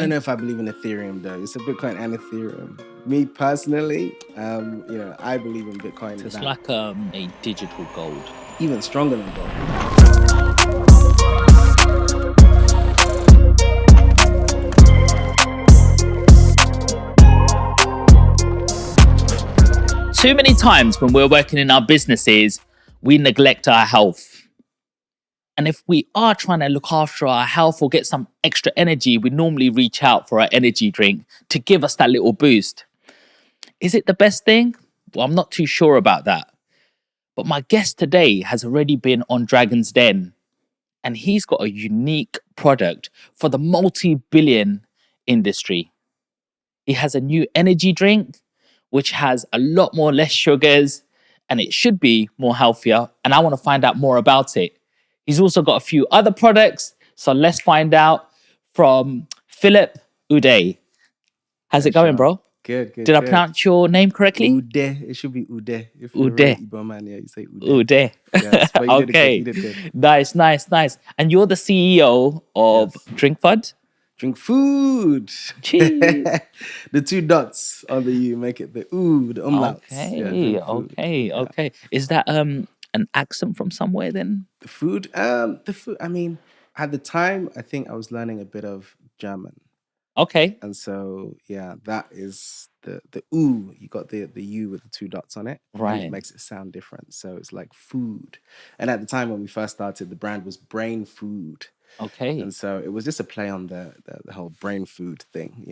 don't know if I believe in Ethereum though. It's a Bitcoin and Ethereum. Me personally, I believe in Bitcoin. It's like a digital gold. Even stronger than gold. Too many times when we're working in our businesses, we neglect our health. And if we are trying to look after our health or get some extra energy, we normally reach out for our energy drink to give us that little boost. Is it the best thing? Well, I'm not too sure about that. But my guest today has already been on Dragon's Den, and he's got a unique product for the multi-billion industry. He has a new energy drink, which has a lot more less sugars, and it should be more healthier. And I want to find out more about it. He's also got a few other products. So let's find out from Philip Udeh. How's it going, bro? Good. Did I pronounce your name correctly? Udeh. It should be Udeh. If you're Udeh. a Igbo man, yeah, you say Udeh. Udeh. Yes, but you Okay. did good. Nice. And you're the CEO of Drink Fud? Drink food. Cheese. The 2 dots on the U make it the the umlauts. Okay. Is that an accent from somewhere then? The food. I mean, at the time, I think I was learning a bit of German. Okay. And so, yeah, that is the ooh. You got the U with the 2 dots on it. Right. And it makes it sound different. So it's like food. And at the time when we first started, the brand was Brain Food. Okay. And so it was just a play on the whole brain food thing,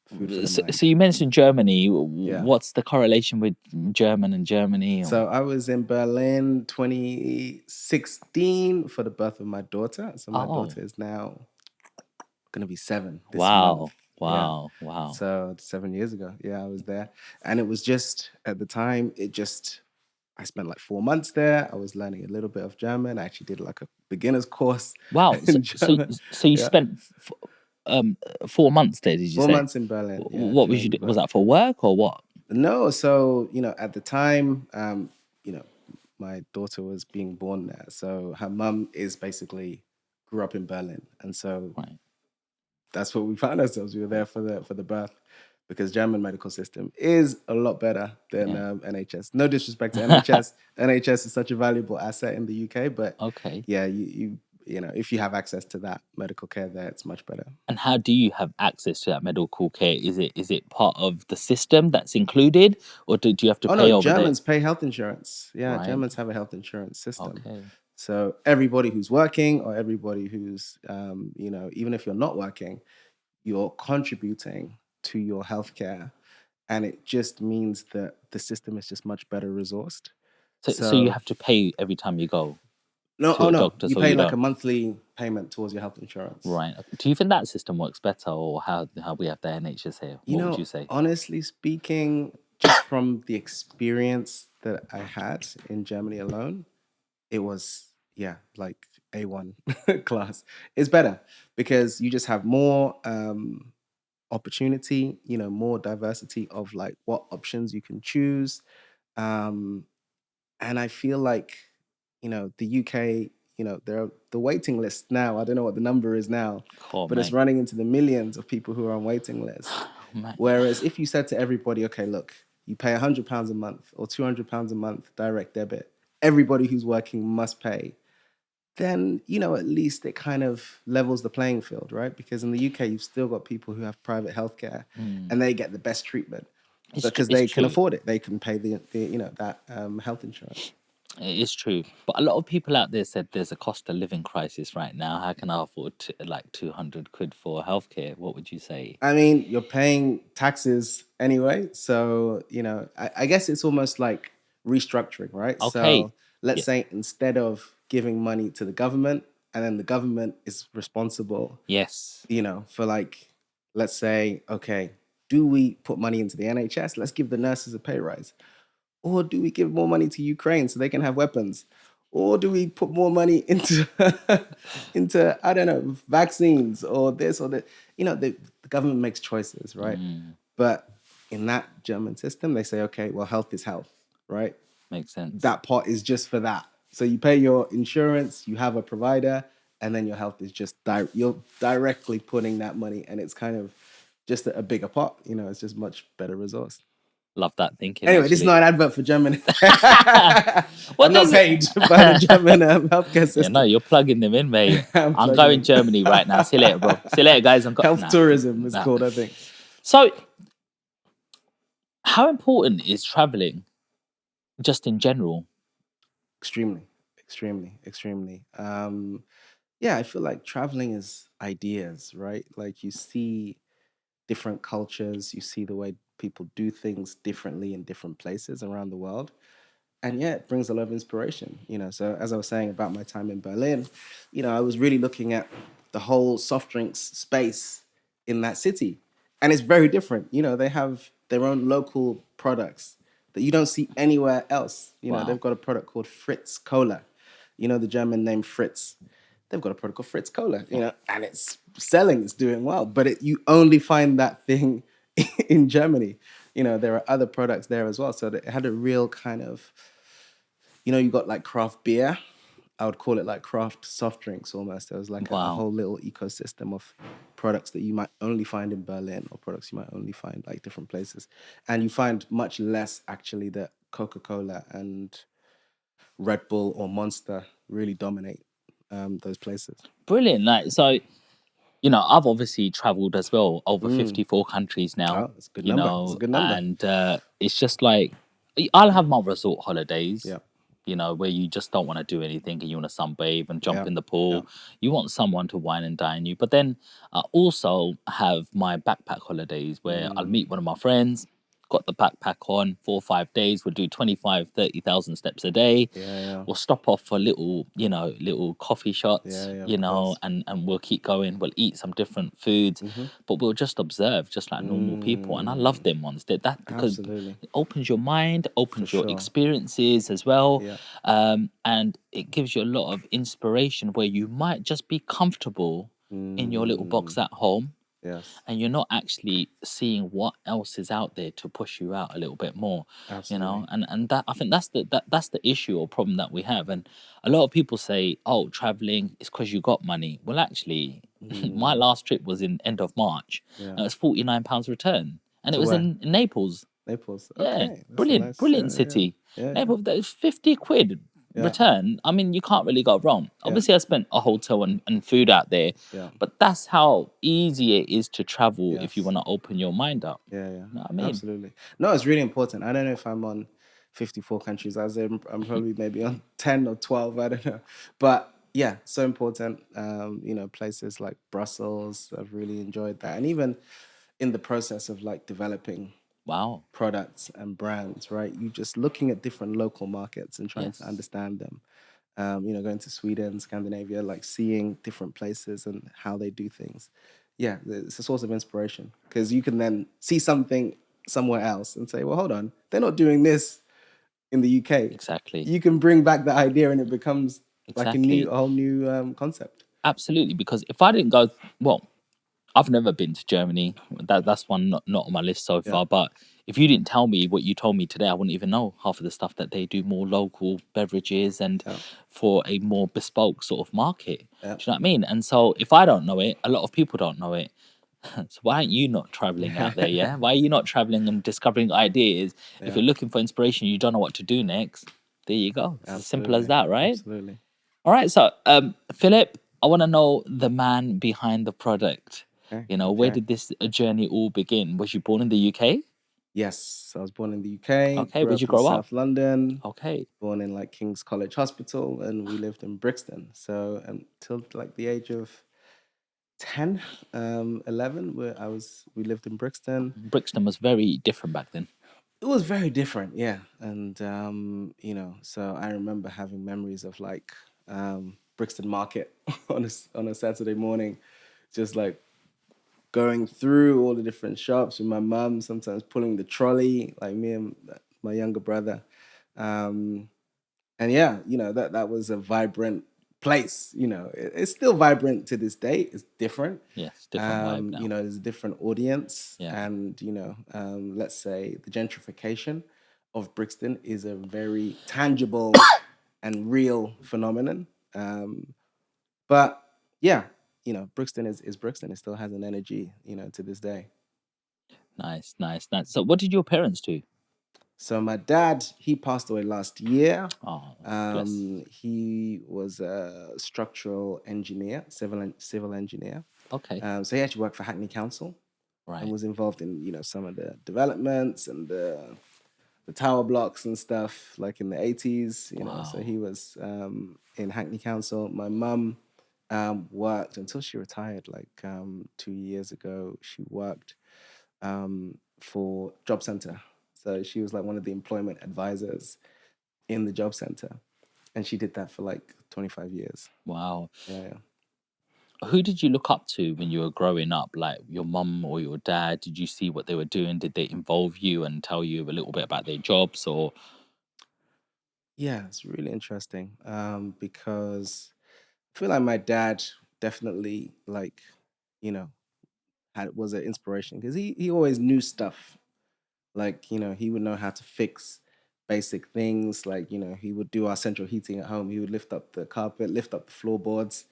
food for the mind. So you mentioned Germany. What's the correlation with German and Germany? So I was in Berlin 2016 for the birth of my daughter. So my daughter is now going to be 7 this month. Wow. So 7 years ago, I was there. And it was just, at the time, I spent like 4 months there. I was learning a little bit of German. I actually did like a beginner's course. Wow. In German. So you spent 4 months there, did you say? 4 months in Berlin. What was you doing? Was that for work or what? No. So, at the time, my daughter was being born there. So her mum grew up in Berlin. And so that's what we found ourselves. We were there for the birth. Because German medical system is a lot better than NHS. No disrespect to NHS. NHS is such a valuable asset in the UK, but you if you have access to that medical care there, it's much better. And how do you have access to that medical care? Is it part of the system that's included, or do you have to pay over there? Germans pay health insurance. Yeah, right. Germans have a health insurance system. Okay. So everybody who's working or everybody who's even if you're not working, you're contributing to your healthcare, and it just means that the system is just much better resourced. So you have to pay every time you go. No, you pay like a monthly payment towards your health insurance. Right. Do you think that system works better, or how we have the NHS here? What would you say? Honestly speaking, just from the experience that I had in Germany alone, it was like A1 class. It's better because you just have more opportunity, more diversity of like what options you can choose. And I feel like, the UK, there are the waiting list now. I don't know what the number is now, but it's running into the millions of people who are on waiting lists. Whereas if you said to everybody, okay, look, you pay £100 a month or £200 a month direct debit, everybody who's working must pay, then, at least it kind of levels the playing field, right? Because in the UK, you've still got people who have private healthcare and they get the best treatment because they can afford it. They can pay that health insurance. It's true. But a lot of people out there said there's a cost of living crisis right now. How can I afford like 200 quid for healthcare? What would you say? I mean, you're paying taxes anyway. So, I guess it's almost like restructuring, right? Okay. So let's say instead of giving money to the government and then the government is responsible, for like, let's say, okay, do we put money into the NHS? Let's give the nurses a pay rise. Or do we give more money to Ukraine so they can have weapons? Or do we put more money into, I don't know, vaccines or this or that? The government makes choices, right? But in that German system, they say, okay, well, health is health, right? Makes sense. That part is just for that. So you pay your insurance, you have a provider, and then your health is just you're directly putting that money, and it's kind of just a bigger pot. You know, it's just much better resource. Love that thinking, Anyway, this is actually. not an advert for German. What I'm not does it? paid by the German healthcare Yeah, no, system. you're plugging them in, mate. I'm I'm plugging going them. Germany right now. See you later, bro. See you later, guys. Health Nah, tourism is nah. called, I think. So, how important is traveling just in general? Extremely, extremely, extremely. Yeah, I feel like traveling is ideas, right? Like you see different cultures, you see the way people do things differently in different places around the world. And yeah, it brings a lot of inspiration, you know. So as I was saying about my time in Berlin, you know, I was really looking at the whole soft drinks space in that city. And it's very different. You know, they have their own local products that you don't see anywhere else. You know, they've Wow. got a product called Fritz Cola. You know, the German name Fritz. They've got a product called Fritz Cola, you know, and it's selling, it's doing well. But you only find that thing in Germany. You know, there are other products there as well. So it had a real kind of, you know, you got like craft beer. I would call it like craft soft drinks almost. There was like a Wow. whole little ecosystem of products that you might only find in Berlin, or products you might only find like different places. And you find much less actually that Coca-Cola and Red Bull or Monster really dominate those places. Brilliant. Like, so, I've obviously traveled as well, over Mm. 54 countries now, Oh, it's a good number. It's a good number. and it's just like, I'll have my resort holidays, Yeah. where you just don't want to do anything and you want to sunbathe and jump Yeah. in the Yeah. pool. You want someone to wine and dine you. But then I also have my backpack holidays where I'll meet one of my friends, got the backpack on 4 or 5 days, we'll do 25, 30,000 steps a day. Yeah. Yeah. We'll stop off for little coffee shots, Yeah. Yeah. Of course. and we'll keep going. We'll eat some different foods, Mm-hmm. but we'll just observe just like normal people. And I love Mm. them ones that because Absolutely. it opens your mind, For opens your sure. experiences as well, Yeah. and it gives you a lot of inspiration where you might just be comfortable in your little box Mm. at home, Yes. and you're not actually seeing what else is out there to push you out a little bit more. Absolutely. And that, I think that's the issue or problem that we have. And a lot of people say, oh, traveling is because you got money. Well, actually, my Mm. last trip was in end of March, Yeah. and it was £49 return, and it To was where? in Naples. Naples. Yeah, Okay. That's a brilliant, nice. brilliant Yeah. Yeah. city. Yeah. Yeah. Naples, that is 50 quid Yeah. return. I mean, you can't really go wrong. Yeah. Obviously, I spent a hotel and food out there, Yeah. but that's how easy it is to travel if you Yes. want to open your mind up. Yeah. Yeah. You know what I mean? Absolutely. No, it's really important. I don't know if I'm on 54 countries. I'm probably maybe on 10 or 12. I don't know. But yeah, so important. You know, places like Brussels, I've really enjoyed that. And even in the process of like developing Wow. products and brands, right? You just looking at different local markets and trying to Yes. understand them. You know, going to Sweden, Scandinavia, like seeing different places and how they do things. Yeah, it's a source of inspiration because you can then see something somewhere else and say, well, hold on, they're not doing this in the UK. Exactly. You can bring back the idea and it becomes like Exactly. a whole new concept. Absolutely. Because if I didn't go, well, I've never been to Germany. That's one not on my list so Yeah, far. But if you didn't tell me what you told me today, I wouldn't even know half of the stuff that they do, more local beverages and yeah, for a more bespoke sort of market. Do yeah. you know what I mean? And so if I don't know it, a lot of people don't know it. So why aren't you not traveling out there? Yeah, why are you not traveling and discovering ideas? If Yeah, you're looking for inspiration, you don't know what to do next. There you go. It's as simple as absolutely, that, right? absolutely. All right. So, Philip, I want to know the man behind the product. Okay, Where okay. did this journey all begin? Was you born in the UK? Yes, I was born in the UK, Okay. grew Where'd you up in grow up? South London, Okay. born in like King's College Hospital, and we lived in Brixton. So until like the age of 10, 11, where we lived in Brixton. Brixton was very different back then. It was very different, yeah. And you know, so I remember having memories of like Brixton Market on a Saturday morning, just like going through all the different shops with my mum, sometimes pulling the trolley, like me and my younger brother. Um, and yeah, you know, that was a vibrant place. You know, it's still vibrant to this day. It's different. Yes. Different vibe You now. know, there's a different audience, Yeah. and you know, let's say the gentrification of Brixton is a very tangible and real phenomenon. But yeah, Brixton is Brixton. It still has an energy, to this day. Nice, nice, nice. So, what did your parents do? So my dad, he passed away last year. Oh, bless. He was a structural engineer, civil engineer. Okay, So he actually worked for Hackney Council and right. was involved in some of the developments and the tower blocks and stuff like in the 80s. So Wow. he was in Hackney Council. My mum worked until she retired like 2 years ago. She worked for Job Centre. So she was like one of the employment advisors in the Job Centre. And she did that for like 25 years. Wow. Yeah, yeah. Who did you look up to when you were growing up? Like your mum or your dad? Did you see what they were doing? Did they involve you and tell you a little bit about their jobs? Or Yeah, it's really interesting because I feel like my dad definitely like, you know, was an inspiration because he always knew stuff. Like, he would know how to fix basic things. Like, he would do our central heating at home. He would lift up the carpet, lift up the floorboards,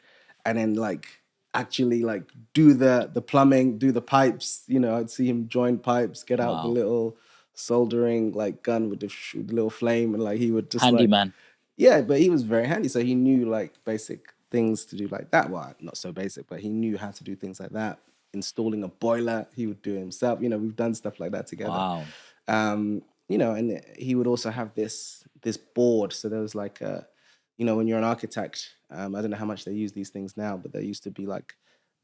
and then like actually like do the plumbing, do the pipes. I'd see him join pipes, get out the wow, little soldering like gun with with the little flame, and like he would just like handyman. yeah, but he was very handy. So he knew like basic things to do like that. Well, not so basic, but he knew how to do things like that. Installing a boiler, he would do it himself. We've done stuff like that together. Wow. And he would also have this board. So there was like when you're an architect, I don't know how much they use these things now, but there used to be like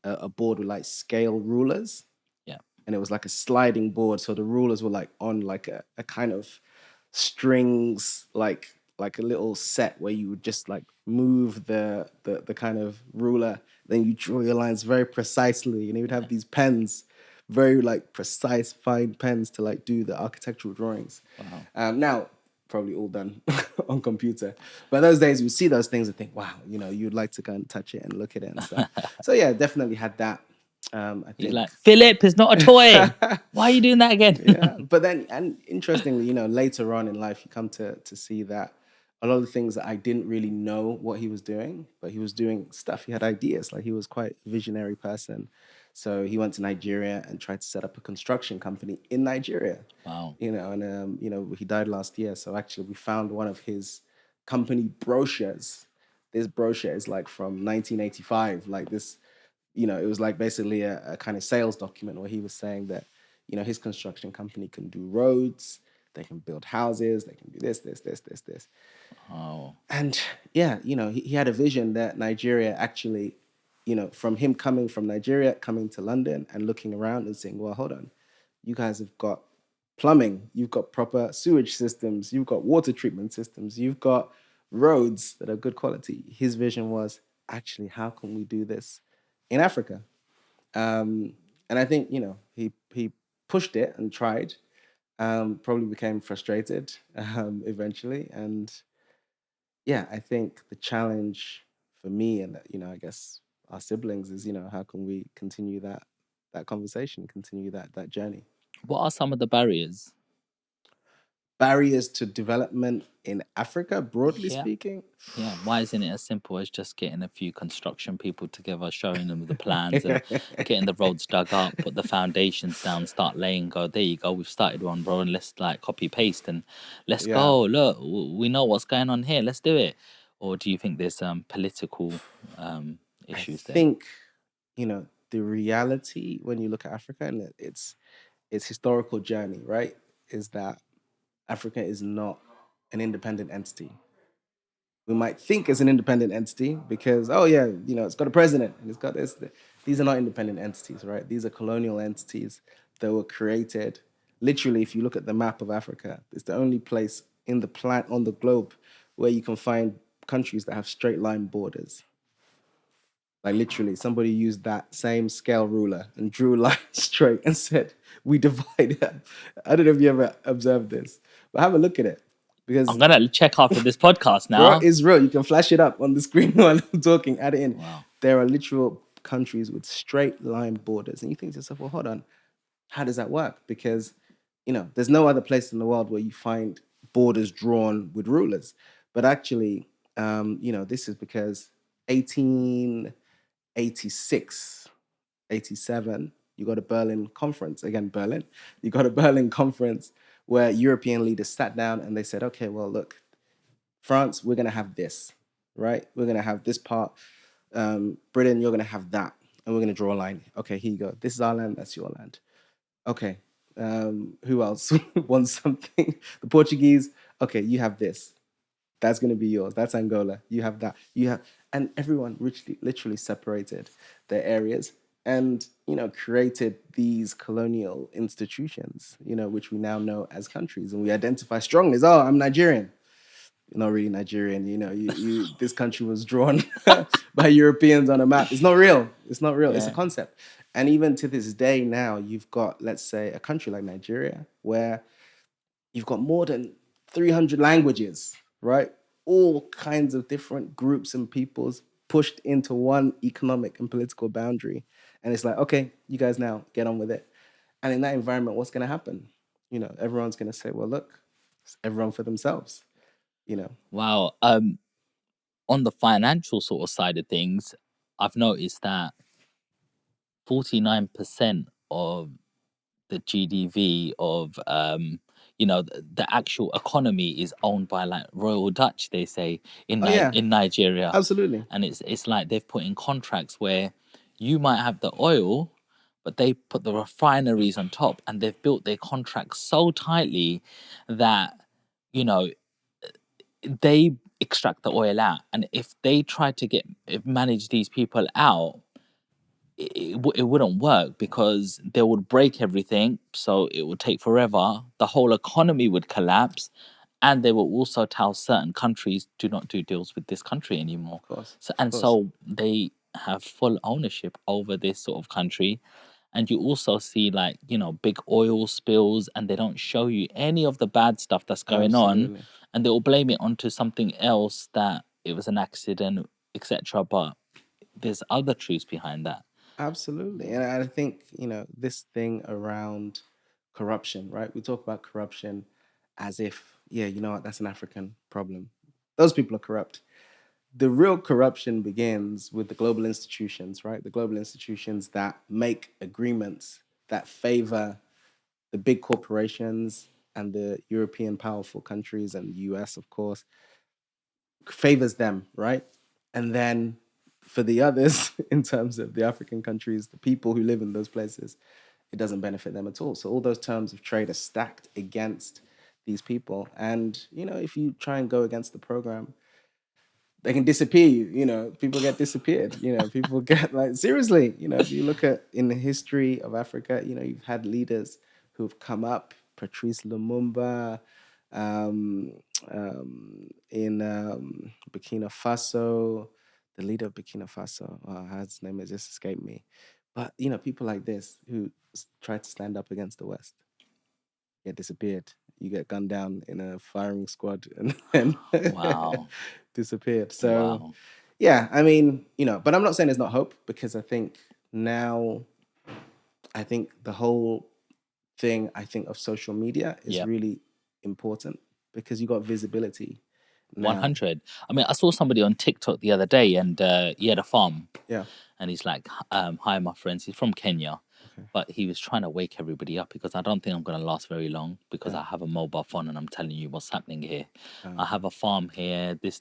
a board with like scale rulers, Yeah. and it was like a sliding board. So the rulers were like on like a kind of strings, like a little set where you would just like move the kind of ruler, then you draw your lines very precisely, and he would have these pens, very like precise, fine pens to like do the architectural drawings. Wow. Now probably all done on computer, but those days you see those things and think, wow, you'd like to go and touch it and look at it and stuff. So yeah, definitely had that. I You're think like, Philip is not a toy. Why are you doing that again? yeah, but then, and interestingly, later on in life, you come to see that a lot of the things that I didn't really know what he was doing, but he was doing stuff. He had ideas. Like he was quite a visionary person. So he went to Nigeria and tried to set up a construction company in Nigeria. Wow. And he died last year. So actually, we found one of his company brochures. This brochure is like from 1985. Like this, it was like basically a kind of sales document where he was saying that, his construction company can do roads, they can build houses, they can do this, this, this, this, this. Oh, And yeah, he had a vision that Nigeria actually, from him coming from Nigeria, coming to London and looking around and saying, well, hold on, you guys have got plumbing, you've got proper sewage systems, you've got water treatment systems, you've got roads that are good quality. His vision was actually, how can we do this in Africa? And I think he pushed it and tried. Probably became frustrated eventually, and yeah, I think the challenge for me and I guess our siblings is how can we continue that conversation, continue that journey. what are some of the barriers? Barriers to development in Africa, broadly Yeah. speaking. Yeah, why isn't it as simple as just getting a few construction people together, showing them the plans and getting the roads dug up, put the foundations down, start laying, go, there you go, we've started one, bro, and let's like copy paste and let's Yeah, go. Look, we know what's going on here, let's do it. Or do you think there's political I issues there? think the reality when you look at Africa and its historical journey, right, is that Africa is not an independent entity. We might think it's an independent entity because, oh yeah, it's got a president and it's got this. These are not independent entities, right? These are colonial entities that were created. Literally, if you look at the map of Africa, it's the only place in the planet on the globe where you can find countries that have straight line borders. Like literally, somebody used that same scale ruler and drew a line straight and said, "We divide it." I don't know if you ever observed this, but have a look at it I'm because going to check after this podcast bro, now. it's real. You can flash it up on the screen while I'm talking. Add it in. Wow. There are literal countries with straight line borders, and you think to yourself, "Well, hold on, how does that work?" Because there's no other place in the world where you find borders drawn with rulers. But actually, this is because 1880 86, 87, you got a Berlin conference. Again, Berlin. You got a Berlin conference where European leaders sat down and they said, okay, well, look, France, we're going to have this, right? We're going to have this part. Britain, you're going to have that. And we're going to draw a line. Okay, here you go. This is our land. That's your land. Okay. Who else wants something? The Portuguese. Okay, you have this. That's going to be yours. That's Angola. You have that. You have, and everyone literally separated their areas and, created these colonial institutions, which we now know as countries. And we identify strongly as, oh, I'm Nigerian. You're not really Nigerian. This country was drawn by Europeans on a map. It's not real. It's not real. It's a concept. And even to this day now, you've got, let's say, a country like Nigeria, where you've got more than 300 languages, right? All kinds of different groups and peoples pushed into one economic and political boundary. And it's like, okay, you guys now get on with it. And in that environment, what's going to happen? Everyone's going to say, well, look, it's everyone for themselves, Wow. On the financial sort of side of things, I've noticed that 49% of the GDV of the actual economy is owned by like Royal Dutch, they say in Oh, yeah, in Nigeria, absolutely. and it's like they've put in contracts where you might have the oil, but they put the refineries on top, and they've built their contracts so tightly that you know they extract the oil out, and if they try to manage these people out, it wouldn't work because they would break everything. So it would take forever. The whole economy would collapse. And they will also tell certain countries, do not do deals with this country anymore. Of course. So they have full ownership over this sort of country. And you also see like, big oil spills, and they don't show you any of the bad stuff that's going on. And they will blame it onto something else, that it was an accident, etc. But there's other truths behind that. Absolutely. And I think, this thing around corruption, right? We talk about corruption as if, yeah, you know what, that's an African problem. Those people are corrupt. The real corruption begins with the global institutions, right? The global institutions that make agreements that favor the big corporations and the European powerful countries and the US, of course, favors them, right? And then for the others, in terms of the African countries, the people who live in those places, it doesn't benefit them at all. So all those terms of trade are stacked against these people. And, if you try and go against the program, they can disappear you. People get disappeared. People get like, seriously, if you look at in the history of Africa, you've had leaders who've come up, Patrice Lumumba, um, in Burkina Faso, the leader of Burkina Faso, his name has just escaped me. But, people like this who try to stand up against the West get disappeared. You get gunned down in a firing squad and then Wow. disappeared. So, Wow. yeah, I mean, but I'm not saying there's not hope, because I think now, the whole thing, of social media is really important, because you got visibility now. 100. I mean, I saw somebody on TikTok the other day, and he had a farm. Yeah. And he's like, hi, my friends. He's from Kenya. Okay. But he was trying to wake everybody up, because I don't think I'm going to last very long, because I have a mobile phone and I'm telling you what's happening here. I have a farm here, this.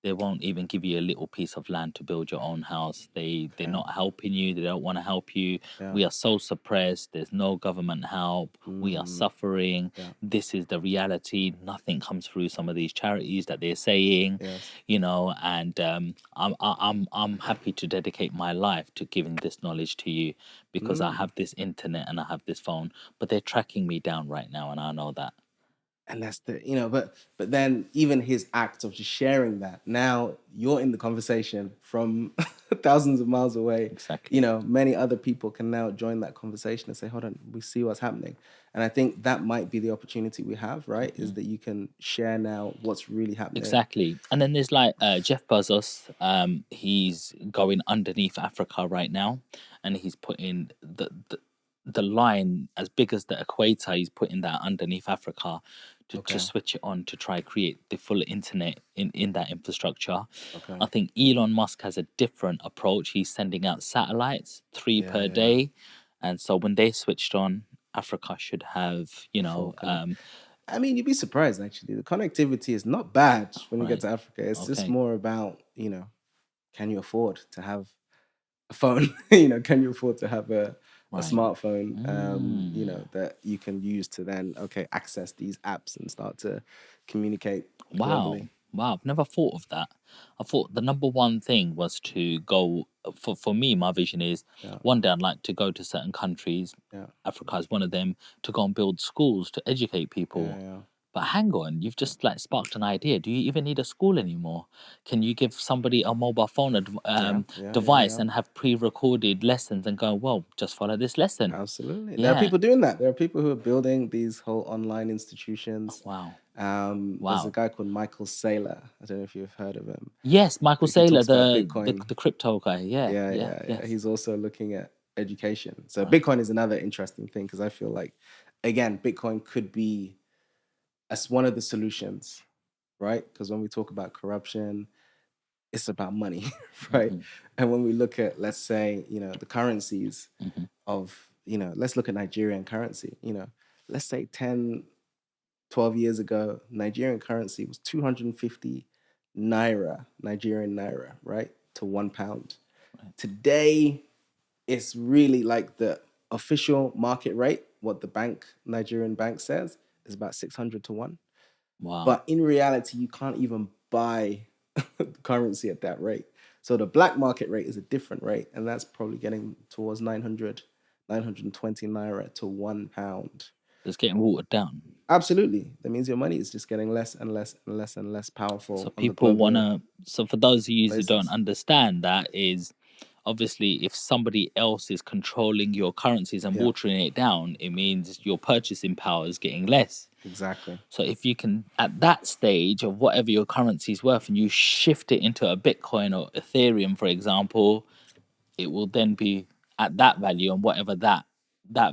They won't even give you a little piece of land to build your own house. They're not helping you. They don't want to help you. Yeah. We are so suppressed. There's no government help. We are suffering. Yeah. This is the reality. Nothing comes through some of these charities that they're saying. Yes. And I'm happy to dedicate my life to giving this knowledge to you, because I have this internet and I have this phone, but they're tracking me down right now, and I know that. And that's but then even his act of just sharing that, now you're in the conversation from thousands of miles away. Exactly. Many other people can now join that conversation and say, hold on, we see what's happening. And I think that might be the opportunity we have, right? Is that you can share now what's really happening. Exactly. And then there's like Jeff Bezos. He's going underneath Africa right now, and he's putting the line as big as the equator. He's putting that underneath Africa to Okay. switch it on to try create the full internet in that infrastructure. Okay. I think Elon Musk has a different approach. He's sending out satellites, 3 Yeah, per yeah. day, and so when they switched on, Africa should have, Full connect. I mean, you'd be surprised actually. The connectivity is not bad when you get right. to Africa. It's just Okay. more about, can you afford to have a phone? Can you afford to have a Right. smartphone, Mm. that you can use to then, access these apps and start to communicate Wow. globally. Wow. I've never thought of that. I thought the number one thing was to go for me, my vision is Yeah, one day I'd like to go to certain countries. yeah, Africa is one of them, to go and build schools to educate yeah, people. yeah, But hang on, you've just like sparked an idea. Do you even need a school anymore? Can you give somebody a mobile phone yeah, yeah, yeah, device yeah. and have pre-recorded lessons and go, well, just follow this lesson? Absolutely. There are Yeah. people doing that. There are people who are building these whole online institutions. Wow. There's a Wow. guy called Michael Saylor. I don't know if you've heard of him. Yes, Michael He Saylor, talks about the Bitcoin. the crypto guy. Yeah. Yeah, Yeah. yeah, yeah. Yes. He's also looking at education. So Right. Bitcoin is another interesting thing because I feel like, again, Bitcoin could be as one of the solutions, right? Because when we talk about corruption, it's about money, right? Hmm. And when we look at, let's say, the currencies Hmm. of, let's look at Nigerian currency, let's say 10, 12 years ago, Nigerian currency was 250 Nigerian naira, right? To £1. Right. Today, it's really like the official market rate, what the Nigerian bank says, is about 600 to 1. Wow. But in reality, you can't even buy currency at that rate. So the black market rate is a different rate, and that's probably getting towards 920 naira to £1. It's getting watered down. Absolutely. That means your money is just getting less and less and less and less So powerful on the people global wanna. So for those of you who don't places. understand, that is obviously if somebody else is controlling your currencies and Yeah, watering it down, it means your purchasing power is getting less. exactly. So if you can, at that stage of whatever your currency is worth, and you shift it into a Bitcoin or Ethereum, for example, it will then be at that value and whatever that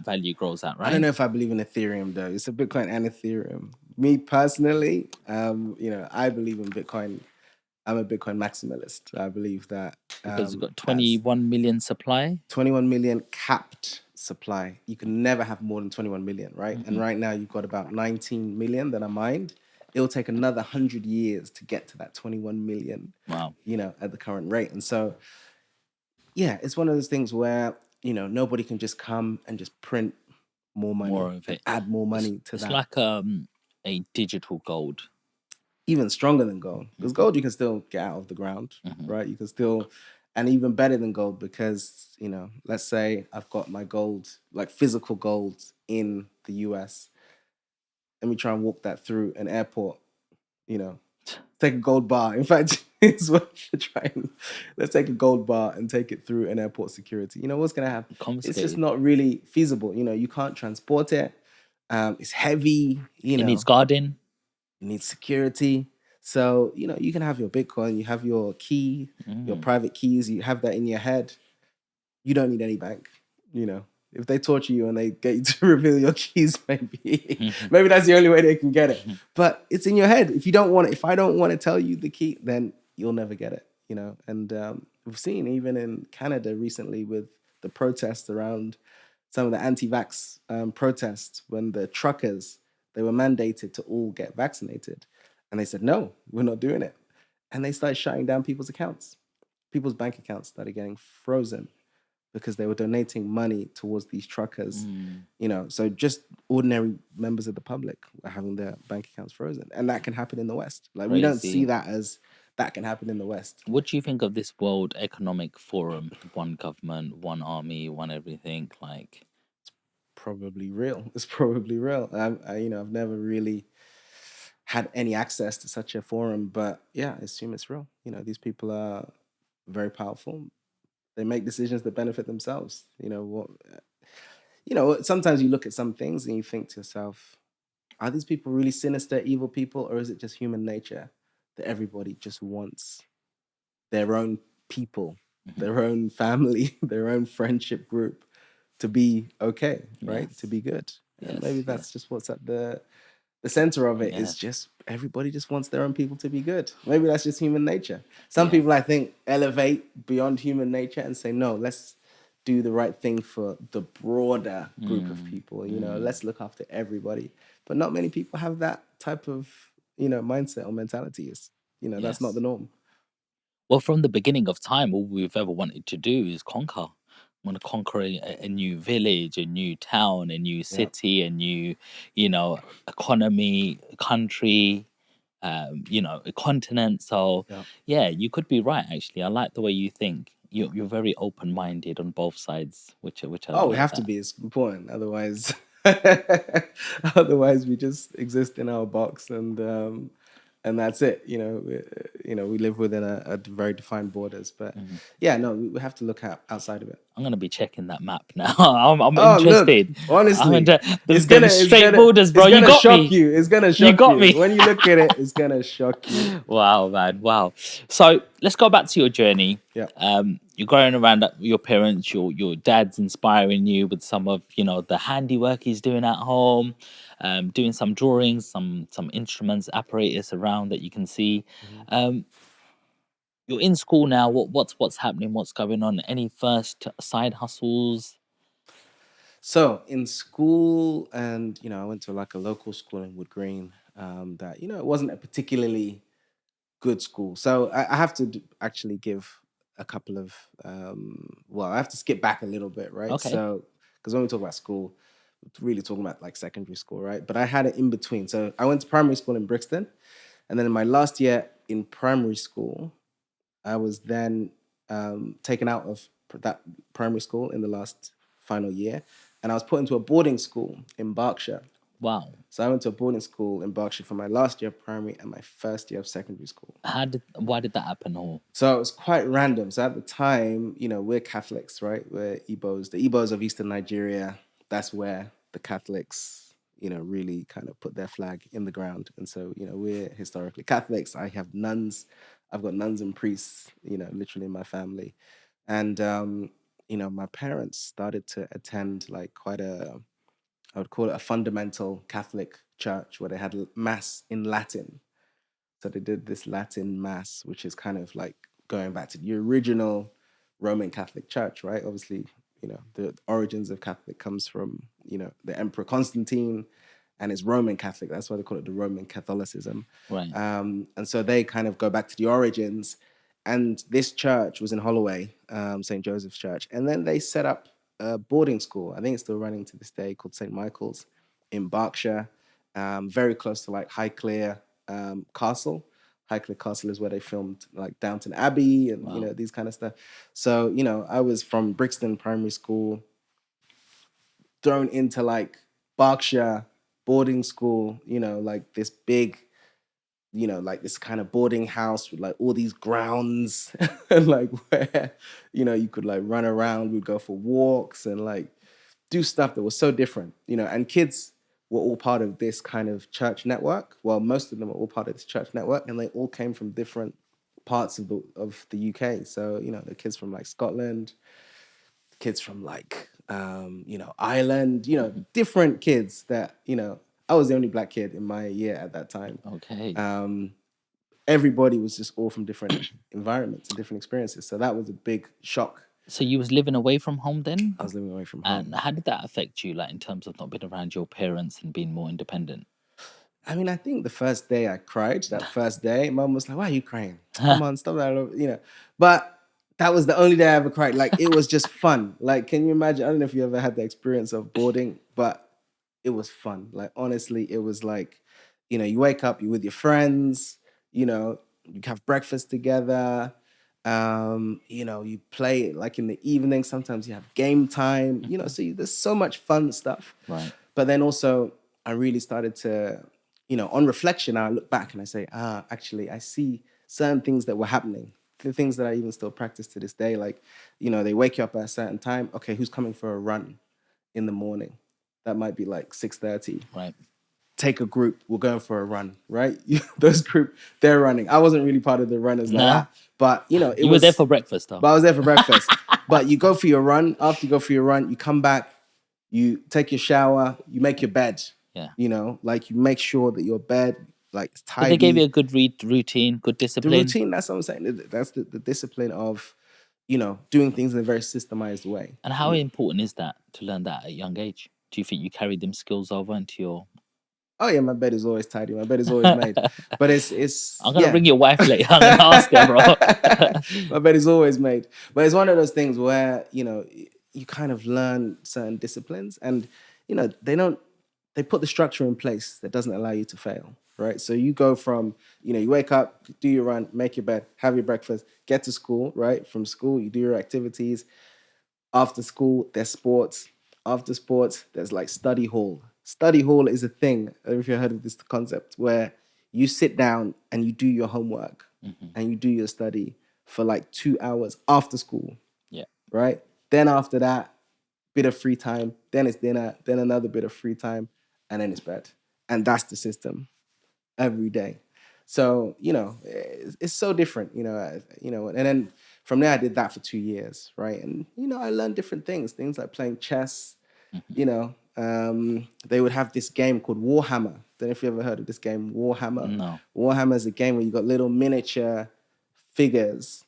value grows at, I don't right? know if I believe in Ethereum though. It's a Bitcoin and Ethereum. Me personally, I believe in Bitcoin. I'm a Bitcoin maximalist. I believe that Because you've got as 21 million supply. 21 million capped supply, you can never have more than 21 million, right? And Hmm. right now you've got about 19 million that are mined. It'll take another 100 years to get to that 21 million, Wow. at the current rate. And so, yeah, it's one of those things where, nobody can just come and just print more More money of and it. add more It's money to it's that. like a digital gold. Even stronger than gold, because Hmm. gold you can still get out of the ground, Hmm. right? You can still, and even better than gold, because let's say I've got my gold, like physical gold, in the US. Let me try and walk that through an airport. you know Take a gold bar. In fact, it's worth trying. Let's take a gold bar and take it through an airport security. What's going to happen? It's just Confiscated. not really feasible. You can't transport it. It's heavy. It needs guarding. You need security. So, you can have your Bitcoin, you have your key, your Mm. private keys, you have that in your head. You don't need any bank. If they torture you and they get you to reveal your keys, maybe that's the only way they can get it. But it's in your head. If I don't want to tell you the key, then you'll never get it. And we've seen even in Canada recently with the protests around some of the anti-vax protests when the truckers, they were mandated to all get vaccinated, and they said no, we're not doing it, and they started shutting down people's bank accounts started getting frozen because they were donating money towards these truckers. Mm. So just ordinary members of the public were having their bank accounts frozen, and that can happen in the West. Like, we don't see Crazy. that as that can happen in the West. What do you think of this World Economic Forum? One government, one army, one everything. Like, Probably real. It's probably real. I've never really had any access to such a forum, but yeah, I assume it's real. These people are very powerful. They make decisions that benefit themselves. Sometimes you look at some things and you think to yourself, are these people really sinister, evil people, or is it just human nature that everybody just wants their own people, mhm. their own family, their own friendship group to be okay, right? To Yes, be good. And maybe yes, that's yes. just what's at the the center of it is Yes. just everybody just wants their own people to be good. Maybe that's just human nature. Some Yeah. people, I think, elevate beyond human nature and say, no, let's do the right thing for the broader group of people. Let's look after everybody. But not many people have that type of, mindset or mentality. That's not Yes. the norm. Well, from the beginning of time, all we've ever wanted to do is conquer. Want to conquer a new village, a new town, a new Yeah. city, a new, economy, country, a continent. So, Yeah. yeah, you could be right. Actually, I like the way you think. You're very open minded on both sides, which I Oh, we like have to that. be. It's important. Otherwise, otherwise we just exist in our box and that's it. We live within a very defined borders. But Mhm. yeah, no, we have to look outside of it. I'm gonna be checking that map now. I'm Oh, look, interested. honestly, Them straight borders, bro. it's You gonna got shock me. you. It's gonna You shock got you me. when you look at it. It's gonna shock you. Wow, man. Wow. So let's go back to your journey. Yeah. You're growing around your parents. Your dad's inspiring you with some of the handiwork he's doing at home, doing some drawings, some instruments, apparatus around that you can see. Mhm. Um, you're in school now. What's happening? What's going on? Any first side hustles? So in school, and I went to like a local school in Wood Green. That it wasn't a particularly good school. So I have to actually give a couple of well, I have to skip back a little bit, right? Okay. So because when we talk about school, we're really talking about like secondary school, right? But I had it in between. So I went to primary school in Brixton, and then in my last year in primary school, I was then taken out of that primary school in the last final year, and I was put into a boarding school in Berkshire. Wow. So I went to a boarding school in Berkshire for my last year of primary and my first year of secondary school. Why did that happen? Or So it was quite random. So at the time, we're Catholics, right? We're Igbos, the Igbos of Eastern Nigeria. That's where the Catholics, really kind of put their flag in the ground. And so, we're historically Catholics. I have nuns. I've got nuns and priests, literally in my family. And, my parents started to attend like quite I would call it a fundamental Catholic church where they had mass in Latin. So they did this Latin mass, which is kind of like going back to the original Roman Catholic Church, right? Obviously, the origins of Catholic comes from, the Emperor Constantine and it's Roman Catholic. That's why they call it the Roman Catholicism. right. And so they kind of go back to the origins. And this church was in Holloway, St. Joseph's Church. And then they set up a boarding school. I think it's still running to this day called St. Michael's in Berkshire, very close to like Highclere Castle. Highclere Castle is where they filmed like Downton Abbey and Wow. these kind of stuff. So I was from Brixton Primary School, thrown into like Berkshire boarding school. Like this big, like this kind of boarding house with like all these grounds and like where you could like run around. We'd go for walks and like do stuff that was so different. And kids were all part of this kind of church network. Well, most of them were all part of this church network, and they all came from different parts of the UK. So the kids from like Scotland, kids from like Ireland, different kids that I was the only black kid in my year at that time. Okay. Everybody was just all from different environments and different experiences. So that was a big shock. So you was living away from home then? I was living away from And home. how did that affect you, like in terms of not being around your parents and being more independent? I mean, I think the first day I cried, that first day, mom was like, "Why are you crying? Come on, stop that." But that was the only day I ever cried. Like, it was just fun. Like, can you imagine? I don't know if you ever had the experience of boarding, but it was fun. Like, honestly, it was like, you wake up, you're with your friends, you have breakfast together. You play like in the evening. Sometimes you have game time, so there's so much fun stuff. Right. But then also, I really started to, on reflection, I look back and I say, actually, I see certain things that were happening, the things that I even still practice to this day. Like, they wake you up at a certain time. Okay, who's coming for a run in the morning? That might be like 6:30. Right. Take a group, we're going for a run, right? Those group, they're running. I wasn't really part of the runners like that. But, it You was... were there for breakfast, though. But I was there for breakfast. But you go for your run. After you go for your run, you come back, you take your shower, you make your bed. Yeah. You know, like you make sure that your bed like is So they gave you tidy. a good routine, good The discipline. routine, that's what I'm saying. That's the discipline of, you know, doing things in a very systemized way. And how important is that to learn that at a young age? Do you think you carried them skills over into your? Oh yeah, my bed is always tidy. My bed is always made. But it's I'm gonna yeah. bring your wife later. I'm gonna ask her, bro. My bed is always made. But it's one of those things where, you know, you kind of learn certain disciplines, and, you know, they put the structure in place that doesn't allow you to fail, right? So you go from, you know, you wake up, do your run, make your bed, have your breakfast, get to school, right? From school, you do your activities. After school, there's sports. After sports, there's like study hall. Study hall is a thing. I don't know if you heard of this concept where you sit down and you do your homework and you do your study for like 2 hours after school, Yeah. right? Then after that, bit of free time. Then it's dinner. Then another bit of free time, and then it's bed. And that's the system every day. So, you know, it's so different, you know, and then from there I did that for 2 years, right? And, you know, I learned different things like playing chess, you know. They would have this game called Warhammer. Don't know if you ever heard of this game, Warhammer. No. Warhammer is a game where you got little miniature figures,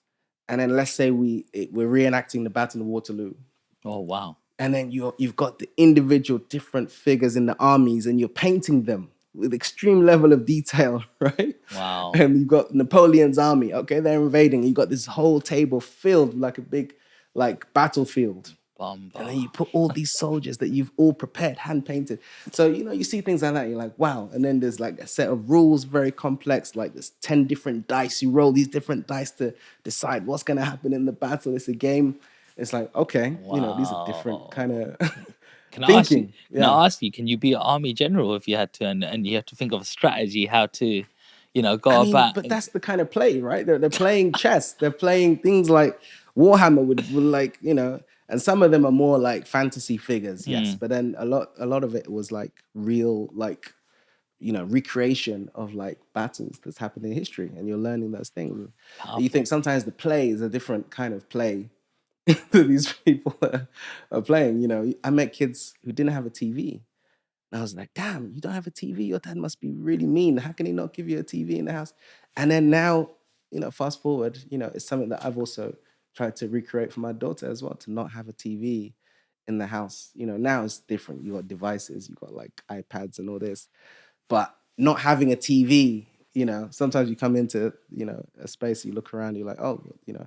and then let's say we're reenacting the Battle of Waterloo, Oh wow. and then you've got the individual different figures in the armies, and you're painting them with extreme level of detail, right? Wow. And you've got Napoleon's army. Okay, they're invading. You got this whole table filled with like a big, like battlefield. Bumba. And then you put all these soldiers that you've all prepared, hand painted. So, you know, you see things like that, you're like, wow. And then there's like a set of rules, very complex, like there's 10 different dice. You roll these different dice to decide what's going to happen in the battle. It's a game. It's like, okay, you know, these are different kind of Can I ask you? thinking. Can Yeah. I ask you? Can you be an army general if you had to, and you have to think of a strategy how to, you know, go I mean, about? but that's the kind of play, right? They're playing chess. They're playing things like Warhammer would like, you know, and some of them are more like fantasy figures, yes. But then a lot of it was like real, like, you know, recreation of like battles that's happened in history, and you're learning those things. And you think sometimes the play is a different kind of play that these people are playing. You know, I met kids who didn't have a TV. And I was like, damn, you don't have a TV? Your dad must be really mean. How can he not give you a TV in the house? And then now, you know, fast forward, you know, it's something that I've also tried to recreate for my daughter as well, to not have a TV in the house. You know, now it's different. You got devices, you got like iPads and all this. But not having a TV, you know, sometimes you come into, you know, a space, you look around, you're like, oh, you know,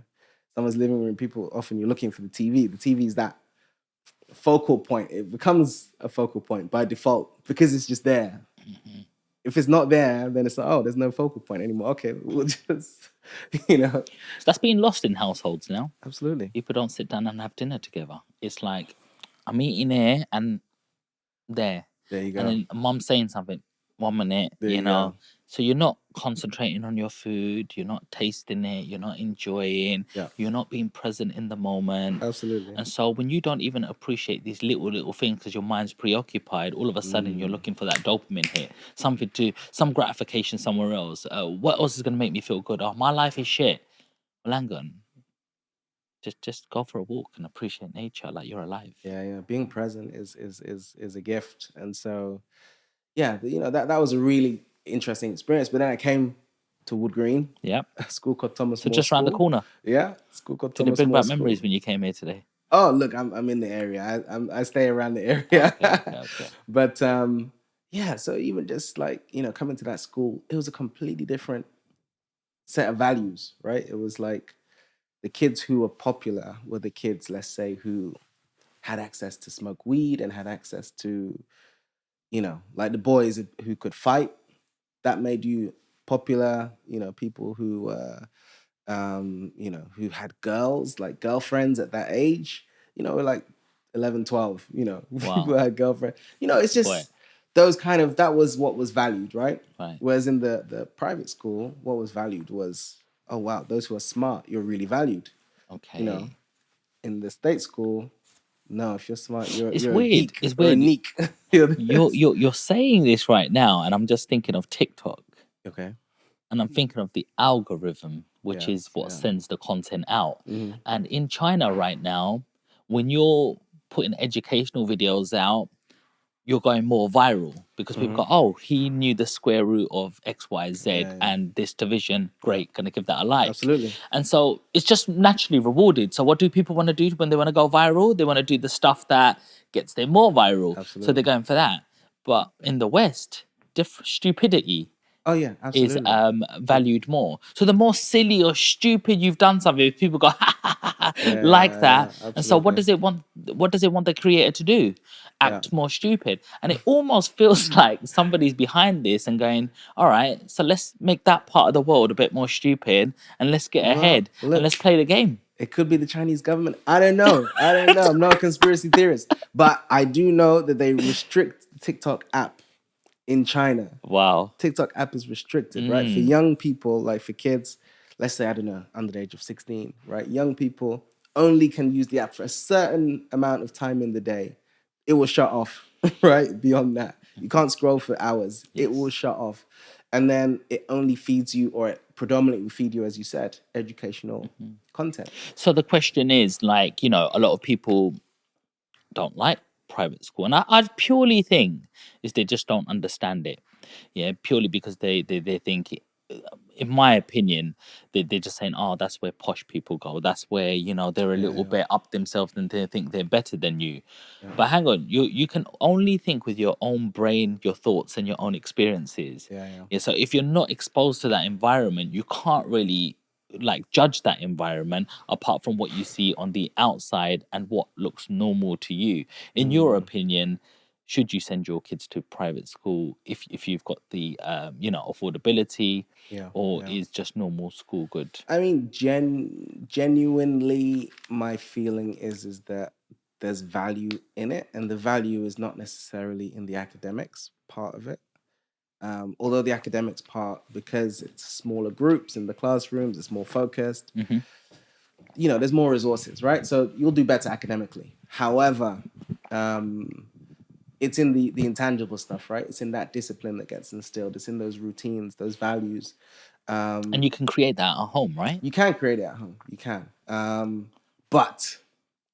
someone's living room, people, often you're looking for the TV. The TV is that focal point. It becomes a focal point by default because it's just there. If it's not there, then it's like, oh, there's no focal point anymore. Okay, we'll just, you know. So that's being lost in households now. Absolutely. People don't sit down and have dinner together. It's like I'm eating here and there, There you go. and then mum's saying something. 1 minute, There you you know. go. So you're not concentrating on your food. You're not tasting it. You're not enjoying. Yeah. You're not being present in the moment. Absolutely. And so when you don't even appreciate these little things because your mind's preoccupied, all of a sudden you're looking for that dopamine hit, something to some gratification somewhere else. What else is going to make me feel good? Oh, my life is shit. Well, hang on. Just go for a walk and appreciate nature like you're alive. Yeah, yeah. Being present is a gift. And so, yeah, you know, that was a really interesting experience. But then I came to Wood Green, Yeah. a school called Thomas So More just round the School. corner. Yeah, school called Did it Thomas bring More back School. memories when you came here today? Oh, look, I'm in the area. I stay around the area. Okay. But yeah, so even just like, you know, coming to that school, it was a completely different set of values, right? It was like the kids who were popular were the kids, let's say, who had access to smoke weed and had access to, you know, like the boys who could fight. That made you popular. You know, people who you know, who had girls, like girlfriends at that age, you know, like 11, 12, you know, Wow. people had girlfriends. You know, it's Boy. just those kind of, that was what was valued, right? Right. Whereas in the private school, what was valued was, oh, wow, those who are smart, you're really valued. Okay. You know, in the state school, no, if you're smart, It's you're a weird. geek It's or a weird. neek. You're saying this right now, and I'm just thinking of TikTok, Okay. and I'm thinking of the algorithm, which Yeah, is what yeah. sends the content out. Mhm. And in China right now, when you're putting educational videos out, you're going more viral because people Hmm. go, oh, he knew the square root of X, Y, Z, Yeah, yeah, and this division, yeah. great, gonna give that a like. Absolutely, And so it's just naturally rewarded. So what do people want to do when they want to go viral? They want to do the stuff that gets them more viral. So they're absolutely. going for that. But in the West, stupidity Oh yeah, is absolutely. valued more. So the more silly or stupid you've done something, if people go ha, ha, ha, ha, Yeah, like yeah, that. yeah, And so what absolutely. does it want? What does it want the creator to do? Yeah. Act more stupid. And it almost feels like somebody's behind this and going, all right, so let's make that part of the world a bit more stupid and let's get Well, ahead and look, let's play the game. it could be the Chinese government. I don't know. I don't know. I'm not a conspiracy theorist, but I do know that they restrict the TikTok app in China. Wow. TikTok app is restricted, right? For Mm. young people, like for kids, let's say, I don't know, under the age of 16, right? Young people only can use the app for a certain amount of time in the day. It will shut off, right? Beyond that, you can't scroll for hours. It will Yes. shut off. And then it only feeds you, or it predominantly feed you, as you said, educational content. So the question is, like, a lot of people don't like private school, and I purely think is they just don't understand it. Yeah, purely because they think, in my opinion, they're just saying, oh, that's where posh people go, that's where they're a Yeah, little yeah, bit up themselves and they think they're better than you. yeah, But hang on, you can only think with your own brain, your thoughts, and your own experiences. yeah, yeah. Yeah, so if you're not exposed to that environment, you can't really like judge that environment apart from what you see on the outside and what looks normal to you. In your Mm, opinion, should you send your kids to private school if you've got the affordability, yeah, or yeah. is just normal school good? I mean, genuinely, my feeling is that there's value in it, and the value is not necessarily in the academics part of it. Although the academics part, because it's smaller groups in the classrooms, it's more focused. Hmm. There's more resources, right? So you'll do better academically. However, um, it's in the intangible stuff, right? It's in that discipline that gets instilled. It's in those routines, those values. And you can create that at home, right? You can create it at home. You can. But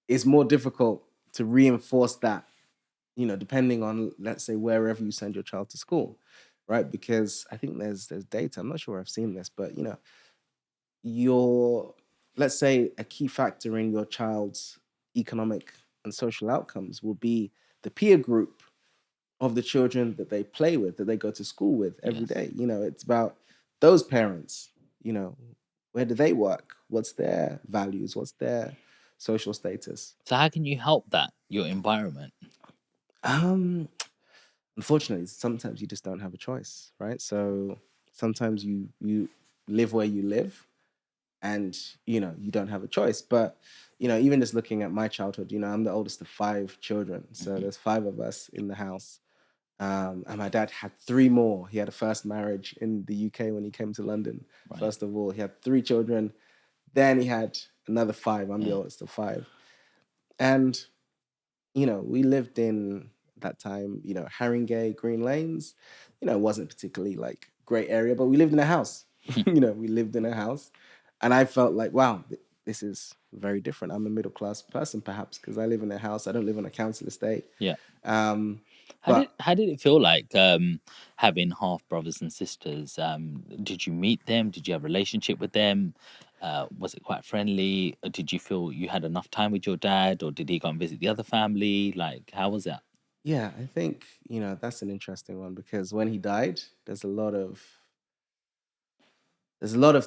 it's more difficult to reinforce that, depending on, let's say, wherever you send your child to school, right? Because I think there's data. I'm not sure I've seen this, but your let's say a key factor in your child's economic and social outcomes will be the peer group of the children that they play with, that they go to school with every Yes. day. It's about those parents, you know, where do they work? What's their values? What's their social status? So how can you help that, your environment? Um, Unfortunately, sometimes you just don't have a choice, right? So sometimes you live where you live, and you don't have a choice. But even just looking at my childhood, I'm the oldest of five children, so Hmm. there's five of us in the house. And my dad had three more. He had a first marriage in the UK when he came to London. Right. First of all, he had three children. Then he had another five. I'm the Yeah. oldest of five. And, we lived in that time, Haringey, Green Lanes. It wasn't particularly like great area, but we lived in a house. We lived in a house. And I felt like, wow, this is very different. I'm a middle class person, perhaps, because I live in a house. I don't live on a council estate. Yeah. Um, How did but how did it feel like having half brothers and sisters? Did you meet them? Did you have a relationship with them? Was it quite friendly? Did you feel you had enough time with your dad, or did he go and visit the other family? Like, how was that? Yeah, I think, that's an interesting one because when he died, there's a lot of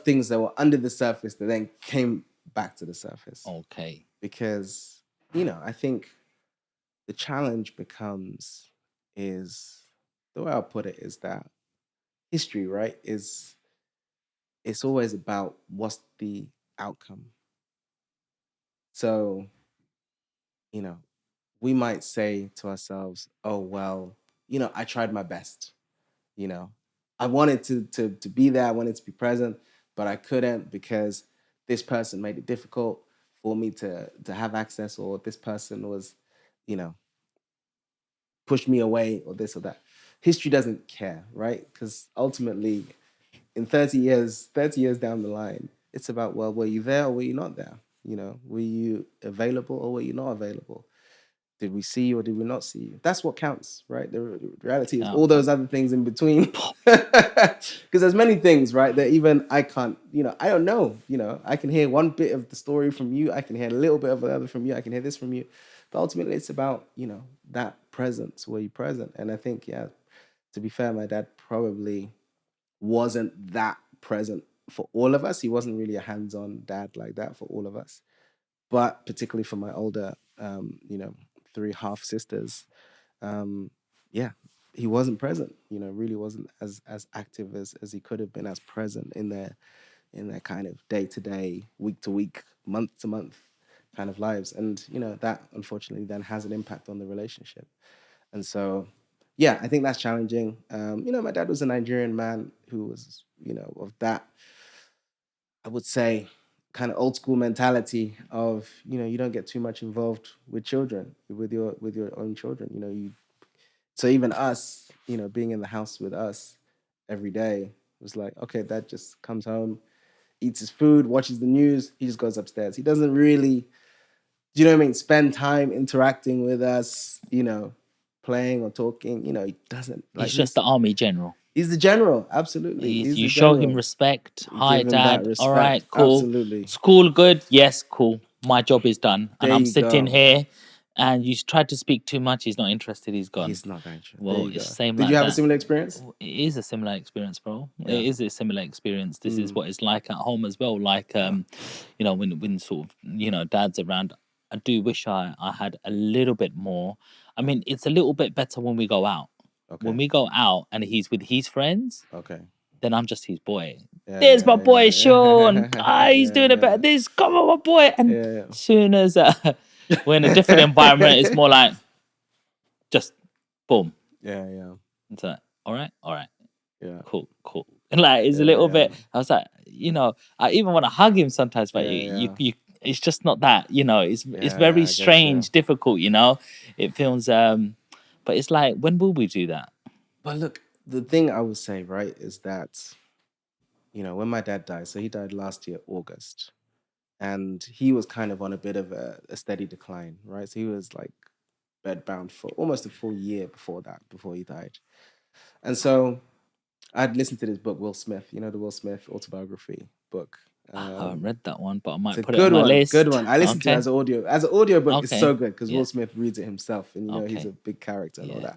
things that were under the surface that then came back to the surface. Okay. Because, I think the challenge becomes is the way I'll put it is that history, right, is it's always about what's the outcome. So, you know, we might say to ourselves, oh well, I tried my best. you know I wanted to be there, I wanted to be present, but I couldn't because this person made it difficult for me to have access, or this person was you know pushed me away, or this or that. History doesn't care, right? Because ultimately, in 30 years down the line, it's about, well, were you there or were you not there? Were you available or were you not available? Did we see you or did we not see you? That's what counts, right? The reality is Yeah. all those other things in between. Because there's many things, right? That even I can't, I don't know. I can hear one bit of the story from you. I can hear a little bit of the other from you. I can hear this from you. But ultimately, it's about, that presence. Were you present? And I think, yeah, to be fair, my dad probably wasn't that present for all of us. He wasn't really a hands-on dad like that for all of us. But particularly for my older, three half sisters, um, yeah, he wasn't present. Really wasn't as active as he could have been, as present in their kind of day to day, week to week, month to month kind of lives. And that unfortunately then has an impact on the relationship. And so, yeah, I think that's challenging. My dad was a Nigerian man who was, of that, I would say, kind of old school mentality of, you don't get too much involved with children, with your own children. So even us, being in the house with us every day was like, okay, dad just comes home, eats his food, watches the news, he just goes upstairs. He doesn't really, do you know what I mean, spend time interacting with us, playing or talking. He doesn't like He's just the army general. he's the general, absolutely. He's You the show him general. respect. Hi, Give him that dad. All right, respect. cool. Absolutely. School good? Yes, cool. My job is done. And There I'm you sitting go. here and you tried to speak too much. He's not interested. He's gone. He's not going to. There Well, you it's go. same Did you like have a that. similar experience? It is a similar experience, bro. Yeah. It is a similar experience. This is what it's like at home as well. Like, when sort of, dad's around, I do wish I had a little bit more. I mean, it's a little bit better when we go out. When Okay. we go out and he's with his friends, Okay. then I'm just his boy. Yeah, There's my yeah, boy yeah, Sean. yeah. Ah, he's doing it better. This, come on, my boy. And Yeah. soon as we're in a different environment, it's more like just boom. Yeah, yeah, It's like, all right, yeah, cool, cool. And like it's a yeah, little yeah, bit. I was like, I even want to hug him sometimes, but yeah, yeah, it's just not that. It's yeah, very yeah. I get you. strange, difficult. It feels. But it's like, when will we do that? But look, the thing I would say, right, is that when my dad died, so he died last year, August, and he was kind of on a bit of a steady decline, right? So he was like bedbound for almost a full year before that, before he died. And so I'd listened to this book, Will Smith, the Will Smith autobiography book. I haven't Um, read that one, but I it's might a put it on good my one, good list. one. I listened to it Okay, as audio. As an audio book, it's so okay, good because yeah, Will Smith reads it himself, and he's a okay, big character and all yeah.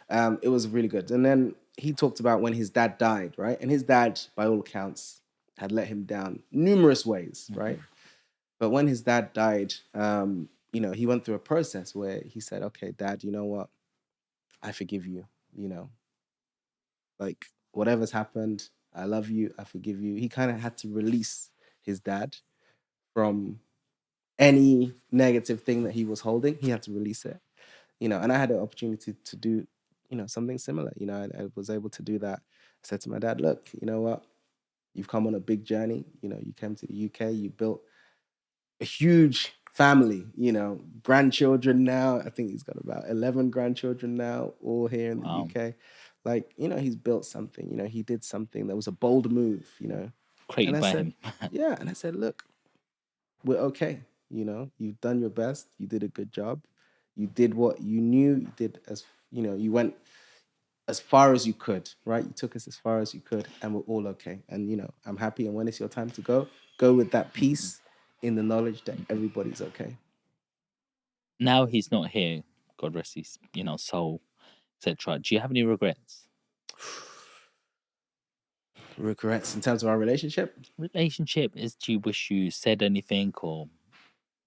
that. It was really good. And then he talked about when his dad died, right? And his dad, by all accounts, had let him down numerous ways, right? Mhm. But when his dad died, he went through a process where he said, "Okay, Dad, you know what? I forgive you. You know, like whatever's happened, I love you. I forgive you." He kind of had to release his dad from any negative thing that he was holding. He had to release it, and I had the opportunity to do, something similar. I was able to do that. I said to my dad, "Look, you know what? You've come on a big journey. You came to the UK. You built a huge family, grandchildren now. I think he's got about 11 grandchildren now, all here in the Wow, UK. Like, he's built something, he did something that was a bold move. And created I by said, him. yeah. And I said, look, we're okay. You've done your best. You did a good job. You did what you knew. You did you went as far as you could, right? You took us as far as you could, and we're all okay. And I'm happy. And when it's your time to go with that Mhm, peace in the knowledge that mhm. everybody's okay. Now he's not here. God rest his, soul, etc. Do you have any regrets? Regrets in terms of our relationship? Relationship is, do you wish you said anything or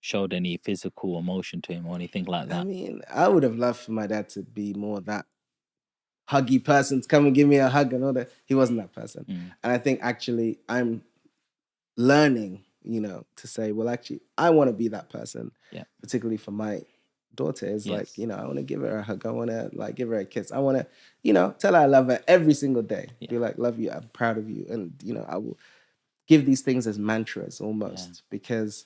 showed any physical emotion to him or anything like I that? mean, I would have loved for my dad to be more that huggy person to come and give me a hug and all that. He wasn't that person. Mm, And I think actually I'm learning, to say, well, actually, I want to be that person, yeah. particularly for my daughter. Is like, Yes. I want to give her a hug. I want to like give her a kiss. I want to, tell her I love her every single day. Be Yeah. like, love you. I'm proud of you. And, I will give these things as mantras Yeah. almost because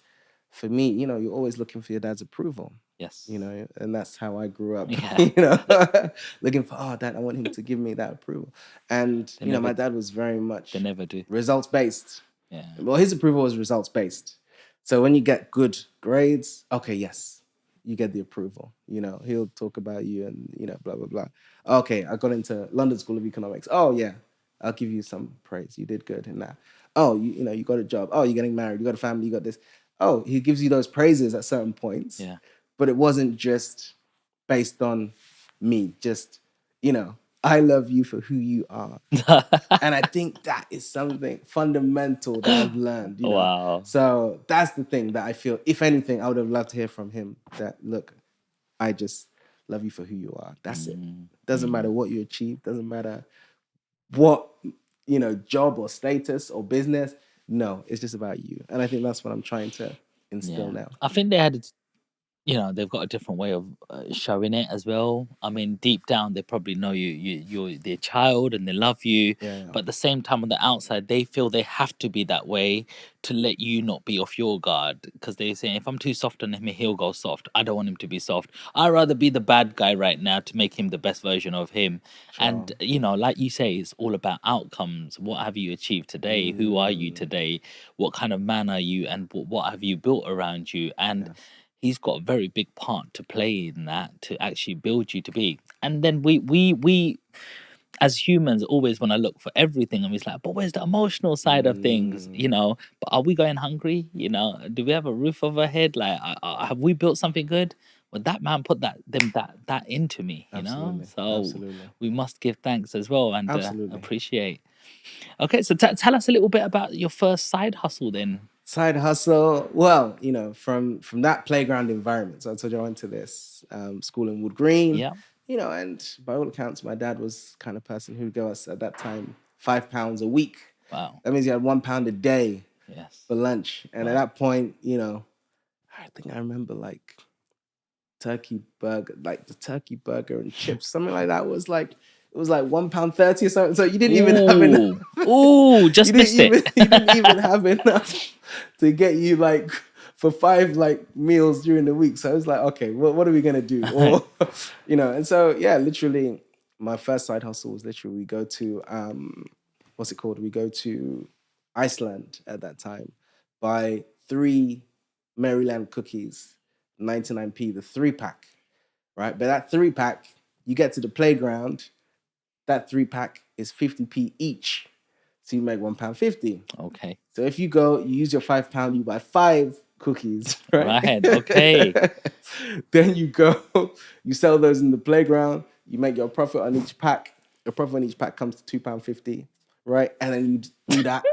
for me, you're always looking for your dad's approval, Yes. and that's how I grew up, Yeah. looking for, oh, dad, I want him to give me that approval. And, They never. my dad was very They much never do. results based. Yeah. Well, his approval was results based. So when you get good grades, okay, yes, you get the approval. He'll talk about you and blah blah blah. Okay, I got into London School of Economics. Oh yeah, I'll give you some praise. You did good in that. Oh, you got a job. Oh, you're getting married. You got a family. You got this. Oh, he gives you those praises at certain points. Yeah. But it wasn't just based on me. Just I love you for who you are. And I think that is something fundamental that I've learned. Wow. So that's the thing that I feel, if anything, I would have loved to hear from him that, look, I just love you for who you are. That's it. Doesn't matter what you achieve. Doesn't matter what, job or status or business. No, it's just about you. And I think that's what I'm trying to instill now. I think they had, they've got a different way of showing it as well. I mean, deep down, they probably know you're their child and they love you. Yeah. But at the same time, on the outside, they feel they have to be that way to let you not be off your guard. Because they say, if I'm too soft on him, he'll go soft. I don't want him to be soft. I'd rather be the bad guy right now to make him the best version of him. And, like you say, it's all about outcomes. What have you achieved today? Who are you today? What kind of man are you? And what have you built around you? And he's got a very big part to play in that to actually build you to be. And then we as humans always want to look for everything, and we're like, but where's the emotional side of things? But are we going hungry? Do we have a roof over our head? Like, have we built something good? Well, that man put that into me, Absolutely. So Absolutely. we must give thanks as well and Absolutely. appreciate. Okay, so tell us a little bit about your first side hustle then. Side hustle. Well, from that playground environment. So I told you I went to this school in Wood Green. Yeah. And by all accounts, my dad was the kind of person who'd give us at that time £5 a week. Wow. That means you had £1 a day for lunch. And at that point, I think I remember like turkey burger, like the turkey burger and chips, something like that was like, it was like £1.30 or something. So you didn't even have enough. Ooh, just missed it. You didn't even have enough to get you like for 5 like meals during the week. So I was like, okay, what are we gonna do? Or and so literally my first side hustle was literally we go to what's it called? We go to Iceland at that time, buy 3 Maryland cookies, 99p, the 3-pack, right? But that 3-pack, you get to the playground, that 3-pack is 50p each. So you make £1.50. Okay. So if you go, you use your £5, you buy 5 cookies, right? Right, okay. Then you go, you sell those in the playground, you make your profit on each pack. Your profit on each pack comes to £2.50, right? And then you do that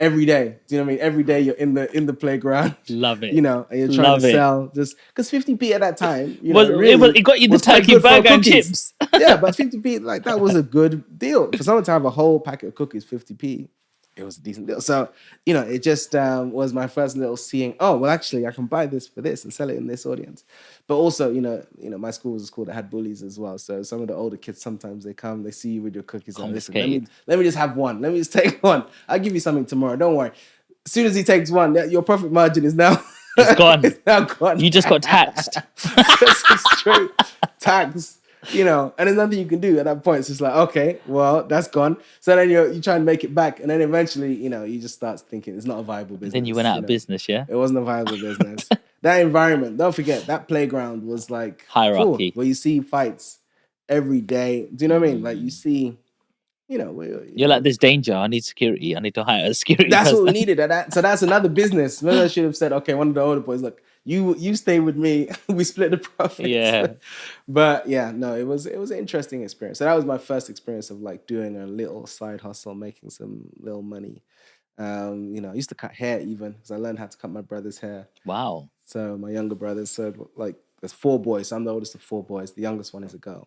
every day. Do you know what I mean? Every day you're in the playground. Love it. And you're trying to sell just because 50p at that time, it got you the turkey burger and chips. Yeah, but 50p, like that was a good deal. For someone to have a whole packet of cookies, 50p, it was a decent deal. So, it just was my first little seeing, oh, well, actually, I can buy this for this and sell it in this audience. But also, my school was a school that had bullies as well. So some of the older kids, sometimes they come, they see you with your cookies and listen, let me just have one. Let me just take one. I'll give you something tomorrow. Don't worry. As soon as he takes one, your profit margin is now... It's gone. It's now gone. You just got taxed. Just straight tax. And there's nothing you can do at that point. It's just like, okay, well, that's gone. So then you try and make it back. And then eventually, you just start thinking it's not a viable business. Then you went out of business, yeah? It wasn't a viable business. That environment, don't forget, that playground was like... hierarchy. Where you see fights every day. Do you know what I mean? Like you see... You're like, there's danger. I need security. I need to hire a security That's person. what we needed. So that's another business. Maybe I should have said, okay, one of the older boys, look, you stay with me. We split the profits. Yeah. But yeah, no, it was an interesting experience. So that was my first experience of like doing a little side hustle, making some little money. I used to cut hair even because I learned how to cut my brother's hair. Wow. So my younger brother said, like, there's 4 boys. So I'm the oldest of 4 boys. The youngest one is a girl.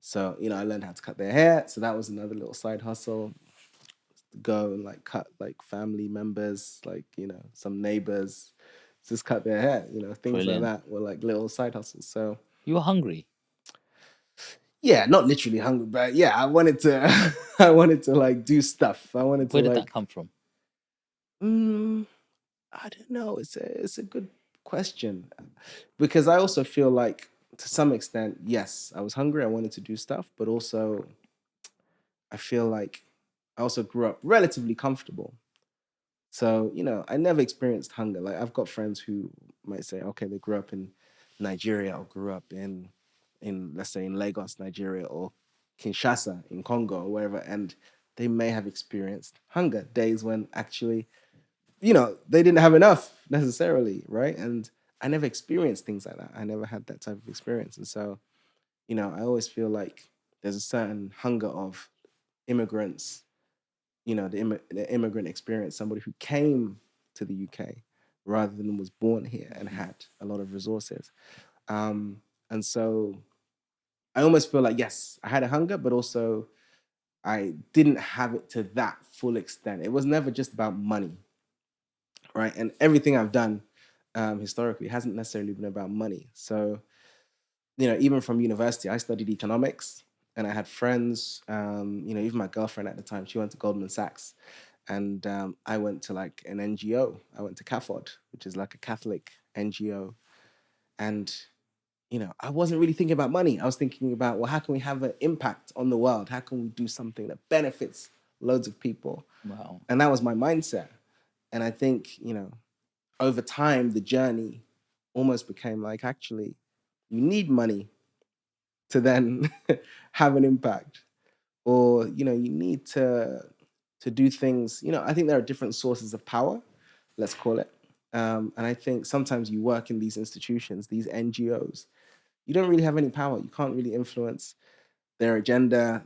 So, I learned how to cut their hair. So that was another little side hustle. Go and like cut like family members, like, some neighbors, just cut their hair, things Brilliant. like that were like little side hustles. So you were hungry? Yeah, not literally hungry, but yeah, I wanted to like do stuff. I wanted to Where did like... that come from? I don't know. It's a good question because I also feel like to some extent, yes, I was hungry. I wanted to do stuff, but also I feel like I also grew up relatively comfortable. So, I never experienced hunger. Like I've got friends who might say, okay, they grew up in Nigeria or grew up in let's say in Lagos, Nigeria, or Kinshasa in Congo or wherever, and they may have experienced hunger days when actually, they didn't have enough necessarily, right? And I never experienced things like that. I never had that type of experience. And so, I always feel like there's a certain hunger of immigrants, the immigrant experience, somebody who came to the UK rather than was born here and had a lot of resources. And so I almost feel like, yes, I had a hunger, but also I didn't have it to that full extent. It was never just about money, right? And everything I've done historically hasn't necessarily been about money. So, even from university, I studied economics, and I had friends, even my girlfriend at the time, she went to Goldman Sachs. And I went to like an NGO. I went to CAFOD, which is like a Catholic NGO. And, I wasn't really thinking about money. I was thinking about, well, how can we have an impact on the world? How can we do something that benefits loads of people? Wow. And that was my mindset. And I think, over time, the journey almost became like, actually, you need money to then have an impact, or you need to do things. I think there are different sources of power, let's call it. And I think sometimes you work in these institutions, these NGOs, you don't really have any power. You can't really influence their agenda,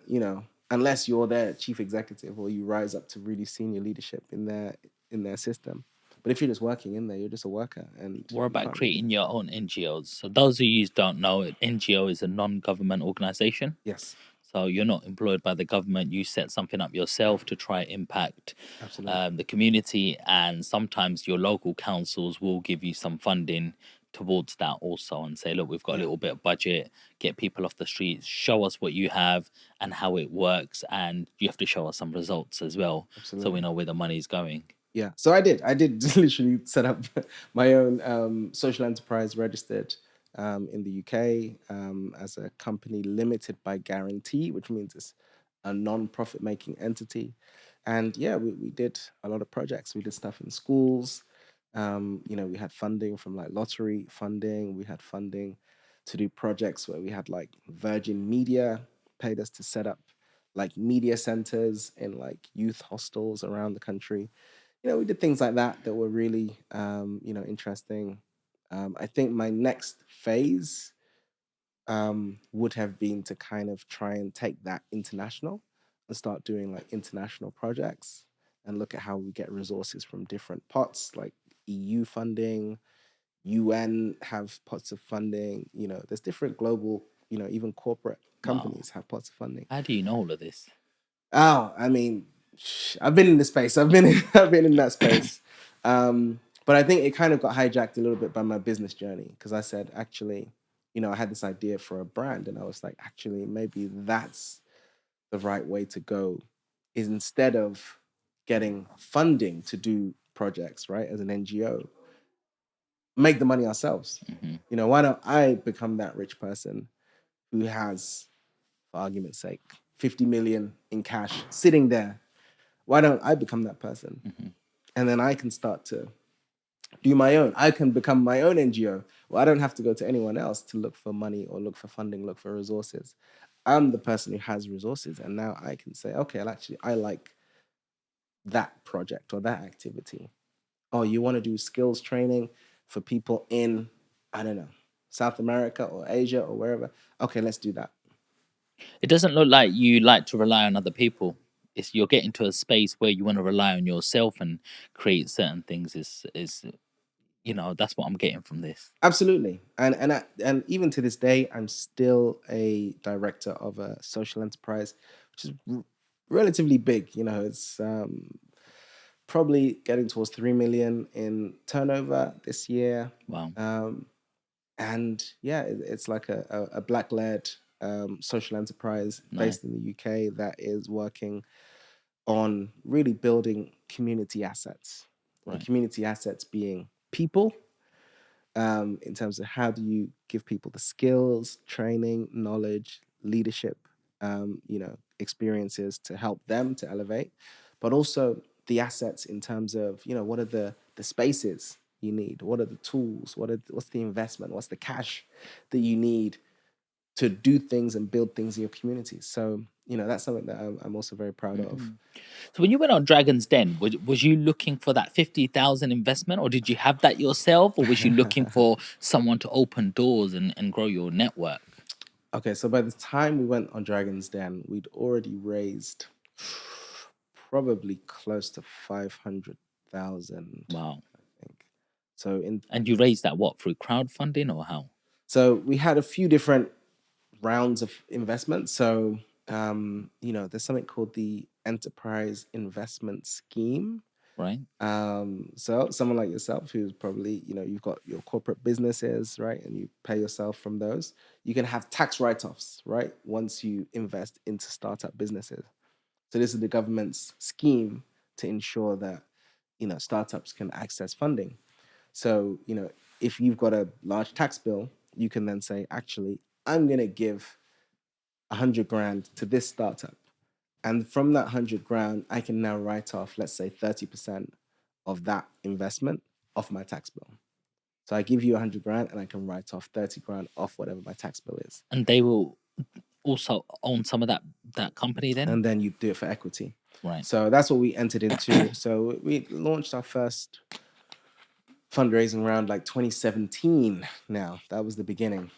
unless you're their chief executive or you rise up to really senior leadership in their system. But if you're just working in there, you're just a worker, and What you about can't really. creating your own NGOs? So those of you who don't know, an NGO is a non-government organization. Yes, So you're not employed by the government. You set something up yourself to try impact absolutely. the community, and sometimes your local councils will give you some funding towards that also, and say, look, we've got a Yeah, little bit of budget, get people off the streets, show us what you have and how it works, and you have to show us some results as well, so we absolutely. know where the money's going. Yeah. So I did literally set up my own social enterprise, registered in the UK as a company limited by guarantee, which means it's a non-profit making entity. And yeah, we did a lot of projects. We did stuff in schools. We had funding from like lottery funding. We had funding to do projects where we had like Virgin Media paid us to set up like media centers in like youth hostels around the country. We did things like that that were really, interesting. I think my next phase would have been to kind of try and take that international and start doing like international projects and look at how we get resources from different pots, like EU funding, UN have pots of funding. There's different global, even corporate Wow. companies have pots of funding. How do you know all of this? Oh, I mean, I've been in the space. I've been in that space. But I think it kind of got hijacked a little bit by my business journey, because I said, actually, I had this idea for a brand, and I was like, actually, maybe that's the right way to go, is instead of getting funding to do projects, right, as an NGO, make the money ourselves. Hmm. Why don't I become that rich person who has, for argument's sake, 50 million in cash sitting there? Why don't I become that person? Hmm. And then I can start to do my own. I can become my own NGO. Well, I don't have to go to anyone else to look for money or look for funding, look for resources. I'm the person who has resources. And now I can say, okay, well, actually, I like that project or that activity. Oh, you want to do skills training for people in, I don't know, South America or Asia or wherever? Okay, let's do that. It doesn't look like you like to rely on other people. It's you're getting to a space where you want to rely on yourself and create certain things. Is that's what I'm getting from this. Absolutely, and even to this day, I'm still a director of a social enterprise, which is relatively big. It's probably getting towards 3 million in turnover this year, Wow. um, and yeah, it's like a black-led social enterprise Nice. based in the UK that is working on really building community assets, and Right. community assets being people, in terms of how do you give people the skills, training, knowledge, leadership, experiences to help them to elevate, but also the assets in terms of, what are the spaces, you need? What are the tools? What's the investment? What's the cash that you need to do things and build things in your community? So, that's something that I'm also very proud of. So when you went on Dragon's Den, was you looking for that 50,000 investment, or did you have that yourself, or was you looking for someone to open doors and grow your network? Okay, so by the time we went on Dragon's Den, we'd already raised probably close to 500,000, Wow. I think. So And you raised that what, through crowdfunding or how? so we had a few different rounds of investment. So there's something called the Enterprise Investment Scheme. Right. So someone like yourself who's probably, you've got your corporate businesses, right? And you pay yourself from those. You can have tax write-offs, right? Once you invest into startup businesses. So this is the government's scheme to ensure that, startups can access funding. So, if you've got a large tax bill, you can then say, actually, I'm going to give 100 grand to this startup. And from that 100 grand, I can now write off, let's say 30% of that investment off my tax bill. So I give you 100 grand and I can write off 30 grand off whatever my tax bill is. And they will also own some of that company then? And then you do it for equity. Right. So that's what we entered into. So we launched our first fundraising round like 2017 now. That was the beginning.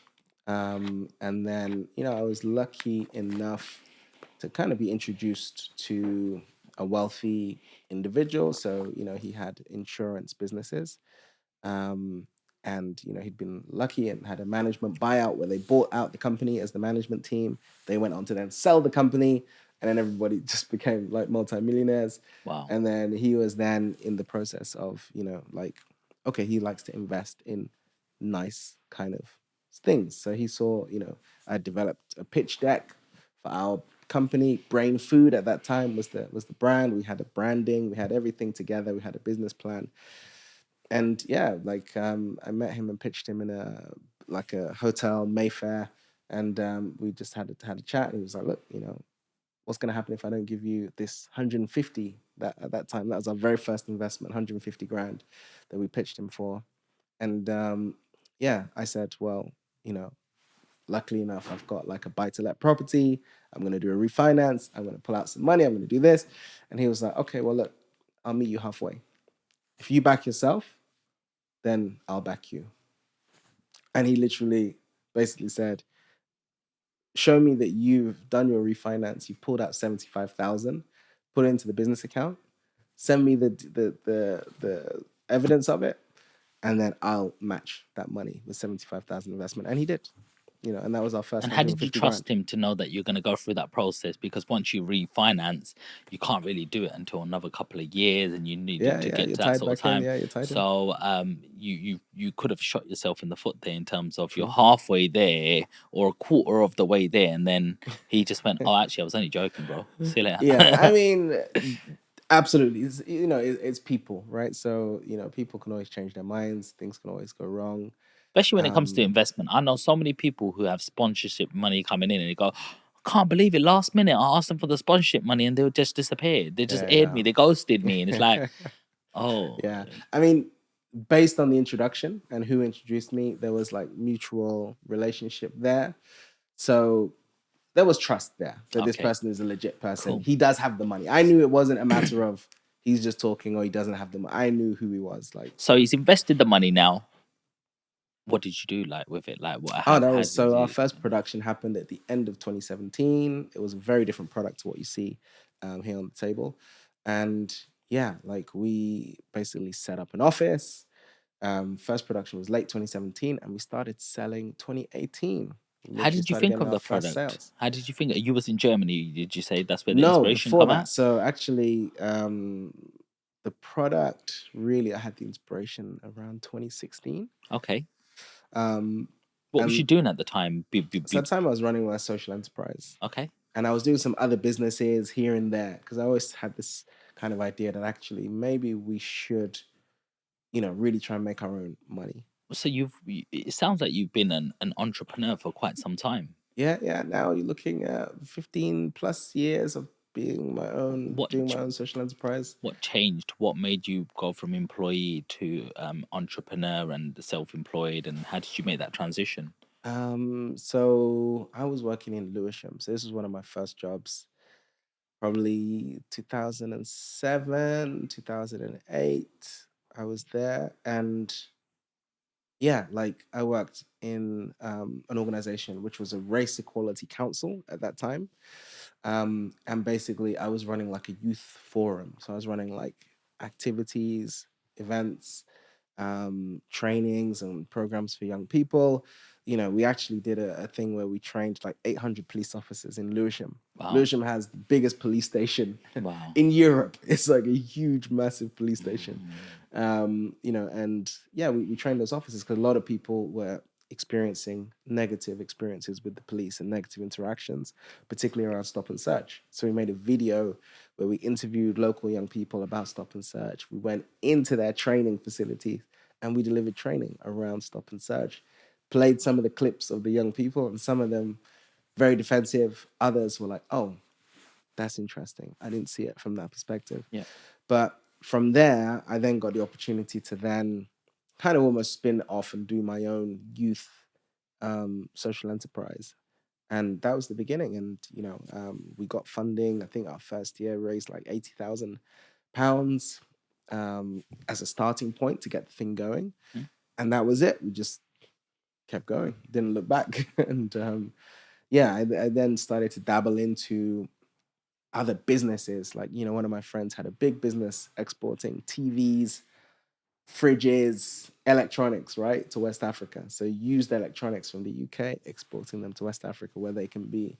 And then, I was lucky enough to kind of be introduced to a wealthy individual. So, he had insurance businesses. And, he'd been lucky and had a management buyout where they bought out the company as the management team. They went on to then sell the company. And then everybody just became like multimillionaires. Wow. And then he was then in the process of, okay, he likes to invest in nice kind of things. So he saw, I developed a pitch deck for our company. Brain Food at that time was the brand. We had a branding, we had everything together, we had a business plan. And yeah, I met him and pitched him in a hotel, Mayfair, and we just had a chat. And he was like, look, what's going to happen if I don't give you this 150 that at that time? That was our very first investment, 150 grand that we pitched him for. And I said, well, luckily enough, I've got like a buy-to-let property. I'm going to do a refinance. I'm going to pull out some money. I'm going to do this. And he was like, okay, well, look, I'll meet you halfway. If you back yourself, then I'll back you. And he literally basically said, show me that you've done your refinance. You've pulled out 75,000, put it into the business account. Send me the evidence of it, and then I'll match that money with 75,000 investment. And he did, and that was our first. And how did you 150 trust grand. him to know that you're going to go through that process? Because once you refinance, you can't really do it until another couple of years, and you need to get You're to that tied sort of back in. time. Yeah, you're tied in. So you could have shot yourself in the foot there in terms of you're True. halfway there or a quarter of the way there, and then he just went, "Oh, actually, I was only joking, bro. See you later." Yeah, I mean, absolutely. It's people, right? So people can always change their minds. Things can always go wrong. Especially when it comes to investment. I know so many people who have sponsorship money coming in and they go, I can't believe it. Last minute, I asked them for the sponsorship money and they would just disappear. They just aired me. They ghosted me. And it's like, oh. Yeah. I mean, based on the introduction and who introduced me, there was like mutual relationship there. So there was trust there that this Okay. person is a legit person. Cool. He does have the money. I knew it wasn't a matter of he's just talking or he doesn't have the money. I knew who he was. So he's invested the money now. What did you do with it? How That did our you? first production happened at the end of 2017. It was a very different product to what you see here on the table. And yeah, we basically set up an office. First production was late 2017 and we started selling 2018. How Literally did you started think getting of our the first product? sales. How did you think? You was in Germany. Did you say that's where the No, inspiration before come that. out? So actually, the product really, I had the inspiration around 2016. Okay. Um, What was you and doing at the time? so at the time I was running my social enterprise. Okay. And I was doing some other businesses here and there because I always had this kind of idea that actually maybe we should, really try and make our own money. So it sounds like you've been an entrepreneur for quite some time. Yeah. Now you're looking at 15 plus years of being my own, What doing my own social enterprise. what changed? What made you go from employee to entrepreneur and self-employed, and how did you make that transition? So I was working in Lewisham. So this was one of my first jobs, probably 2007, 2008. I was there, and yeah, like I worked in an organization which was a race equality council at that time. And basically, I was running like a youth forum. So I was running like activities, events, trainings, and programs for young people. We actually did a thing where we trained like 800 police officers in Lewisham. Wow. Lewisham has the biggest police station Wow. in Europe. It's like a huge, massive police station. And yeah, we trained those officers because a lot of people were experiencing negative experiences with the police and negative interactions, particularly around stop and search. So we made a video where we interviewed local young people about stop and search. We went into their training facilities and we delivered training around stop and search, played some of the clips of the young people, and some of them very defensive. Others were like, oh, that's interesting. I didn't see it from that perspective. Yeah. But from there, I then got the opportunity to then kind of almost spin off and do my own youth social enterprise. And that was the beginning. And, we got funding. I think our first year raised like £80,000 as a starting point to get the thing going. And that was it. We just kept going, didn't look back. And I then started to dabble into other businesses. Like, one of my friends had a big business exporting TVs, fridges, electronics, right, to West Africa. So used electronics from the UK, exporting them to West Africa where they can be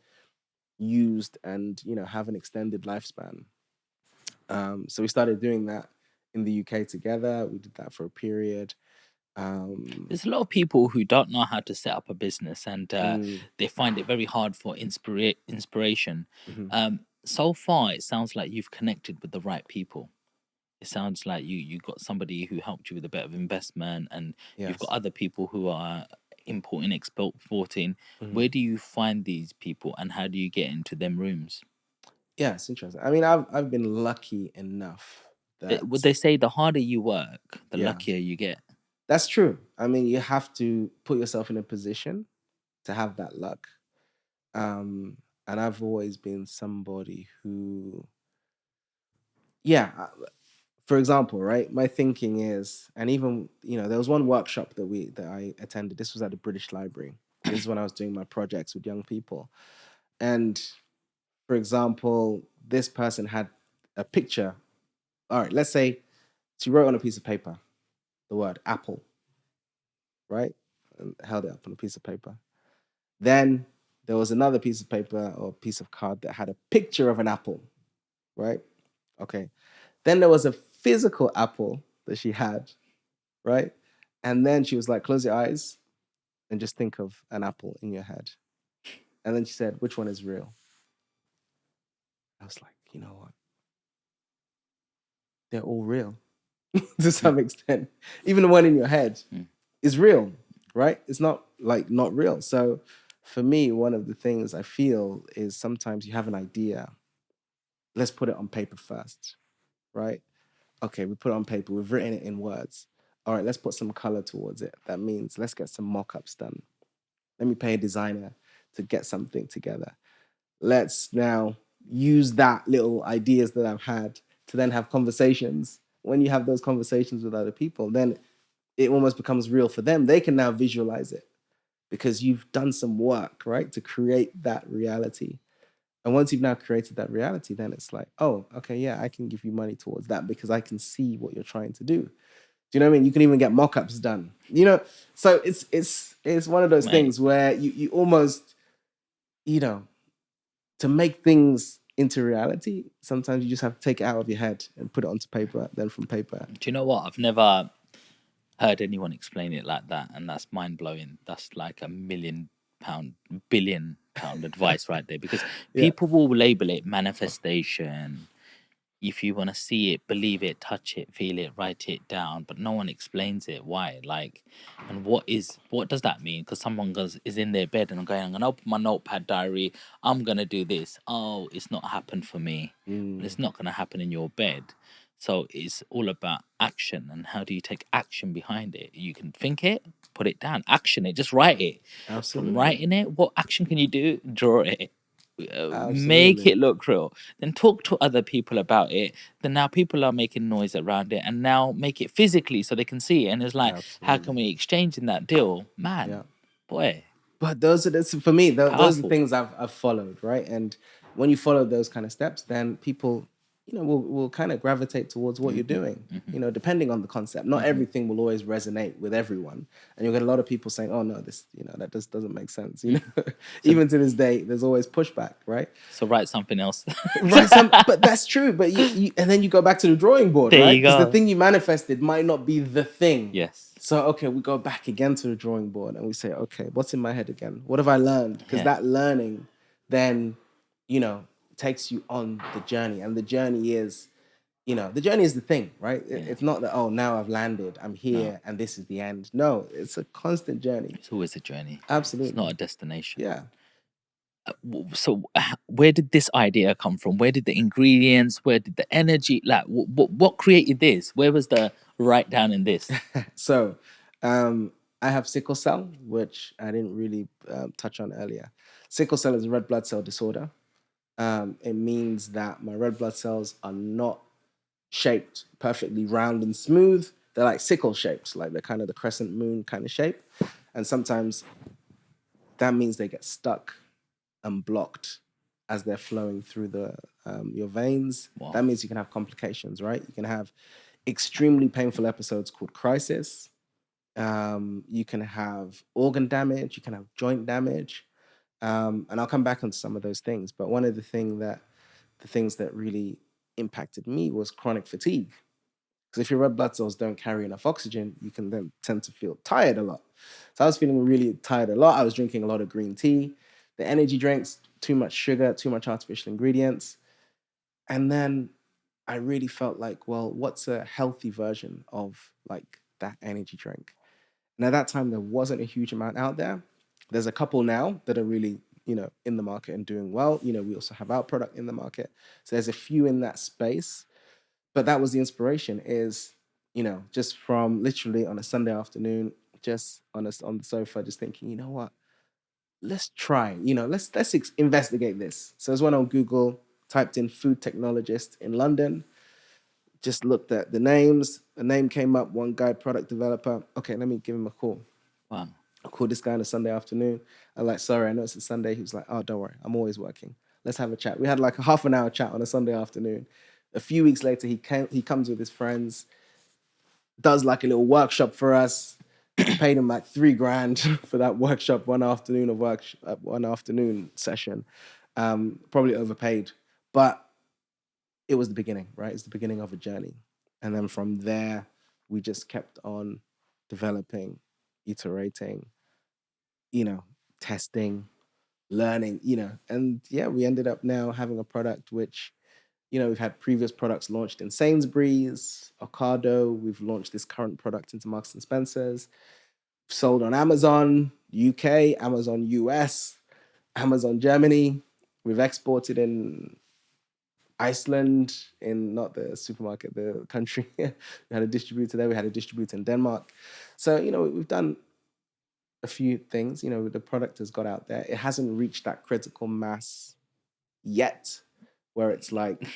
used and, have an extended lifespan. So we started doing that in the UK together. We did that for a period. There's a lot of people who don't know how to set up a business, and they find it very hard for inspiration. So far, it sounds like you've connected with the right people. It sounds like you got somebody who helped you with a bit of investment, and you've got Yes. other people who are importing, exporting. Mhm. Where do you find these people, and how do you get into them rooms? Yeah, it's interesting. I mean, I've been lucky enough that Would they say the harder you work, the Yeah. luckier you get? That's true. I mean, you have to put yourself in a position to have that luck. And I've always been somebody who, yeah, for example, right? My thinking is, and even, there was one workshop that I attended. This was at the British Library. This is when I was doing my projects with young people. And for example, this person had a picture. All right, let's say she wrote on a piece of paper the word apple, right? And held it up on a piece of paper. Then there was another piece of paper or piece of card that had a picture of an apple, right? Okay. Then there was a physical apple that she had, right? And then she was like, close your eyes and just think of an apple in your head. And then she said, which one is real? I was like, you know what? They're all real to some extent. Even the one in your head is real, right? It's not like not real. So for me, one of the things I feel is sometimes you have an idea. Let's put it on paper first, right? Okay, we put it on paper. We've written it in words. All right, let's put some color towards it. That means let's get some mock-ups done. Let me pay a designer to get something together. Let's now use that little ideas that I've had to then have conversations. When you have those conversations with other people, then it almost becomes real for them. They can now visualize it because you've done some work, right, to create that reality. And once you've now created that reality, then it's like, oh, okay, yeah, I can give you money towards that because I can see what you're trying to do. Do you know what I mean? You can even get mock-ups done. So it's one of those things where you almost, to make things into reality, sometimes you just have to take it out of your head and put it onto paper, then from paper. Do you know what? I've never heard anyone explain it like that, and that's mind blowing. That's like £1 billion advice right there, because people will label it manifestation, if you want to see it, believe it, touch it, feel it, write it down, but no one explains it. Why? Like, and what does that mean? Because someone goes is in their bed and I'm gonna open my notepad diary. I'm gonna do this. Oh, it's not happened for me. But Mm, it's not gonna happen in your bed. So it's all about action and how do you take action behind it? You can think it, put it down, action it, just write it. From absolutely. writing it, what action can you do? Draw it. Make Absolutely. it look real, then talk to other people about it. Then now people are making noise around it, and now make it physically so they can see it. And it's like, how can Absolutely. we exchange in that deal, Yeah. man? Boy, But those are for me, those are powerful. things I've followed, right? And when you follow those kind of steps, then people, will kind of gravitate towards what you're doing, depending on the concept. Not everything will always resonate with everyone. And you'll get a lot of people saying, oh no, this, that just doesn't make sense. So, Even to this day, there's always pushback, right? so write something else. Right, but that's true. But and then you go back to the drawing board, There right? you Because the go. thing you manifested might not be the thing. Yes. So okay, we go back again to the drawing board and we say, okay, what's in my head again? What have I learned? Because Yeah. that learning then, you know, takes you on the journey, and the journey is, the journey is the thing, right? It's not that, oh, now I've landed, I'm No, here, and this is the end. No, it's a constant journey. it's always a journey. It's not Absolutely, a destination. yeah. So where did this idea come from? Where did the ingredients, where did the energy, like what created this? Where was the write down in this? So, I have sickle cell, which I didn't really touch on earlier. Sickle cell is a red blood cell disorder. It means that my red blood cells are not shaped perfectly round and smooth. They're like sickle shapes, like they're kind of the crescent moon kind of shape. And sometimes that means they get stuck and blocked as they're flowing through your veins. Wow. That means you can have complications, right? You can have extremely painful episodes called crisis. You can have organ damage. You can have joint damage. And I'll come back on some of those things. But one of the things that really impacted me was chronic fatigue. Because if your red blood cells don't carry enough oxygen, you can then tend to feel tired a lot. So I was feeling really tired a lot. I was drinking a lot of green tea, the energy drinks, too much sugar, too much artificial ingredients. And then I really felt like, well, what's a healthy version of like that energy drink? And at that time, there wasn't a huge amount out there. There's a couple now that are really, in the market and doing well. We also have our product in the market. So there's a few in that space. But that was the inspiration is, just from literally on a Sunday afternoon, just on the sofa, just thinking, you know what, let's try, let's investigate this. So I went on Google, typed in food technologist in London, just looked at the names. A name came up, one guy, product developer. Okay, let me give him a call. Wow. I called this guy on a Sunday afternoon. I'm like, sorry, I know it's a Sunday. He was like, oh, don't worry, I'm always working. Let's have a chat. We had like a half an hour chat on a Sunday afternoon. A few weeks later, he comes with his friends, does like a little workshop for us. I paid him like $3,000 for that workshop, one afternoon session. Probably overpaid, but it was the beginning, right? It's the beginning of a journey. And then from there, we just kept on developing, iterating, testing, learning, and yeah, we ended up now having a product which, we've had previous products launched in Sainsbury's, Ocado. We've launched this current product into Marks and Spencer's, sold on Amazon UK, Amazon US, Amazon Germany. We've exported in Iceland, in not the supermarket, the country. We had a distributor there. We had a distributor in Denmark. So, we've done a few things. The product has got out there. It hasn't reached that critical mass yet where it's like,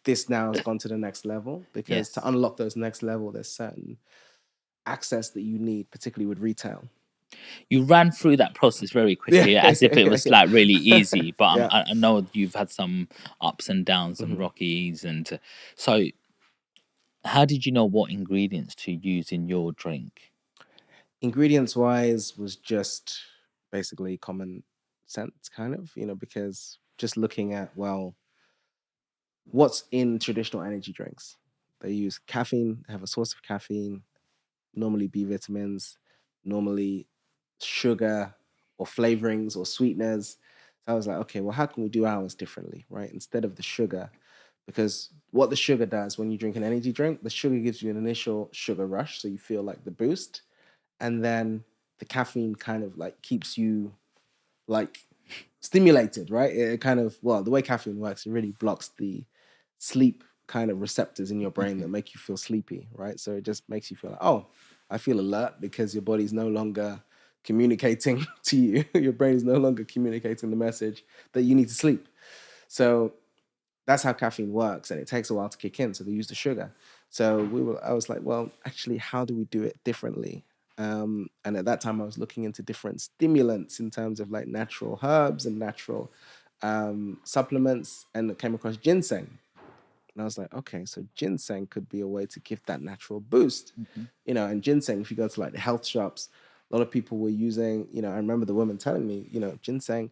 this now has gone to the next level, because Yes. to unlock those next level, there's certain access that you need, particularly with retail. You ran through that process very Yeah, quickly as if it was yeah, like really easy, but yeah. I know you've had some ups and downs and Mhm. rockies. And so how did you know what ingredients to use in your drink? Ingredients wise was just basically common sense, kind of, because just looking at, well, what's in traditional energy drinks? They use caffeine, they have a source of caffeine, normally B vitamins, normally sugar or flavorings or sweeteners. So I was like, okay, well, how can we do ours differently, right? Instead of the sugar, because what the sugar does when you drink an energy drink, the sugar gives you an initial sugar rush, so you feel like the boost, and then the caffeine kind of like keeps you like stimulated, right? It kind of, well, the way caffeine works, it really blocks the sleep kind of receptors in your brain that make you feel sleepy, right? So it just makes you feel like, oh, I feel alert, because your body's no longer communicating to you. Your brain is no longer communicating the message that you need to sleep. So that's how caffeine works, and it takes a while to kick in. So they use the sugar. So I was like, well, actually, how do we do it differently? And at that time, I was looking into different stimulants in terms of like natural herbs and natural supplements, and I came across ginseng. And I was like, okay, so ginseng could be a way to give that natural boost. And ginseng, if you go to like the health shops, a lot of people were using, I remember the woman telling me, ginseng,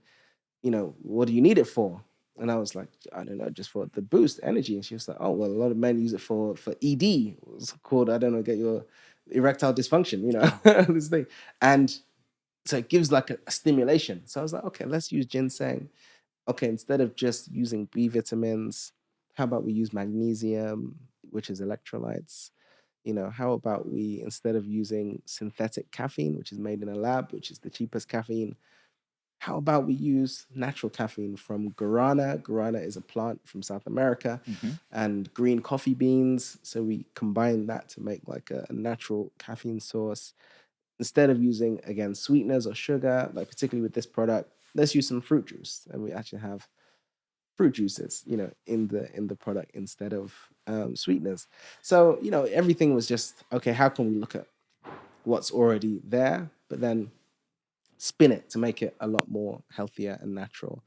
what do you need it for? And I was like, I don't know, just for the boost energy. And she was like, oh, well, a lot of men use it for ED. It's called, I don't know, get your erectile dysfunction, this thing. And so it gives like a stimulation. So I was like, okay, let's use ginseng. Okay, instead of just using B vitamins, how about we use magnesium, which is electrolytes? How about we, instead of using synthetic caffeine, which is made in a lab, which is the cheapest caffeine, how about we use natural caffeine from guarana? Guarana is a plant from South America, and green coffee beans. So we combine that to make like a natural caffeine source. Instead of using, again, sweeteners or sugar, like particularly with this product, let's use some fruit juice. And we actually have fruit juices, in the product instead of sweeteners. So, everything was just, okay, how can we look at what's already there, but then spin it to make it a lot more healthier and natural,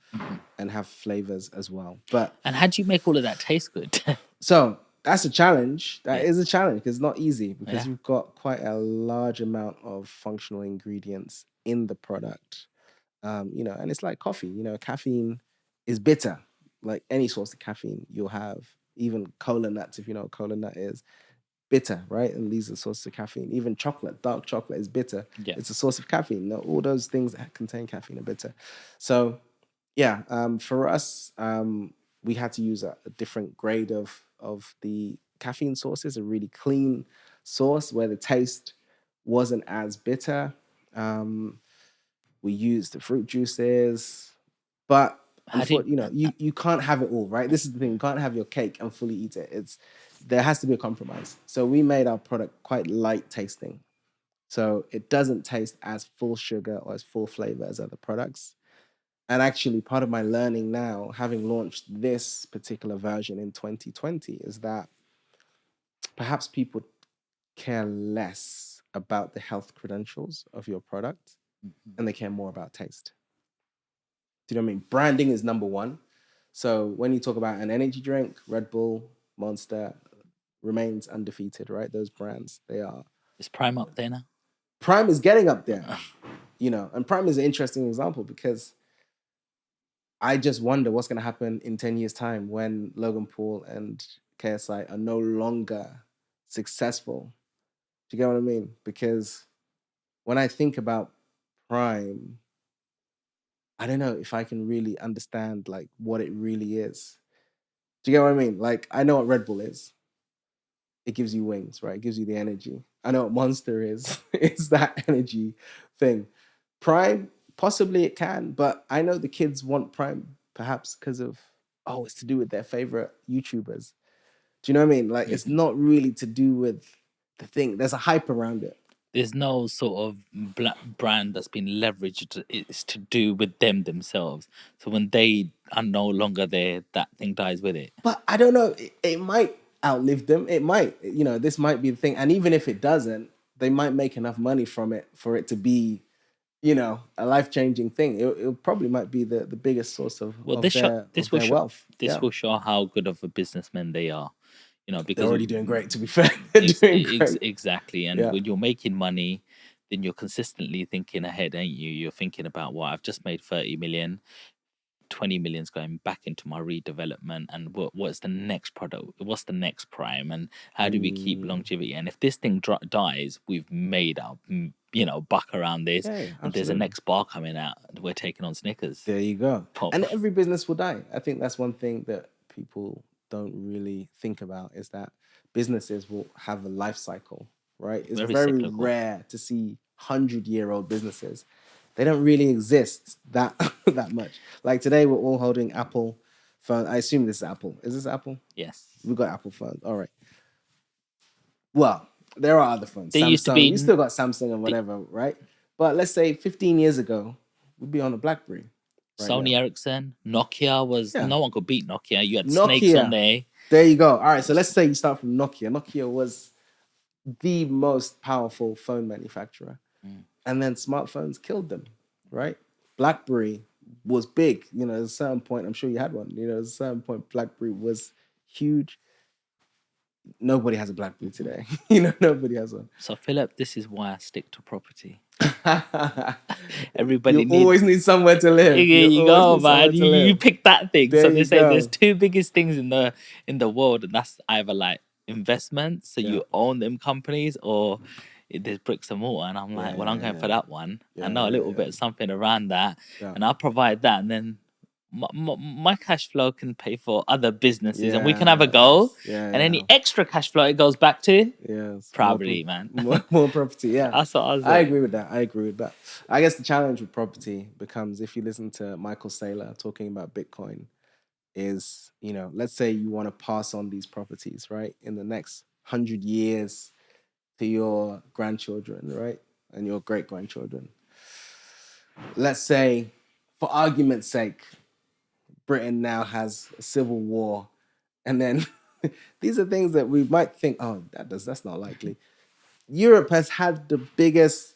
and have flavors as well. And how do you make all of that taste good? So that's a challenge. That Yeah. is a challenge, because it's not easy, because Yeah. you've got quite a large amount of functional ingredients in the product. And it's like coffee. Caffeine is bitter. Like any source of caffeine you'll have, even cola nuts, if you know what cola nut is, bitter, right? And these are sources of caffeine. Even chocolate, dark chocolate is bitter. Yeah. It's a source of caffeine. Now, all those things that contain caffeine are bitter. So, yeah, for us, we had to use a different grade of the caffeine sources, a really clean source where the taste wasn't as bitter. We used the fruit juices, but you can't have it all, right? This is the thing. You can't have your cake and fully eat it. There has to be a compromise. So we made our product quite light tasting. So it doesn't taste as full sugar or as full flavor as other products. And actually, part of my learning now, having launched this particular version in 2020, is that perhaps people care less about the health credentials of your product, and they care more about taste. Do you know what I mean? Branding is number one. So when you talk about an energy drink, Red Bull, Monster remains undefeated, right? Those brands, they are. Is Prime up there now? Prime is getting up there, and Prime is an interesting example, because I just wonder what's going to happen in 10 years' time when Logan Paul and KSI are no longer successful. Do you get what I mean? Because when I think about Prime, I don't know if I can really understand like what it really is. Do you get what I mean? Like, I know what Red Bull is. It gives you wings, right? It gives you the energy. I know what Monster is. It's that energy thing. Prime, possibly it can, but I know the kids want Prime perhaps because of, it's to do with their favorite YouTubers. Do you know what I mean? Like, it's not really to do with the thing. There's a hype around it. There's no sort of brand that's been leveraged. It's to do with them themselves. So when they are no longer there, that thing dies with it. But I don't know. It might outlive them. It might. This might be the thing. And even if it doesn't, they might make enough money from it for it to be, a life-changing thing. It probably might be the biggest source of their wealth. This will show how good of a businessman they are. Because they're already doing great, to be fair. They're doing great. Exactly. And when you're making money, then you're consistently thinking ahead, ain't you? You're thinking about, I've just made 30 million. 20 million's going back into my redevelopment, and what's the next product, what's the next Prime, and how do we keep longevity? And if this thing dies, we've made our buck around this. And there's a next bar coming out, we're taking on Snickers. There you go. Pop. And every business will die. I think that's one thing that people don't really think about is that businesses will have a life cycle, right? It's Very very cyclical. rare to see 100-year-old businesses. They don't really exist that that much. Like today, we're all holding Apple phone. I assume this is Apple. Is this Apple? Yes. We've got Apple phones. All right. Well, there are other phones. There used to Samsung. You be still got Samsung and whatever, right? But let's say 15 years ago, we'd be on a BlackBerry right Sony now. Ericsson. Nokia was, Yeah. no one could beat Nokia. You had snakes on Nokia. there. There you go. All right. So let's say you start from Nokia. Nokia was the most powerful phone manufacturer. And then smartphones killed them, right? BlackBerry was big. You know, at a certain point, I'm sure you had one. You know, at a certain point, BlackBerry was huge. Nobody has a BlackBerry today. You know, nobody has one. So Philip, this is why I stick to property. Everybody You always need somewhere to live. Here You you always go, need somewhere man. to You live. pick that thing. There So they you say there's go. two biggest things in the world, and that's either like investments, so Yeah. you own them companies, or there's bricks and mortar. And I'm Yeah, like, well, I'm yeah, going for yeah. that one. I Yeah, know a yeah, little yeah. bit something around that, Yeah. and I'll provide that, and then my cash flow can pay for other businesses, and we can have a go. Yeah, And yeah. any extra cash flow it goes back to Yes. property, man. More property. Yeah. That's what I was I saying. agree with that. I agree with that. I guess the challenge with property becomes if you listen to Michael Saylor talking about Bitcoin, is, you know, let's say you want to pass on these properties, right, in the next 100 years to your grandchildren, right, and your great grandchildren. Let's say, for argument's sake, Britain now has a civil war, and then these are things that we might think, oh, that's not likely. Europe has had the biggest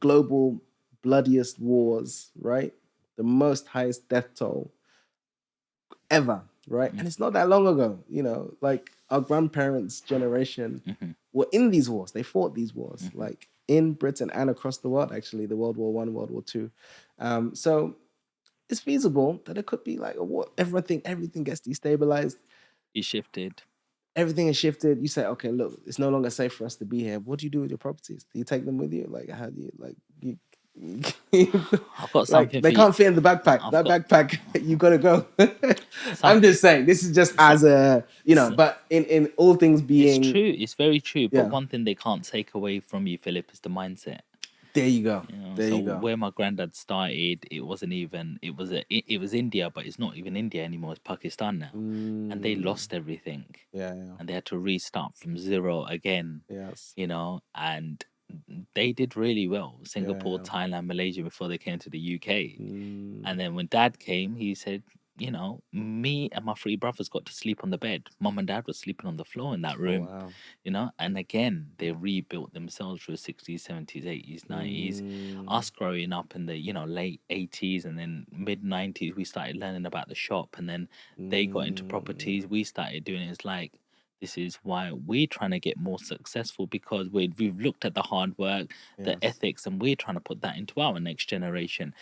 global, bloodiest wars, right? The most highest death toll ever, right? And it's not that long ago, you know, like our grandparents' generation were in these wars. They fought these wars, like in Britain and across the world, actually, the World War One, World War Two. So it's feasible that it could be like a war. Everything gets destabilized. You shifted. Everything is shifted. You say, okay, look, it's no longer safe for us to be here. What do you do with your properties? Do you take them with you? Like, how do you like you? I've got Like something they for can't fit in the backpack. I've That got backpack, you gotta go. I'm some. just saying, this is just as a, you know, So- but in all things It's being, true. It's very true. But yeah, one thing they can't take away from you, Philip, is the mindset. there you go. You know, There so you go. where my granddad started, it wasn't even. It was India, but it's not even India anymore. It's Pakistan now, and they lost everything, Yeah, yeah. and they had to restart from zero again. Yes. You know, and they did really well. Singapore, Yeah. Thailand, Malaysia before they came to the UK. Mm, And then when dad came, he said, you know, me and my three brothers got to sleep on the bed. Mom and dad were sleeping on the floor in that oh, room, wow. you know. And again, they rebuilt themselves through the 60s, 70s, 80s, 90s. Us growing up in the, you know, late 80s and then mid 90s, we started learning about the shop. And then they got into properties. We started doing it. It's like, this is why we're trying to get more successful, because we've looked at the hard work, the Yes. ethics, and we're trying to put that into our next generation.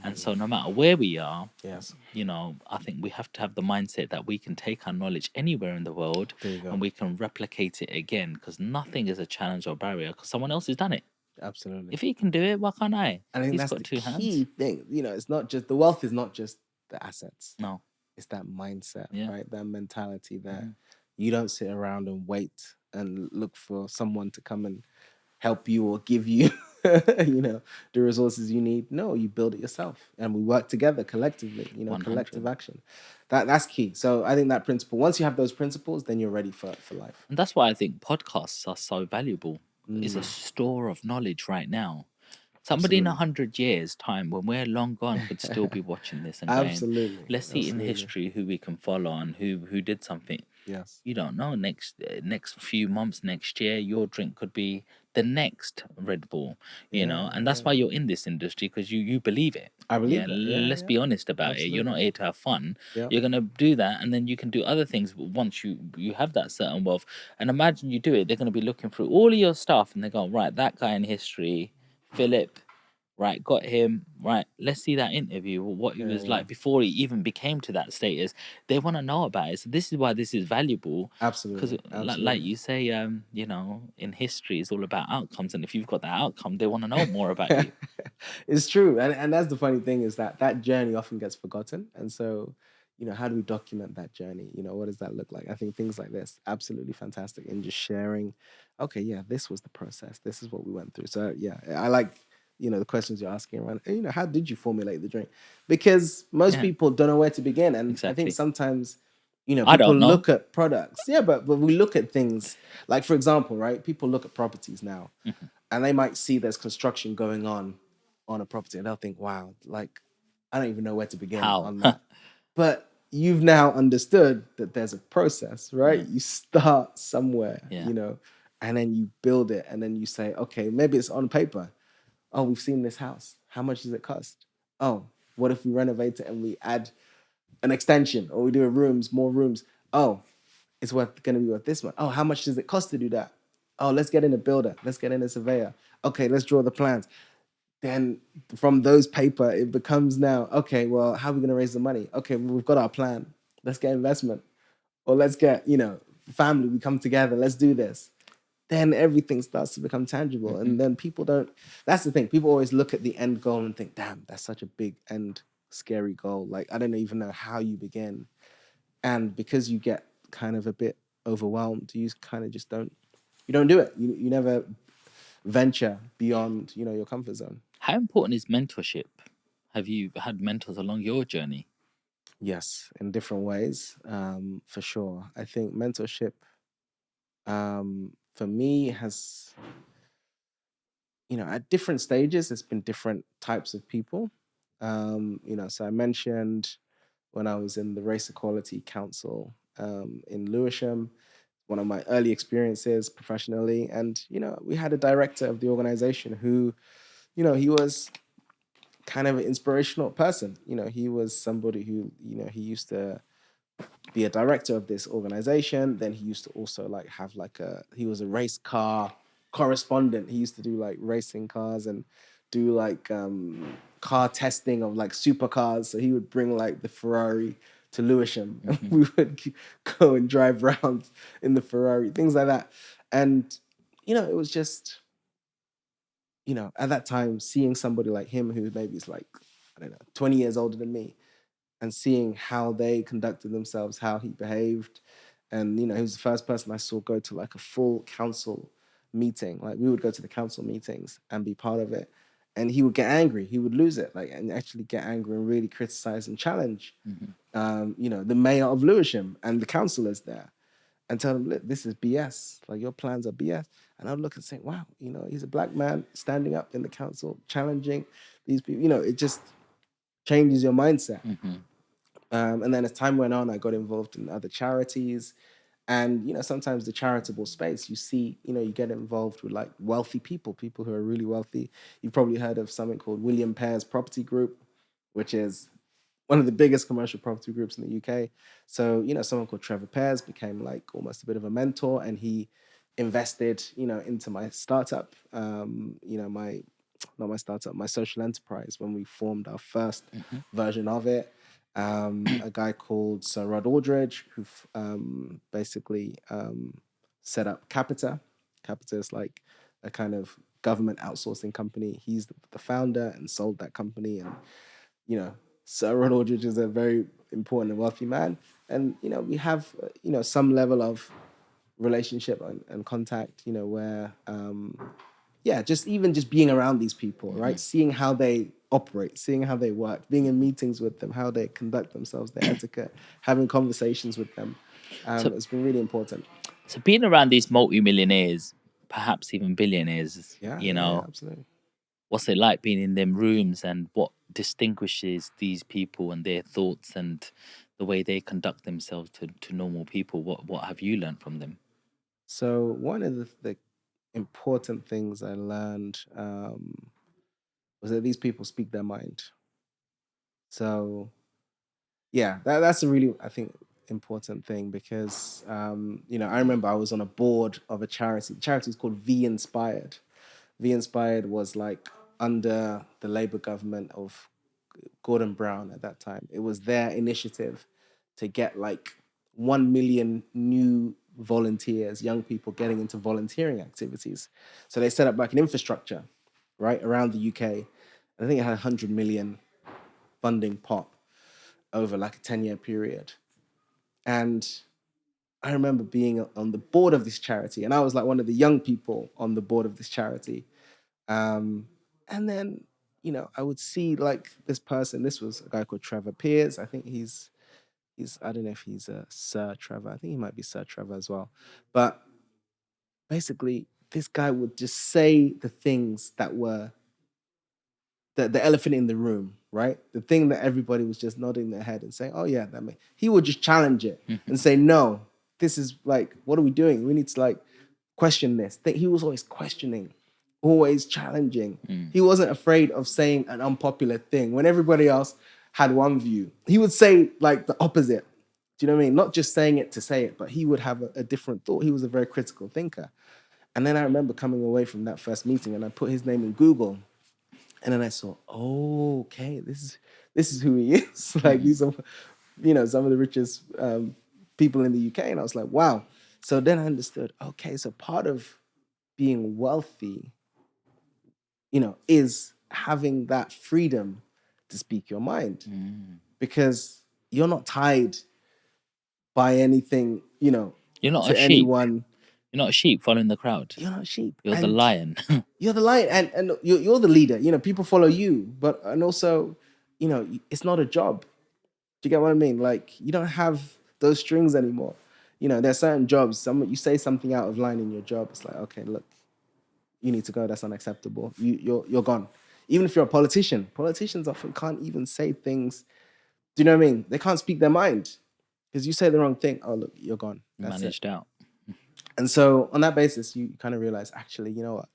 And so no matter where we are, Yes. you know, I think we have to have the mindset that we can take our knowledge anywhere in the world There you go. and we can replicate it again, because nothing is a challenge or barrier because someone else has done it. Absolutely. If he can do it, why can't I? And I think He's that's got the two key hands. thing. You know, it's not just the wealth is not just the assets. No. It's that mindset, Yeah. right? That mentality that you don't sit around and wait and look for someone to come and help you or give you, you know, the resources you need. No, you build it yourself, and we work together collectively. You know, 100. collective action. That's key. So I think that principle. Once you have those principles, then you're ready for life. And that's why I think podcasts are so valuable. It's a store of knowledge right now. Somebody in Absolutely. 100 years' time, when we're long gone, could still be watching this and going, Absolutely. let's see in Absolutely. history who we can follow and who did something. Yes. You don't know. Next few months, next year, your drink could be the next Red Bull. You know, and that's why you're in this industry, because you believe it. I believe Yeah, that. Yeah, let's be honest about it. You're not Absolutely. here to have fun. Yeah. You're gonna do that, and then you can do other things once you have that certain wealth. And imagine you do it, they're gonna be looking through all of your stuff, and they go, right, that guy in history, Philip, right, got him, right, let's see that interview, what he was like before he even became to that status. They want to know about it. So this is why this is valuable, because Absolutely. like you say, you know, in history it's all about outcomes, and if you've got that outcome, they want to know more about you. It's true, and that's the funny thing, is that that journey often gets forgotten, and so how do we document that journey? What does that look like? I think things like this absolutely fantastic in just sharing. Okay, yeah, this was the process. This is what we went through. So yeah, I like the questions you're asking around. How did you formulate the drink? Because most Yeah, people don't know where to begin, and I think exactly. sometimes I people don't know. look at products. Yeah, but we look at things like, for example, right? People look at properties now, and they might see there's construction going on a property, and they'll think, wow, like I don't even know where to begin How? on that. But you've now understood that there's a process, right? Yeah, You start somewhere, yeah. and then you build it, and then you say, okay, maybe it's on paper. Oh, we've seen this house. How much does it cost? Oh, what if we renovate it and we add an extension, or we do more rooms? Oh, it's going to be worth this much. Oh, how much does it cost to do that? Oh, let's get in a builder. Let's get in a surveyor. Okay, let's draw the plans. Then from those paper, it becomes now, okay, well, how are we going to raise the money? Okay, well, we've got our plan. Let's get investment. Or let's get, family, we come together. Let's do this. Then everything starts to become tangible. Hmm. And then people don't, that's the thing. People always look at the end goal and think, damn, that's such a big and scary goal. Like, I don't even know how you begin. And because you get kind of a bit overwhelmed, you kind of just you don't do it. You never venture beyond, your comfort zone. How important is mentorship? Have you had mentors along your journey? Yes, in different ways, for sure. I think mentorship, for me, has, at different stages, it's been different types of people. So I mentioned when I was in the Race Equality Council in Lewisham, one of my early experiences professionally. And, we had a director of the organization who, he was kind of an inspirational person. He was somebody who, he used to be a director of this organization. Then he used to also like have like he was a race car correspondent. He used to do like racing cars and do like car testing of like supercars. So he would bring like the Ferrari to Lewisham and we would go and drive around in the Ferrari, things like that. And, it was just, at that time, seeing somebody like him who maybe is like, I don't know, 20 years older than me, and seeing how they conducted themselves, how he behaved. And, he was the first person I saw go to like a full council meeting. Like we would go to the council meetings and be part of it. And he would get angry. He would lose it, like, and actually get angry and really criticize and challenge, the mayor of Lewisham and the councillors there, and tell them, look, this is BS. Like your plans are BS. And I'd look and say, wow, he's a black man standing up in the council, challenging these people. It just changes your mindset. And then as time went on, I got involved in other charities. And, sometimes the charitable space, you see, you get involved with like wealthy people who are really wealthy. You've probably heard of something called William Pear's Property Group, which is one of the biggest commercial property groups in the UK. So, someone called Trevor Pears became like almost a bit of a mentor, and he invested, into my startup, my not my startup, my social enterprise when we formed our first version of it. A guy called Sir Rod Aldridge, who basically set up Capita. Capita is like a kind of government outsourcing company. He's the founder and sold that company. And, Sir Rod Aldridge is a very important and wealthy man. And, we have, some level of relationship and contact, where yeah, just being around these people, right? Seeing how they operate, seeing how they work, being in meetings with them, how they conduct themselves, their etiquette, having conversations with them. So, It's been really important. so being around these multi-millionaires, perhaps even billionaires, Yeah, absolutely. what's it like being in them rooms, and what distinguishes these people and their thoughts and the way they conduct themselves to normal people? What have you learned from them? So one of the important things I learned was that these people speak their mind. So yeah, that's a really, I think, important thing because I remember I was on a board of a charity. The charity is called V Inspired. V Inspired was like under the Labour government of Gordon Brown at that time. It was their initiative to get like 1 million new volunteers, young people getting into volunteering activities. So they set up like an infrastructure, right, around the UK. I think it had 100 million funding pot. over like a 10-year period. And I remember being on the board of this charity, and I was like one of the young people on the board of this charity. And then, I would see like this person. This was a guy called Trevor Pierce. I think he's I don't know if he's a Sir Trevor. I think he might be Sir Trevor as well. But basically, this guy would just say the things that were the elephant in the room, right? The thing that everybody was just nodding their head and saying, "Oh yeah, that may." He would just challenge it and say, "No, this is like, what are we doing? We need to like question this." He was always questioning, always challenging. He wasn't afraid of saying an unpopular thing when everybody else had one view. He would say like the opposite. Do you know what I mean? Not just saying it to say it, but he would have a different thought. He was a very critical thinker. And then I remember coming away from that first meeting and I put his name in Google. And then I saw, oh, okay, this is who he is. Like these are, some of the richest people in the UK. And I was like, wow. So then I understood, okay, so part of being wealthy, is having that freedom to speak your mind. Because you're not tied by anything, You're not a to sheep. anyone. You're not a sheep following the crowd. You're not a sheep. You're the lion. You're the lion, and you're the leader. People follow you, and also, it's not a job. Do you get what I mean? Like, you don't have those strings anymore. There's certain jobs. You say something out of line in your job, it's like, okay, look, you need to go. That's unacceptable. You're gone. Even if you're a politician, politicians often can't even say things. Do you know what I mean? They can't speak their mind because you say the wrong thing. Oh, look, you're gone. That's Managed it. out. And so on that basis, you kind of realize, actually, you know what?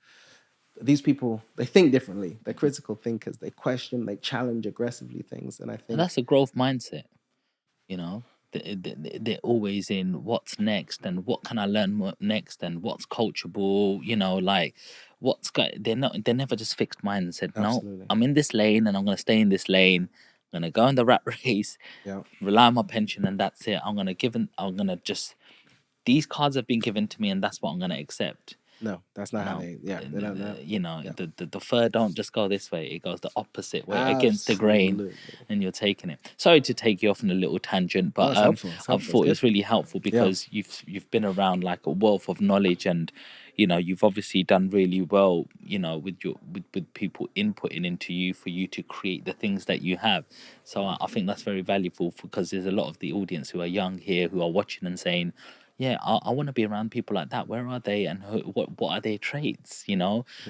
These people, they think differently. They're critical thinkers. They question, they challenge aggressively things. And I And think that's a growth mindset. They're always in what's next and what can I learn next and what's coachable. Like they're never just fixed mindset. No, absolutely. I'm in this lane and I'm gonna stay in this lane. I'm gonna go in the rat race, Yeah. rely on my pension, and that's it. I'm gonna just these cards have been given to me, and that's what I'm gonna accept. No, that's not how they. Yeah, they don't know. Yeah. The fur don't just go this way; it goes the opposite way against the grain, Absolutely. and you're taking it. Sorry to take you off on a little tangent, Oh, but it's helpful. It's I helpful. thought it It's was good. really helpful because you've been around like a wealth of knowledge, and you've obviously done really well. With people inputting into you for you to create the things that you have. So I think that's very valuable because there's a lot of the audience who are young here who are watching and saying, yeah, I want to be around people like that. Where are they, and what are their traits?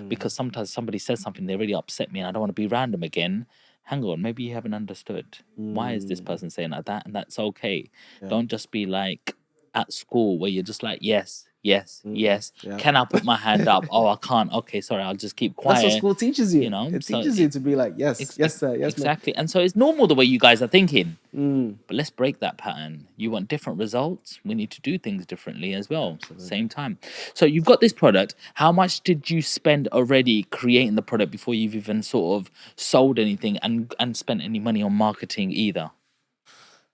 Because sometimes somebody says something, they really upset me, and I don't want to be around them again. Hang on, maybe you haven't understood. Why is this person saying like that? And that's okay. Yeah. Don't just be like at school where you're just like, yes, yes, yes. Yeah. Can I put my hand up? Oh, I can't. Okay, sorry, I'll just keep That's what quiet. school teaches you. It So teaches you to be like, yes, yes, sir, yes, exactly. And so it's normal the way you guys are thinking. ma'am. But let's break that pattern. You want different results? We need to do things differently as well. Absolutely. Same time. So you've got this product. How much did you spend already creating the product before you've even sort of sold anything and spent any money on marketing either?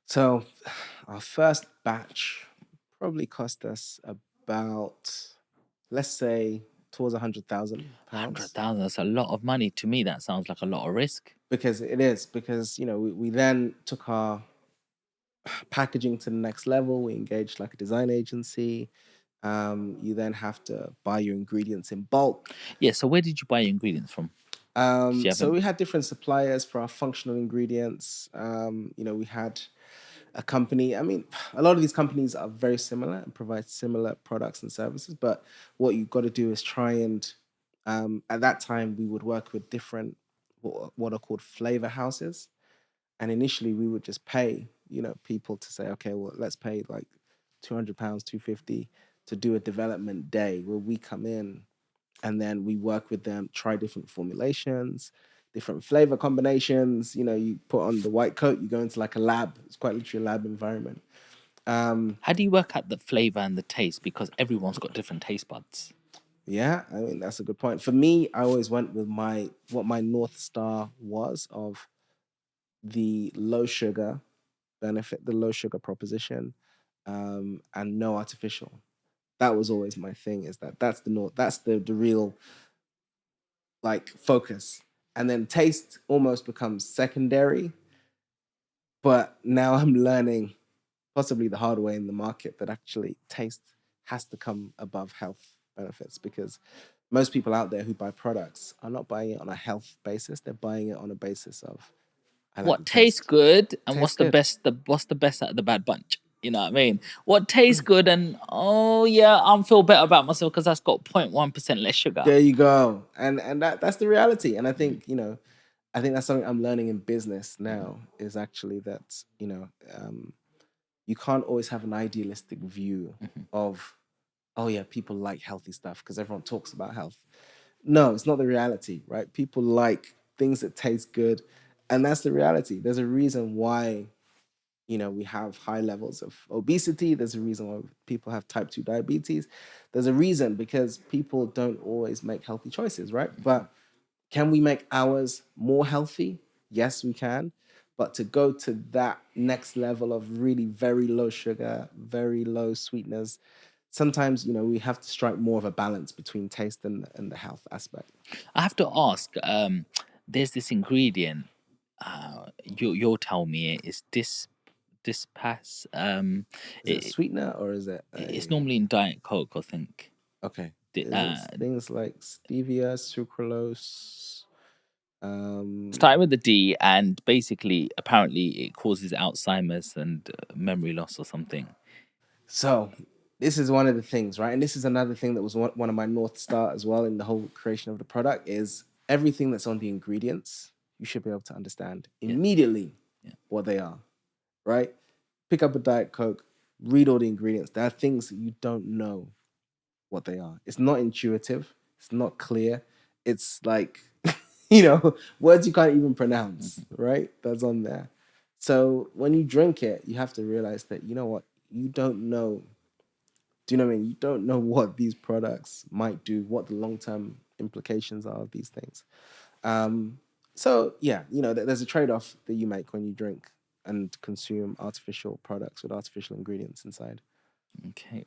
So our first batch probably cost us about, let's say, towards £100,000. 100,000. That's a lot of money. To me, that sounds like a lot of risk. Because it is, because we then took our packaging to the next level. We engaged like a design agency. You then have to buy your ingredients in bulk. Yeah. So where did you buy your ingredients from? So we had different suppliers for our functional ingredients. We had a company. I mean, a lot of these companies are very similar and provide similar products and services. But what you've got to do is try and, at that time, we would work with different, what are called flavor houses. And initially we would just pay, people to say, okay, well, let's pay like £200, 250 to do a development day where we come in and then we work with them, try different formulations, different flavor combinations. You put on the white coat, you go into like a lab. It's quite literally a lab environment. How do you work out the flavor and the taste? Because everyone's got different taste buds. Yeah, I mean, that's a good point. For me, I always went with what my North Star was of the low sugar benefit, the low sugar proposition, and no artificial. That was always my thing. Is that's the real like focus, and then taste almost becomes secondary. But now I'm learning, possibly the hard way in the market, that actually taste has to come above health benefits, because most people out there who buy products are not buying it on a health basis. They're buying it on a basis of, I like the What tastes taste. good and Tastes good. what's the best out of the bad bunch? You know what I mean? What tastes good and oh yeah, I'm feel better about myself because that's got 0.1% less sugar. There you go. And that's the reality. And I Mhm, think, I think that's something I'm learning in business mhm, now, is actually that, you can't always have an idealistic view mhm. of, oh yeah, people like healthy stuff because everyone talks about health. No, it's not the reality, right? People like things that taste good, and that's the reality. There's a reason why, we have high levels of obesity. There's a reason why people have type 2 diabetes. There's a reason, because people don't always make healthy choices, right? But can we make ours more healthy? Yes, we can. But to go to that next level of really very low sugar, very low sweetness, sometimes, we have to strike more of a balance between taste and the health aspect. I have to ask. There's this ingredient. You'll tell me it is dispass. Is it a It, sweetener or is it it's a... normally in Diet Coke, I think. Okay. Di- Is it Uh, things like stevia, sucralose? Um, Starting with the D, and basically, apparently, it causes Alzheimer's and memory loss or something. So this is one of the things, right? And this is another thing that was one of my North Star as well in the whole creation of the product, is everything that's on the ingredients, you should be able to understand Yeah, immediately yeah. what they are, right? Pick up a Diet Coke, read all the ingredients. There are things that you don't know what they are. It's not intuitive. It's not clear. It's like, words you can't even pronounce, Mhm. right? That's on there. So when you drink it, you have to realize that, you know what? You don't know. Do you know what I mean? You don't know what these products might do, what the long term implications are of these things. Um, so yeah, there's a trade off that you make when you drink and consume artificial products with artificial ingredients inside. Okay.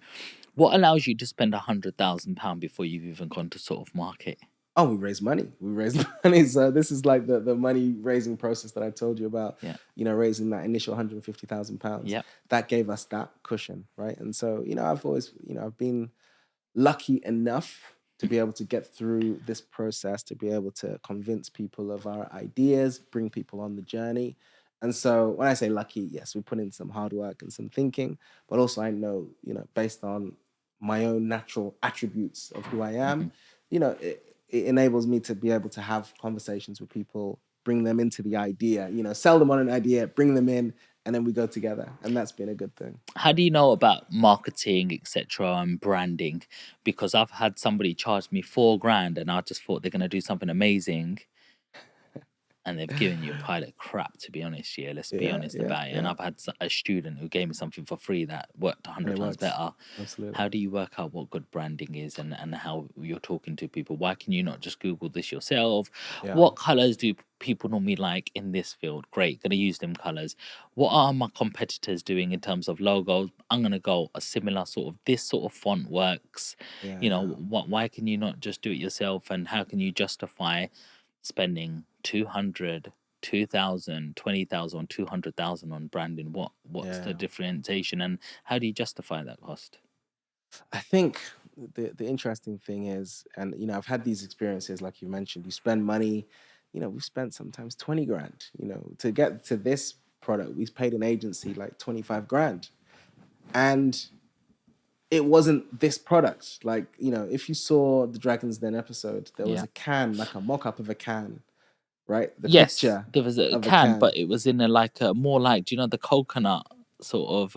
What allows you to spend £100,000 before you've even gone to sort of market? Oh, we raise money. We raise money. So this is like the money raising process that I told you about. Yeah. Raising that initial £150,000. Yep. That gave us that cushion, right? And so I've always I've been lucky enough to be able to get through this process, to be able to convince people of our ideas, bring people on the journey. And so when I say lucky, yes, we put in some hard work and some thinking, but also I know, based on my own natural attributes of who I am, Mhm. it enables me to be able to have conversations with people, bring them into the idea, sell them on an idea, bring them in, and then we go together. And that's been a good thing. How do you know about marketing, etc., and branding? Because I've had somebody charge me 4 grand, and I just thought they're gonna do something amazing, and they've given you a pile of crap. To be honest, yeah, let's be Yeah, honest yeah, about it. And yeah. I've had a student who gave me something for free that worked a And hundred it times works. better. Absolutely. How do you work out what good branding is, and how you're talking to people? Why can you not just Google this yourself? Yeah. What colors do people normally like in this field? Great, gonna use them colors. What are my competitors doing in terms of logos? I'm gonna go a similar sort of, this sort of font works. Yeah, You know, yeah. why can you not just do it yourself? And how can you justify spending 200, 2,000, 20,000, 200,000 on branding? What's the Yeah. differentiation, and how do you justify that cost? I think the interesting thing is, and I've had these experiences, like you mentioned, you spend money, we've spent sometimes 20 grand, to get to this product. We've paid an agency like 25 grand. And it wasn't this product. Like, if you saw the Dragon's Den episode, there was Yeah. a can, like a mock up of a can, right? The Yes, picture there was a of a can, can. but it was in a like a more like, do you know, the coconut sort of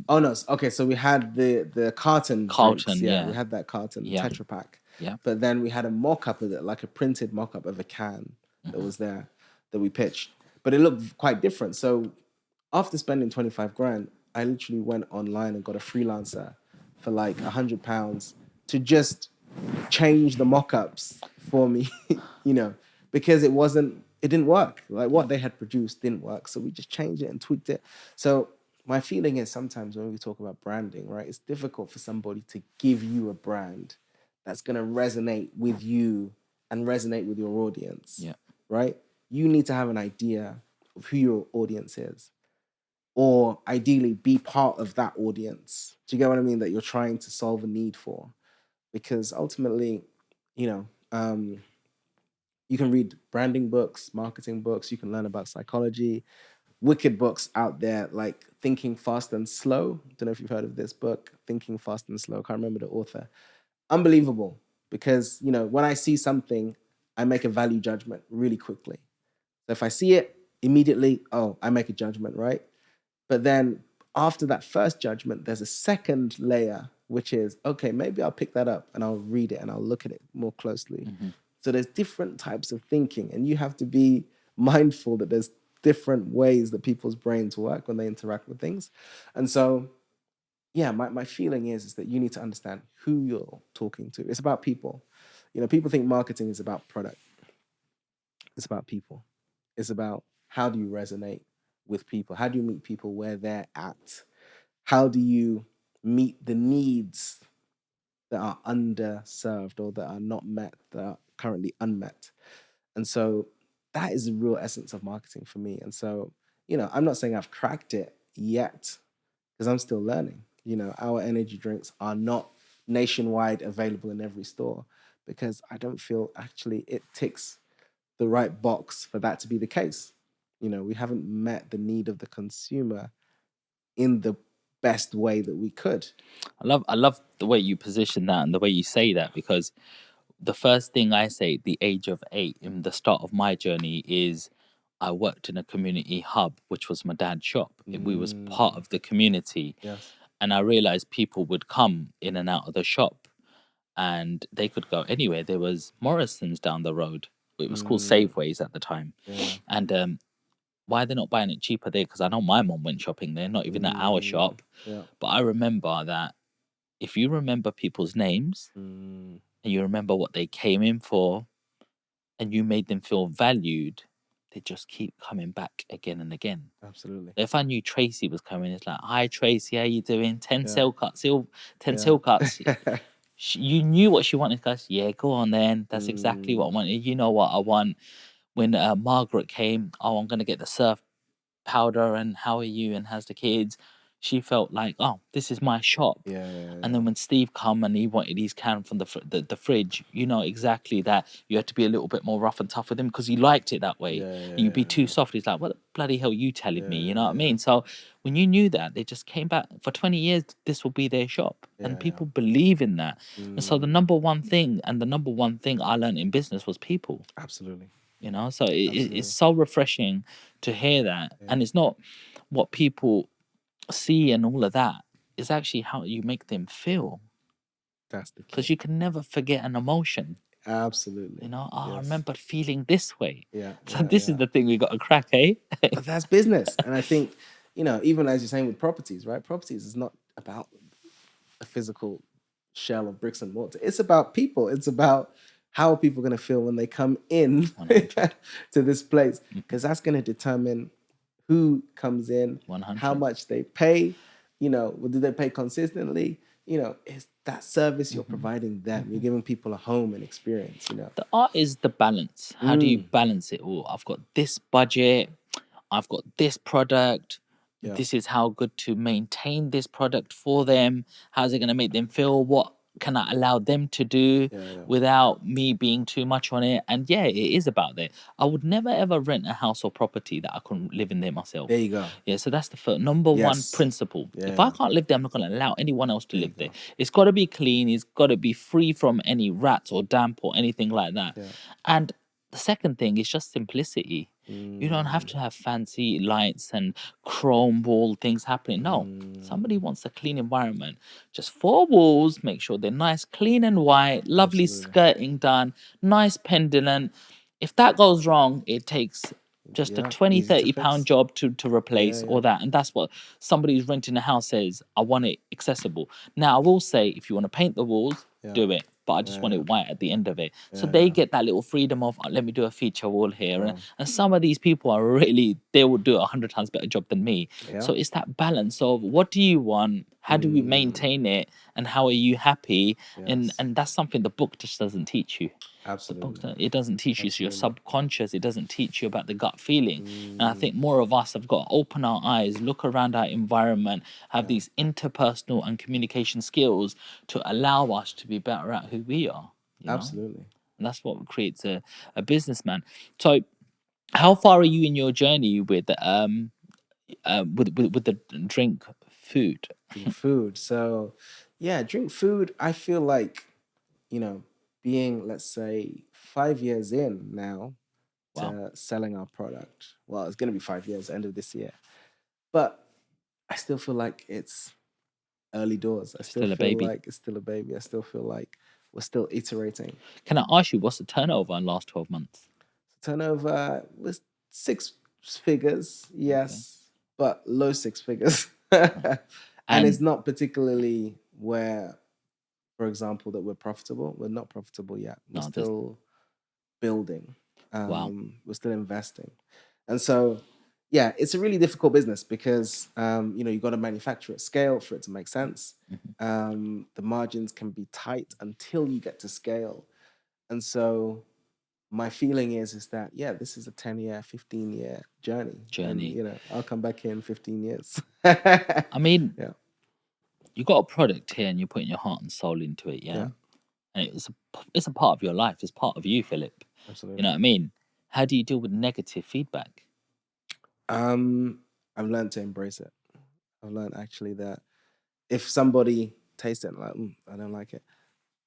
Oh no. Okay, so we had the carton drinks. Carlton? Yeah, we Yeah, had that carton, the yeah, Tetra Pak. yeah. But then we had a mock up of it, like a printed mock up of a can that Hmm. was there that we pitched. But it looked quite different. So after spending 25 grand, I literally went online and got a freelancer for like £100 to just change the mock-ups for me, you know, because it didn't work. Like Yeah. what they had produced didn't work. So we just changed it and tweaked it. So my feeling is sometimes when we talk about branding, right, it's difficult for somebody to give you a brand that's going to resonate with you and resonate with your audience, Yeah. right? You need to have an idea of who your audience is. or ideally be part of that audience. Do you get what I mean? That you're trying to solve a need for, because ultimately, you know, you can read branding books, marketing books, you can learn about psychology, wicked books out there like Thinking Fast and Slow. Don't know if you've heard of this book, Thinking Fast and Slow. I can't remember the author. Unbelievable, because when I see something, I make a value judgment really quickly. So if I see it immediately, oh, I make a judgment, right? But then after that first judgment, there's a second layer, which is, okay, maybe I'll pick that up and I'll read it and I'll look at it more closely. So there's different types of thinking, and you have to be mindful that there's different ways that people's brains work when they interact with things. And so, yeah, my feeling is that you need to understand who you're talking to. It's about people. People think marketing is about product. It's about people. It's about how do you resonate with people? How do you meet people where they're at? How do you meet the needs that are underserved or that are not met, that are currently unmet? And so that is the real essence of marketing for me. And so, I'm not saying I've cracked it yet, because I'm still learning. Our energy drinks are not nationwide available in every store, because I don't feel actually it ticks the right box for that to be the case. We haven't met the need of the consumer in the best way that we could. I love the way you position that and the way you say that, because the first thing I say at the age of 8 in the start of my journey is I worked in a community hub, which was my dad's shop. We was part of the community. Yes. And I realized people would come in and out of the shop and they could go anywhere. There was Morrison's down the road. It was called Safeways at the time. Yeah. And why they're not buying it cheaper there? Because I know my mom went shopping there, not even at our shop. Yeah. But I remember that if you remember people's names and you remember what they came in for and you made them feel valued, they just keep coming back again and again. Absolutely. If I knew Tracy was coming, it's like, hi Tracy, how you doing? 10 Yeah. sale cuts, 10 Yeah. sale cuts. You knew what she wanted, guys. Yeah, go on then. That's exactly what I wanted. You know what I want. When Margaret came, oh, I'm gonna get the surf powder and how are you and how's the kids. She felt like, oh, this is my shop. Yeah. And then when Steve come and he wanted his can from the fridge, you know exactly that you had to be a little bit more rough and tough with him because he liked it that way. And you'd be too soft. He's like, what the bloody hell you telling me? You know what I mean? So when you knew that, they just came back. For 20 years, this will be their shop. And people believe in that. And so the number one thing I learned in business was people. Absolutely. So it's so refreshing to hear that. And it's not what people see and all of that. It's actually how you make them feel. That's the key. Because you can never forget an emotion. Absolutely. I remember feeling this way. Yeah. So this is the thing we got to crack, eh? But that's business. And I think, even as you're saying with properties, right? Properties is not about a physical shell of bricks and mortar. It's about people. It's about how are people going to feel when they come in to this place, because that's going to determine who comes in, 100. how much they pay, do they pay consistently? Is that service you're providing them? You're giving people a home and experience, The art is the balance. How do you balance it all? I've got this budget. I've got this product. Yeah. This is how good to maintain this product for them. How's it going to make them feel? What can I allow them to do without me being too much on it? And yeah, it is about that. I would never ever rent a house or property that I couldn't live in there myself. There you go. Yeah, so that's the first, number one principle. If I can't live there, I'm not going to allow anyone else to live there. It's got to be clean. It's got to be free from any rats or damp or anything like that. And the second thing is just simplicity. You don't have to have fancy lights and chrome wall things happening. No, somebody wants a clean environment. Just 4 walls, make sure they're nice, clean and white, lovely skirting done, nice pendulum. If that goes wrong, it takes just a 20, 30 pound job to replace all that. And that's what somebody who's renting a house says, I want it accessible. Now, I will say, if you want to paint the walls, do it. But I just want it white at the end of it. So they get that little freedom of, let me do a feature wall here. And some of these people are really, they will do 100 times better job than me. So it's that balance of what do you want? How do we maintain it, and how are you happy? And Yes. and that's something the book just doesn't teach you. The book, Absolutely. it doesn't teach you. So your Absolutely. subconscious, it doesn't teach you about the gut feeling. And I think Mm, more of us have got to open our eyes, look around our environment, have yeah. these interpersonal and communication skills to allow us to be better at who we are, Absolutely. and that's what creates a businessman. So how far are you in your journey with the drink food? Drink food. So, yeah, drink food. I feel like, you know, being, let's say, 5 years in now Wow, to selling our product. Well, it's going to be 5 years, end of this year. But I still feel like it's early doors. I still still a feel baby. like it's still a baby. I still feel like we're still iterating. Can I ask you, what's the turnover in the last 12 months? Turnover was six figures, Okay. yes, but low six figures. Uh, And it's And not particularly where, for example, that we're profitable. We're not profitable yet. We're no, there's, still building. wow. We're still investing. And so, yeah, it's a really difficult business because, you've got to manufacture at scale for it to make sense. Mhm. The margins can be tight until you get to scale. And so my feeling is that, yeah, this is a 10-year, 15-year journey. And, Journey. I'll come back here in 15 years. I mean, Yeah, you got a product here and you're putting your heart and soul into it, yeah? yeah, And it's a part of your life. It's part of you, Philip. You know absolutely. what I mean? How do you deal with negative feedback? Um, I've learned to embrace it. I've learned actually that if somebody tastes it and like, I don't like it,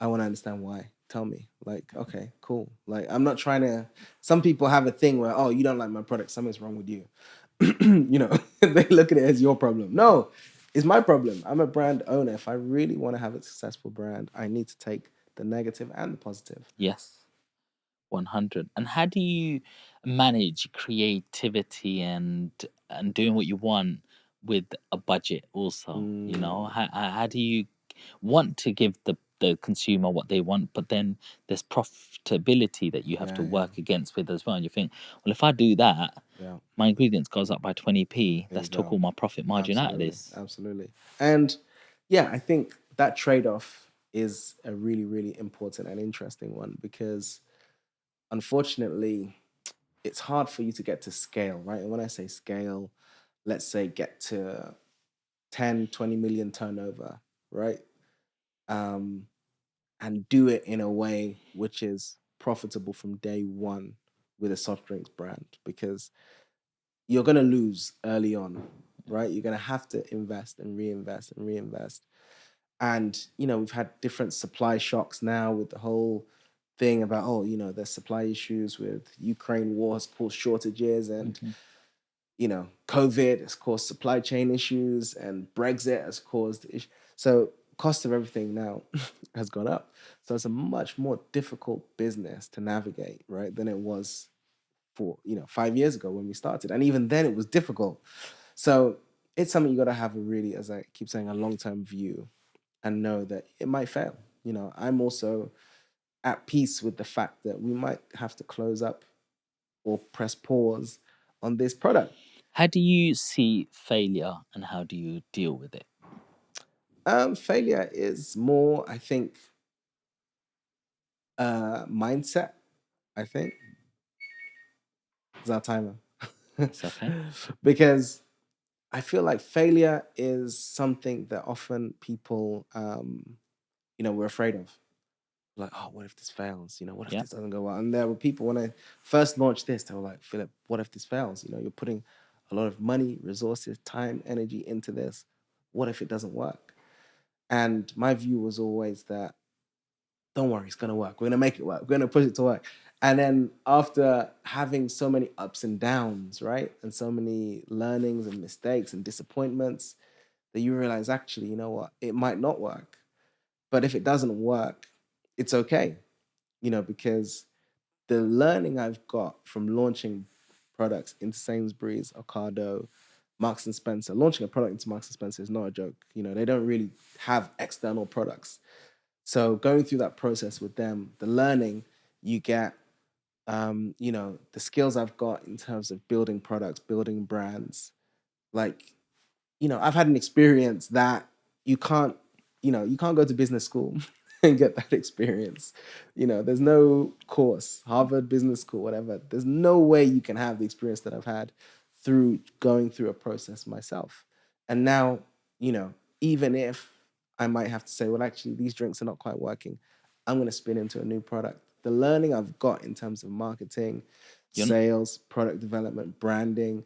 I want to understand why. Tell me. Like, okay, cool. Like, I'm not trying to. Some people have a thing where, oh, you don't like my product, something's wrong with you. They look at it as your problem. No, it's my problem. I'm a brand owner. If I really want to have a successful brand, I need to take the negative and the positive. Yes. 100. And how do you manage creativity and doing what you want with a budget also, Mm, how do you want to give the consumer what they want, but then there's profitability that you have to yeah, yeah, work against with as well, and you think, well, if I do that, yeah. my ingredients goes up by 20p, There you that's took all go. my profit margin out of Absolutely, this. absolutely. And yeah, I think that trade-off is a really, really important and interesting one because unfortunately, it's hard for you to get to scale, right? And when I say scale, let's say get to 10, 20 million turnover, right? Um, and do it in a way which is profitable from day one with a soft drinks brand because you're going to lose early on, right? You're going to have to invest and reinvest and reinvest. And, we've had different supply shocks now with the whole thing about, oh, there's supply issues with Ukraine war has caused shortages and, Mhm. COVID has caused supply chain issues and Brexit has caused issues. So cost of everything now has gone up. So it's a much more difficult business to navigate, right, than it was for 5 years ago when we started, and even then it was difficult. So it's something you got to have a really, as I keep saying, a long-term view and know that it might fail. I'm also at peace with the fact that we might have to close up or press pause on this product. How do you see failure and how do you deal with it? Failure is more, I think, mindset. I think is our timer. It's okay. Because I feel like failure is something that often people, we're afraid of. Like, oh, what if this fails? What if Yeah. this doesn't go well? And there were people when I first launched this, they were like, Philip, what if this fails? You're putting a lot of money, resources, time, energy into this. What if it doesn't work? And my view was always that, don't worry, it's gonna work. We're gonna make it work. We're gonna push it to work. And then after having so many ups and downs, right? And so many learnings and mistakes and disappointments, that you realize actually, you know what, it might not work. But if it doesn't work, it's okay, because the learning I've got from launching products into Sainsbury's, Ocado, Marks and Spencer, launching a product into Marks and Spencer is not a joke. They don't really have external products. So going through that process with them, the learning you get, the skills I've got in terms of building products, building brands, like, I've had an experience that you can't, you can't go to business school and get that experience. There's no course, Harvard Business School, whatever. There's no way you can have the experience that I've had through going through a process myself. And now, even if I might have to say, well, actually, these drinks are not quite working, I'm going to spin into a new product. The learning I've got in terms of marketing, You're sales, product development, branding,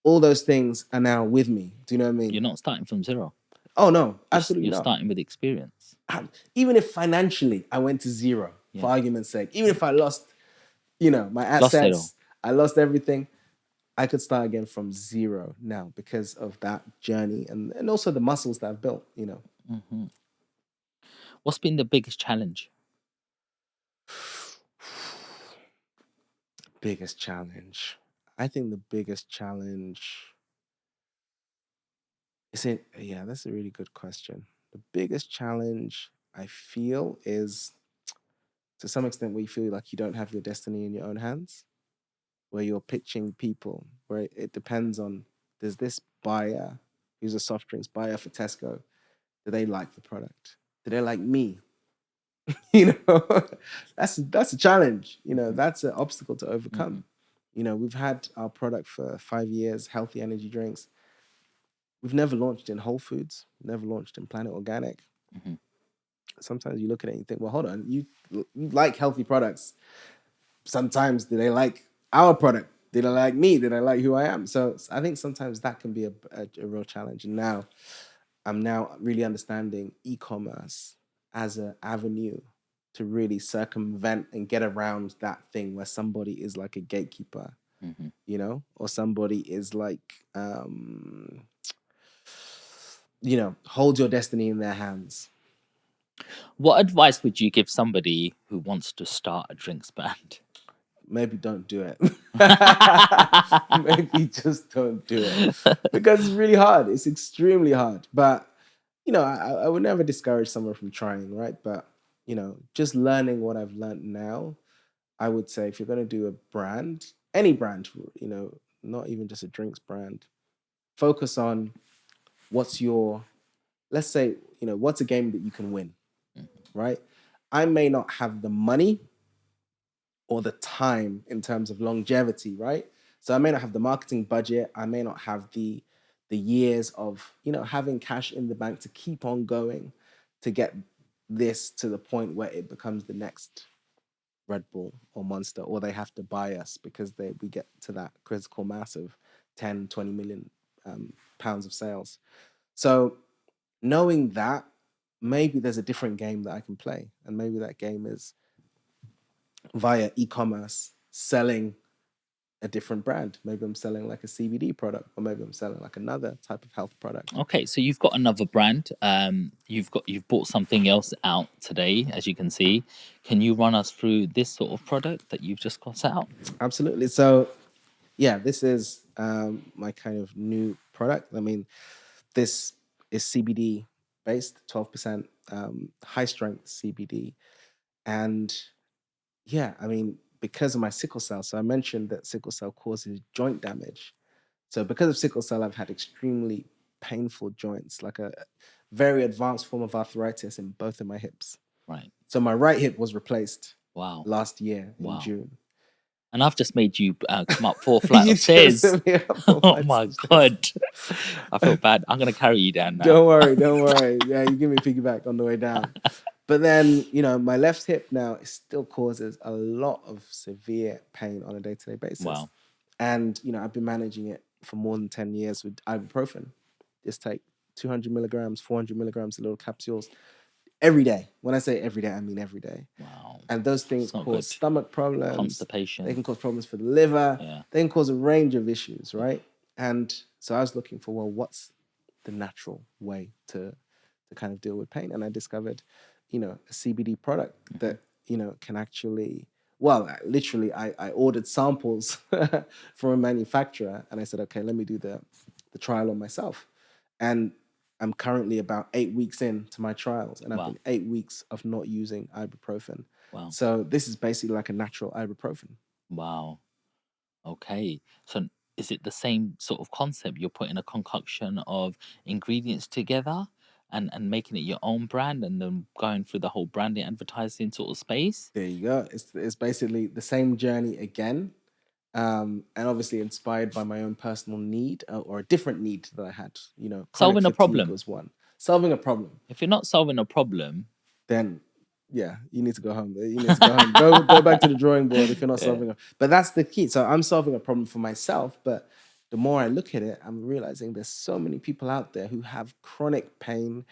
all those things are now with me. Do you know what I mean? you're not starting from zero. Oh no, absolutely You're not. starting with experience. Even if financially I went to zero, Yeah. for argument's sake, even if I lost, my Lost it all. assets, I lost everything, I could start again from zero now because of that journey and also the muscles that I've built. What's been the biggest challenge? Biggest challenge. I think the biggest challenge is it. Yeah, that's a really good question. The biggest challenge I feel is to some extent where you feel like you don't have your destiny in your own hands, where you're pitching people, where it depends on, there's this buyer who's a soft drinks buyer for Tesco. Do they like the product? Do they like me? you know, that's a challenge. That's an obstacle to overcome. We've had our product for 5 years, healthy energy drinks. We've never launched in Whole Foods, never launched in Planet Organic. Sometimes you look at it and you think, well, hold on, you like healthy products. Sometimes do they like our product? Did I like me? Did I like who I am? So I think sometimes that can be a real challenge. And now I'm really understanding e-commerce as an avenue to really circumvent and get around that thing where somebody is like a gatekeeper, or somebody is like, hold your destiny in their hands. What advice would you give somebody who wants to start a drinks brand? Maybe don't do it. Maybe just don't do it because it's really hard. It's extremely hard. But I would never discourage someone from trying, right? But just learning what I've learned now, I would say if you're going to do a brand, any brand, not even just a drinks brand, focus on what's your, let's say, what's a game that you can win, right? I may not have the money or the time in terms of longevity, right? So I may not have the marketing budget. I may not have the years of having cash in the bank to keep on going to get this to the point where it becomes the next Red Bull or Monster, or they have to buy us because we get to that critical mass of 10, 20 million pounds of sales. So knowing that, maybe there's a different game that I can play, and maybe that game is via e-commerce selling a different brand. Maybe I'm selling like a CBD product, or maybe I'm selling like another type of health product. Okay, so you've got another brand. You've bought something else out today, as you can see. Can you run us through this sort of product that you've just got out? Absolutely. So yeah, this is my kind of new product. I mean, this is CBD based, 12% high strength CBD. And yeah, I mean, because of my sickle cell, so I mentioned that sickle cell causes joint damage. So because of sickle cell, I've had extremely painful joints, like a very advanced form of arthritis in both of my hips. Right. So my right hip was replaced Wow. last year in June. And I've just made you come up 4 flights You of stairs. just made me up 4 Oh flights my of stairs. God. I feel bad. I'm going to carry you down now. Don't worry, don't worry. Yeah, you give me a piggyback on the way down. But then, my left hip now, it still causes a lot of severe pain on a day-to-day basis. Wow. And, I've been managing it for more than 10 years with ibuprofen. Just take 200 milligrams, 400 milligrams of little capsules every day. When I say every day, I mean every day. Wow. And those things cause stomach problems. Constipation. They can cause problems for the liver. Yeah. They can cause a range of issues, right? And so I was looking for, well, what's the natural way to kind of deal with pain? And I discovered, a CBD product that, can actually, well, literally, I ordered samples from a manufacturer, and I said, okay, let me do the trial on myself. And I'm currently about 8 weeks into my trials, and I've been 8 weeks of not using ibuprofen. Wow. So this is basically like a natural ibuprofen. Wow. Okay. So is it the same sort of concept? You're putting a concoction of ingredients together, and making it your own brand and then going through the whole branding advertising sort of space. There you go. It's basically the same journey again, and obviously inspired by my own personal need, or a different need that I had. Chronic Solving a fatigue problem. was one. Solving a problem. If you're not solving a problem, Then yeah, you need to go home. You need to go home. Go back to the drawing board if you're not yeah, solving it. But that's the key. So I'm solving a problem for myself, but the more I look at it, I'm realizing there's so many people out there who have chronic pain,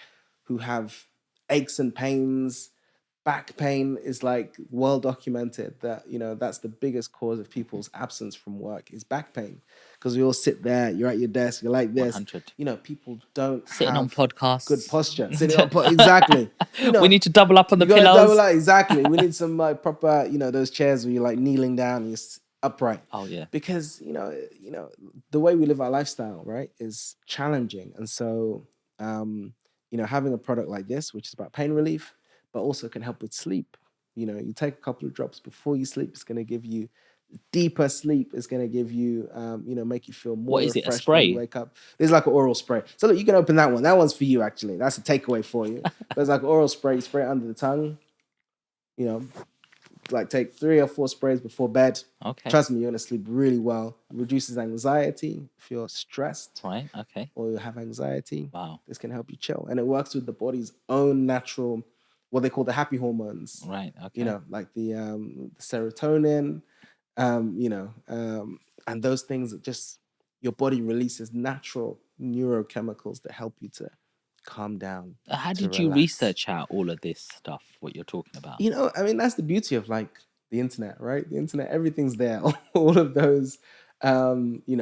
who have aches and pains. Back pain is like well documented that that's the biggest cause of people's absence from work is back pain, because we all sit there, you're at your desk, you're like this. 100. People don't Sitting on have good podcasts. posture. Sitting on exactly. We need to double up on the You got to double pillows. up. Exactly. We need some like proper, those chairs where you're like kneeling down and you're upright. Oh yeah. Because the way we live our lifestyle, right, is challenging, and so having a product like this, which is about pain relief, but also can help with sleep. You take a couple of drops before you sleep. It's going to give you deeper sleep. It's going to give you, make you feel more What is it, a refreshed when you spray? wake up. There's like an oral spray. So look, you can open that one. That one's for you, actually. That's a takeaway for you. There's like an oral spray. You spray it under the tongue. Like take 3 or 4 sprays before bed. Okay. Trust me, you're going to sleep really well. It reduces anxiety. If you're stressed Right. Okay. or you have anxiety, Wow. this can help you chill. And it works with the body's own natural, what they call the happy hormones. Right. Okay. Like the serotonin, and those things that just your body releases natural neurochemicals that help you to calm down. How to did you relax. research out all of this stuff? What you're talking about? That's the beauty of like the internet, right? The internet, everything's there. All of those,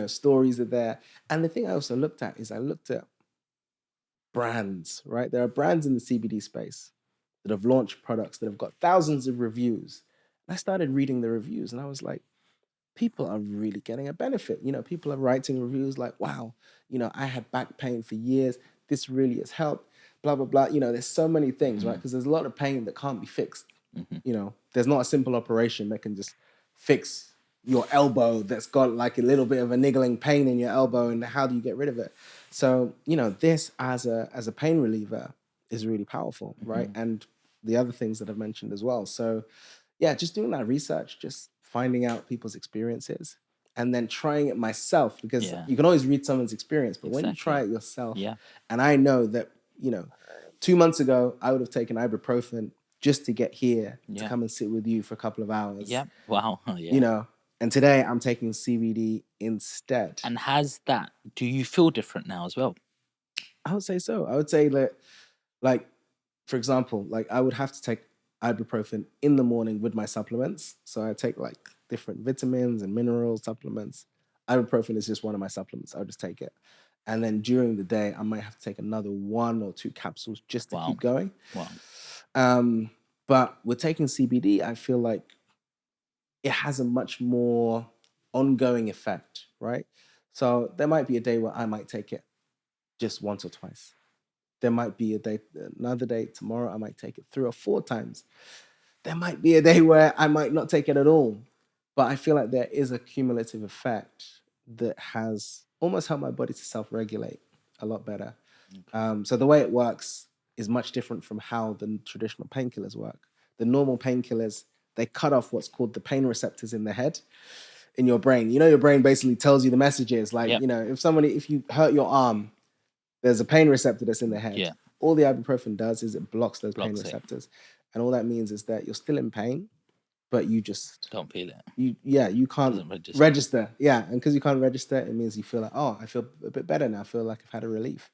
stories are there. And the thing I also looked at is I looked at brands, right? There are brands in the CBD space that have launched products that have got thousands of reviews. And I started reading the reviews and I was like, people are really getting a benefit. People are writing reviews like, wow, I had back pain for years. This really has helped, blah, blah, blah. There's so many things, right? Because there's a lot of pain that can't be fixed. There's not a simple operation that can just fix your elbow that's got like a little bit of a niggling pain in your elbow, and how do you get rid of it? So, this as a pain reliever is really powerful, right? And the other things that I've mentioned as well. So, yeah, just doing that research, just finding out people's experiences, and then trying it myself, because you can always read someone's experience, but when you try it yourself, and I know that, 2 months ago, I would have taken ibuprofen just to get here to come and sit with you for a couple of hours. Yeah. Wow. Yeah. And today I'm taking CBD instead. And do you feel different now as well? I would say so. I would say that, like, for example, like I would have to take ibuprofen in the morning with my supplements. So I take like different vitamins and mineral supplements. Ibuprofen is just one of my supplements. I'll just take it. And then during the day, I might have to take another 1 or 2 capsules just to keep going. Wow. But with taking CBD, I feel like it has a much more ongoing effect, right? So there might be a day where I might take it just once or twice. There might be another day, tomorrow, I might take it 3 or 4 times. There might be a day where I might not take it at all. But I feel like there is a cumulative effect that has almost helped my body to self-regulate a lot better. So the way it works is much different from how the traditional painkillers work. The normal painkillers, they cut off what's called the pain receptors in the head, in your brain. Your brain basically tells you the messages. Like, if you hurt your arm, there's a pain receptor that's in the head. Yeah. All the ibuprofen does is it blocks those pain receptors. And all that means is that you're still in pain, but you just don't feel it. You can't register. Yeah. And because you can't register, it means you feel like, oh, I feel a bit better now. I feel like I've had a relief.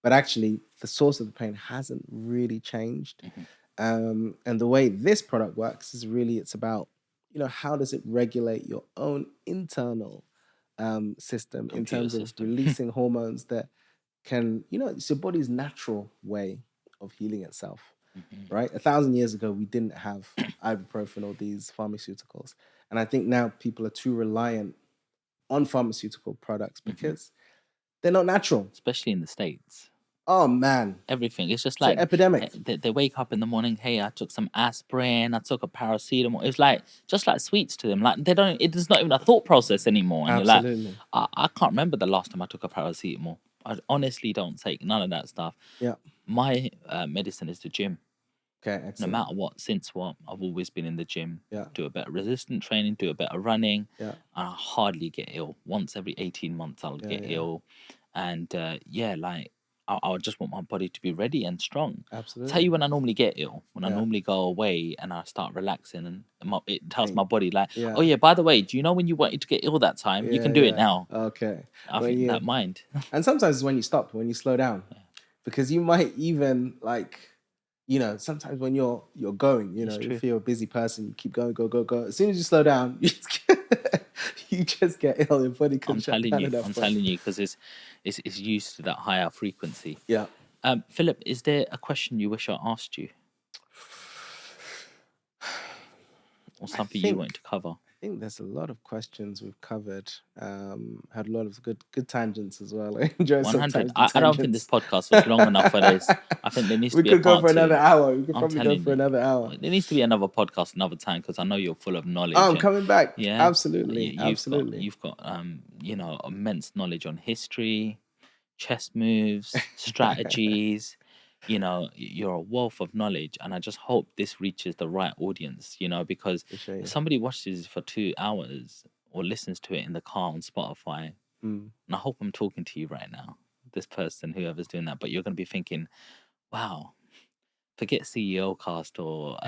But actually, the source of the pain hasn't really changed. And the way this product works is really, it's about, how does it regulate your own internal system in terms of releasing hormones that can, it's your body's natural way of healing itself, right? 1,000 years ago, we didn't have ibuprofen or these pharmaceuticals. And I think now people are too reliant on pharmaceutical products because they're not natural. Especially in the States. Oh, man. Everything. It's just It's like an epidemic. They wake up in the morning, hey, I took some aspirin, I took a paracetamol. It's like, just like sweets to them. Like, it's not even a thought process anymore. And Absolutely. you're like, I can't remember the last time I took a paracetamol. I honestly don't take none of that stuff. Yeah. My medicine is the gym. Okay. No Excellent. matter what, since what, I've always been in the gym. Yeah. Do a bit of resistance training, do a bit of running. Yeah. And I hardly get ill. Once every 18 months, I'll Yeah. get Yeah. ill. And like, I would just want my body to be ready and strong. I'll tell Absolutely. you when I normally get ill, when I Yeah. normally go away and I start relaxing, and it tells Hey, my body, like, yeah. oh, yeah, by the way, do you know when you wanted to get ill that time? You Yeah. can do it Yeah. now. Okay. I When think you that mind. and sometimes it's when you stop, when you slow down, because you might even like, sometimes when you're going, It's true. if you're a busy person, you keep going, go, go, go. As soon as you slow down, you just get ill. Your body can I'm shut telling down you, at that I'm point. telling you, because it's used to that higher frequency. Yeah. Philip, is there a question you wish I asked you, or I something you think wanted to cover? I think there's a lot of questions we've covered. Had a lot of good tangents as well. I enjoy 100. sometimes the I don't think this tangents. podcast was long enough for this. I think there needs to We be a could go part for two. another hour. We could I'm probably go telling for you, another hour. there needs to be another podcast another time, because I know you're full of knowledge. Oh, I'm and- coming back. Yeah, Absolutely. Absolutely. you've got immense knowledge on history, chess moves, strategies. You're a wealth of knowledge, and I just hope this reaches the right audience. Because Appreciate if you. somebody watches for 2 hours or listens to it in the car on Spotify, Mm. and I hope I'm talking to you right now, this person, whoever's doing that, but you're going to be thinking, wow, forget CEO cast or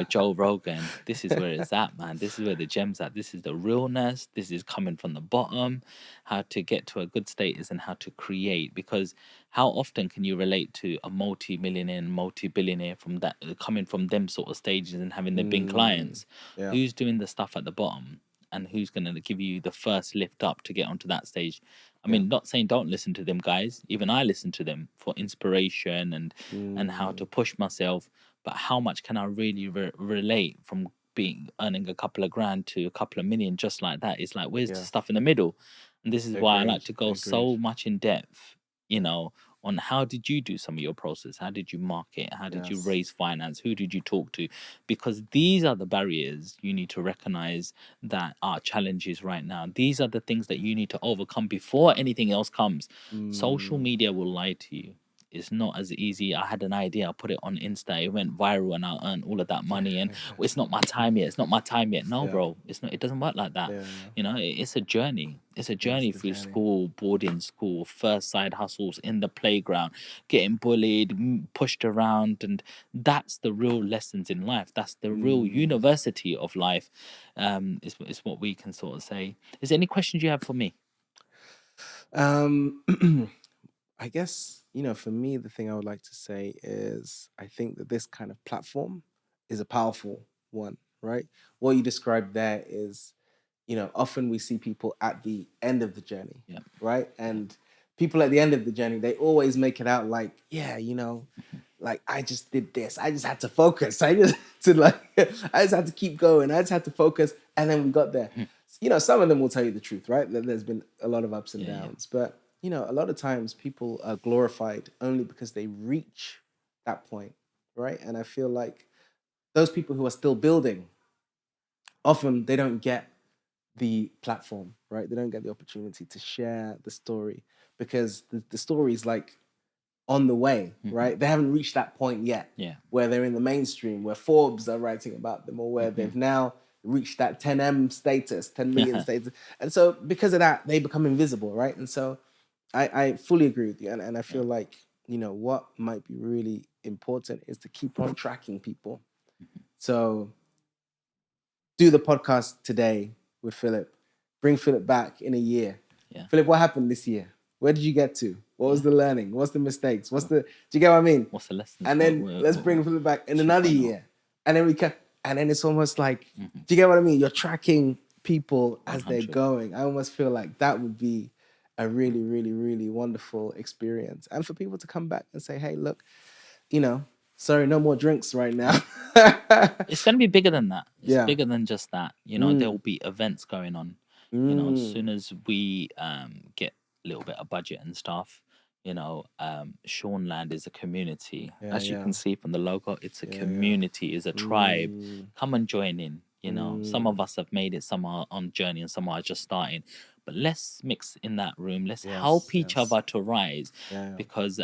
Joe Rogan. This is where it's at, man. This is where the gem's at. This is the realness. This is coming from the bottom. How to get to a good status and how to create. Because how often can you relate to a multi-millionaire and multi-billionaire from that, coming from them sort of stages and having their big clients? Yeah. Who's doing the stuff at the bottom? And who's going to give you the first lift up to get onto that stage? I mean, not saying don't listen to them, guys. Even I listen to them for inspiration and how to push myself. But how much can I really relate from earning a couple of grand to a couple of million just like that? It's like, where's the stuff in the middle? And this is why I like to go so much in depth, on how did you do some of your process? How did you market? How did you raise finance? Who did you talk to? Because these are the barriers you need to recognize that are challenges right now. These are the things that you need to overcome before anything else comes. Social media will lie to you. It's not as easy. I had an idea, I put it on Insta, it went viral, and I earned all of that money. And it's not my time yet. It's not my time yet. No, bro, it's not. It doesn't work like that. It's a journey. It's a journey through school, boarding school, first side hustles in the playground, getting bullied, pushed around, and that's the real lessons in life. That's the real university of life. Is what we can sort of say. Is there any questions you have for me? I guess, for me, the thing I would like to say is I think that this kind of platform is a powerful one, right? What you described there is, often we see people at the end of the journey, right? And people at the end of the journey, they always make it out like, yeah, like I just did this. I just had to focus. I just I just had to keep going. I just had to focus. And then we got there. Some of them will tell you the truth, right? That there's been a lot of ups and downs. But a lot of times people are glorified only because they reach that point, right? And I feel like those people who are still building, often they don't get the platform, right? They don't get the opportunity to share the story because the story is like on the way, right? They haven't reached that point yet where they're in the mainstream, where Forbes are writing about them, or where they've now reached that 10M status, 10 million status. And so because of that, they become invisible, right? And so I fully agree with you. And I feel like, what might be really important is to keep on tracking people. So do the podcast today with Philip. Bring Philip back in a year. Philip, what happened this year? Where did you get to? What was the learning? What's the mistakes? Do you get what I mean? What's the lesson? And then let's bring Philip back in another year. And then and then it's almost like, do you get what I mean? You're tracking people as 100. they're going. I almost feel like that would be a really, really, really wonderful experience. And for people to come back and say, hey, look, sorry, no more drinks right now. It's going to be bigger than that. It's bigger than just that. There will be events going on. As soon as we get a little bit of budget and stuff, Seanland is a community. As you can see from the logo, it's a community, it's a tribe. Come and join in. Some of us have made it, some are on journey, and some are just starting. but let's mix in that room. Let's Yes, help each yes. other to rise, Yeah. because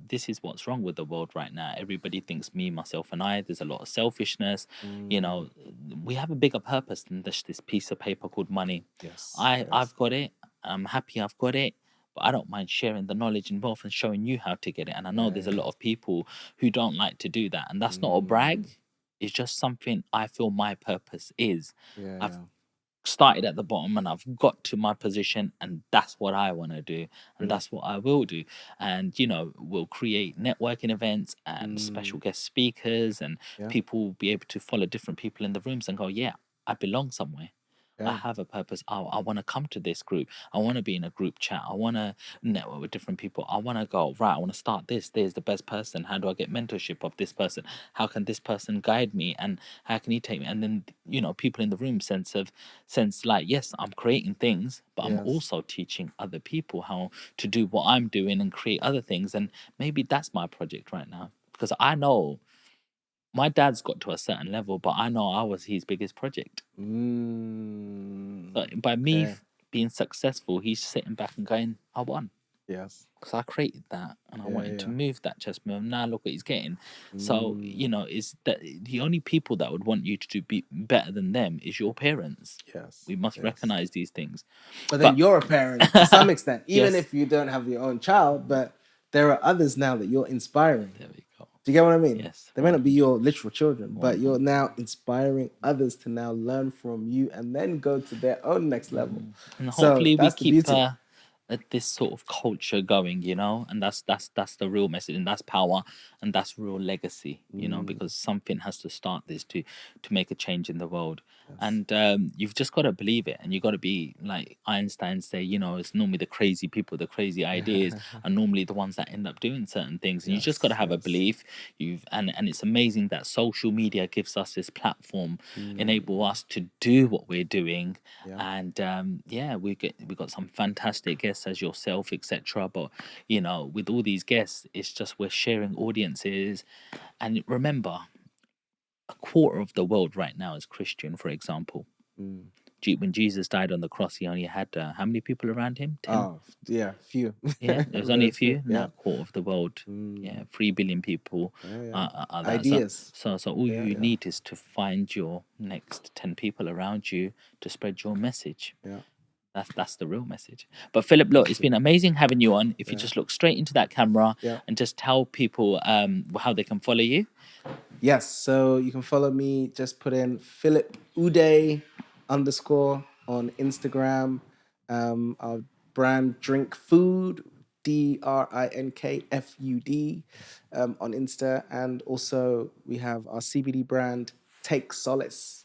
this is what's wrong with the world right now. Everybody thinks me, myself, and I. There's a lot of selfishness. You Mm, know, we have a bigger purpose than just this piece of paper called money. yes, I've yes. got it. I'm happy I've got it. But I don't mind sharing the knowledge and wealth and showing you how to get it. And I know Yeah, there's a yeah. lot of people who don't like to do that. And that's not a Mm, brag. It's just something I feel my purpose is. yeah, I've yeah. started at the bottom and I've got to my position, and that's what I want to do, and Brilliant. that's what I will do. And we'll create networking events and special Mm, guest speakers, and yeah, people will be able to follow different people in the rooms and go, yeah, I belong somewhere. I yeah, have a purpose. I want to come to this group. I want to be in a group chat. I want to network with different people. I want to go, right, I want to start this. There's the best person. How do I get mentorship of this person? How can this person guide me? And how can he take me? And then, people in the room sense like, yes, I'm creating things, but I'm yes. also teaching other people how to do what I'm doing and create other things. And maybe that's my project right now, because I know my dad's got to a certain level, but I know I was his biggest project. So by me Okay. being successful, he's sitting back and going, I won. Yes. Because I created that and I Yeah, wanted to yeah. move that chess move. Now look what he's getting. So, Mm, is that the only people that would want you to be better than them is your parents. yes, We must yes. recognize these things. But then But you're a parent to some extent, even yes, if you don't have your own child, but there are others now that you're inspiring. there we go. Do you get what I mean? Yes, They may not be 100, your literal children, but you're 100. now inspiring others to now learn from you and then go to their own next level. And So hopefully we that's the keep beauty. this sort of culture going, and that's the real message, and that's power, and that's real legacy, Mm, because something has to start this to make a change in the world. yes. And you've just got to believe it, and you've got to be like Einstein say, it's normally the crazy people, the crazy ideas are normally the ones that end up doing certain things, and you just got to Yes, have a yes. belief. And it's amazing that social media gives us this platform, enable Mm, us to do what we're doing. yeah. And yeah, we got some fantastic guests as yourself, etc. But with all these guests, it's just we're sharing audiences. And remember, a quarter of the world right now is Christian, for example. Mm. When Jesus died on the cross, he only had how many people around him? 10. Oh, yeah, few. Yeah, there was only Very a few. few. Yeah. Now quarter of the world, Mm, yeah, 3 billion people yeah, yeah. are that. So, Ideas. so all Yeah, you yeah, need is to find your next 10 people around you to spread your message. yeah. That's the real message. But Philip, look, it's been amazing having you on. If you Yeah, just look straight into that camera yeah. and just tell people how they can follow you. Yes, so you can follow me. Just put in Philip Udeh underscore on Instagram. Our brand Drink Food, DRINKFUD, on Insta. And also we have our CBD brand Take Solace,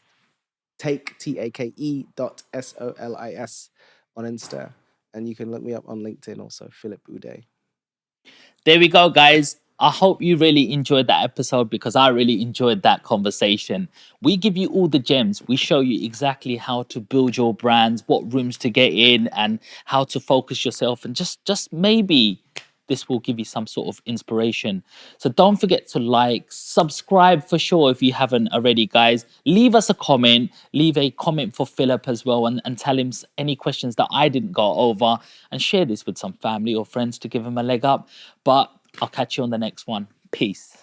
take TAKE.SOLIS on Insta. And you can look me up on LinkedIn also, Philip Udeh. There we go, guys. I hope you really enjoyed that episode, because I really enjoyed that conversation. We give you all the gems. We show you exactly how to build your brands, what rooms to get in, and how to focus yourself. And just maybe this will give you some sort of inspiration. So don't forget to like, subscribe for sure if you haven't already, guys. Leave us a comment. Leave a comment for Philip as well, and tell him any questions that I didn't go over, and share this with some family or friends to give him a leg up. But I'll catch you on the next one. Peace.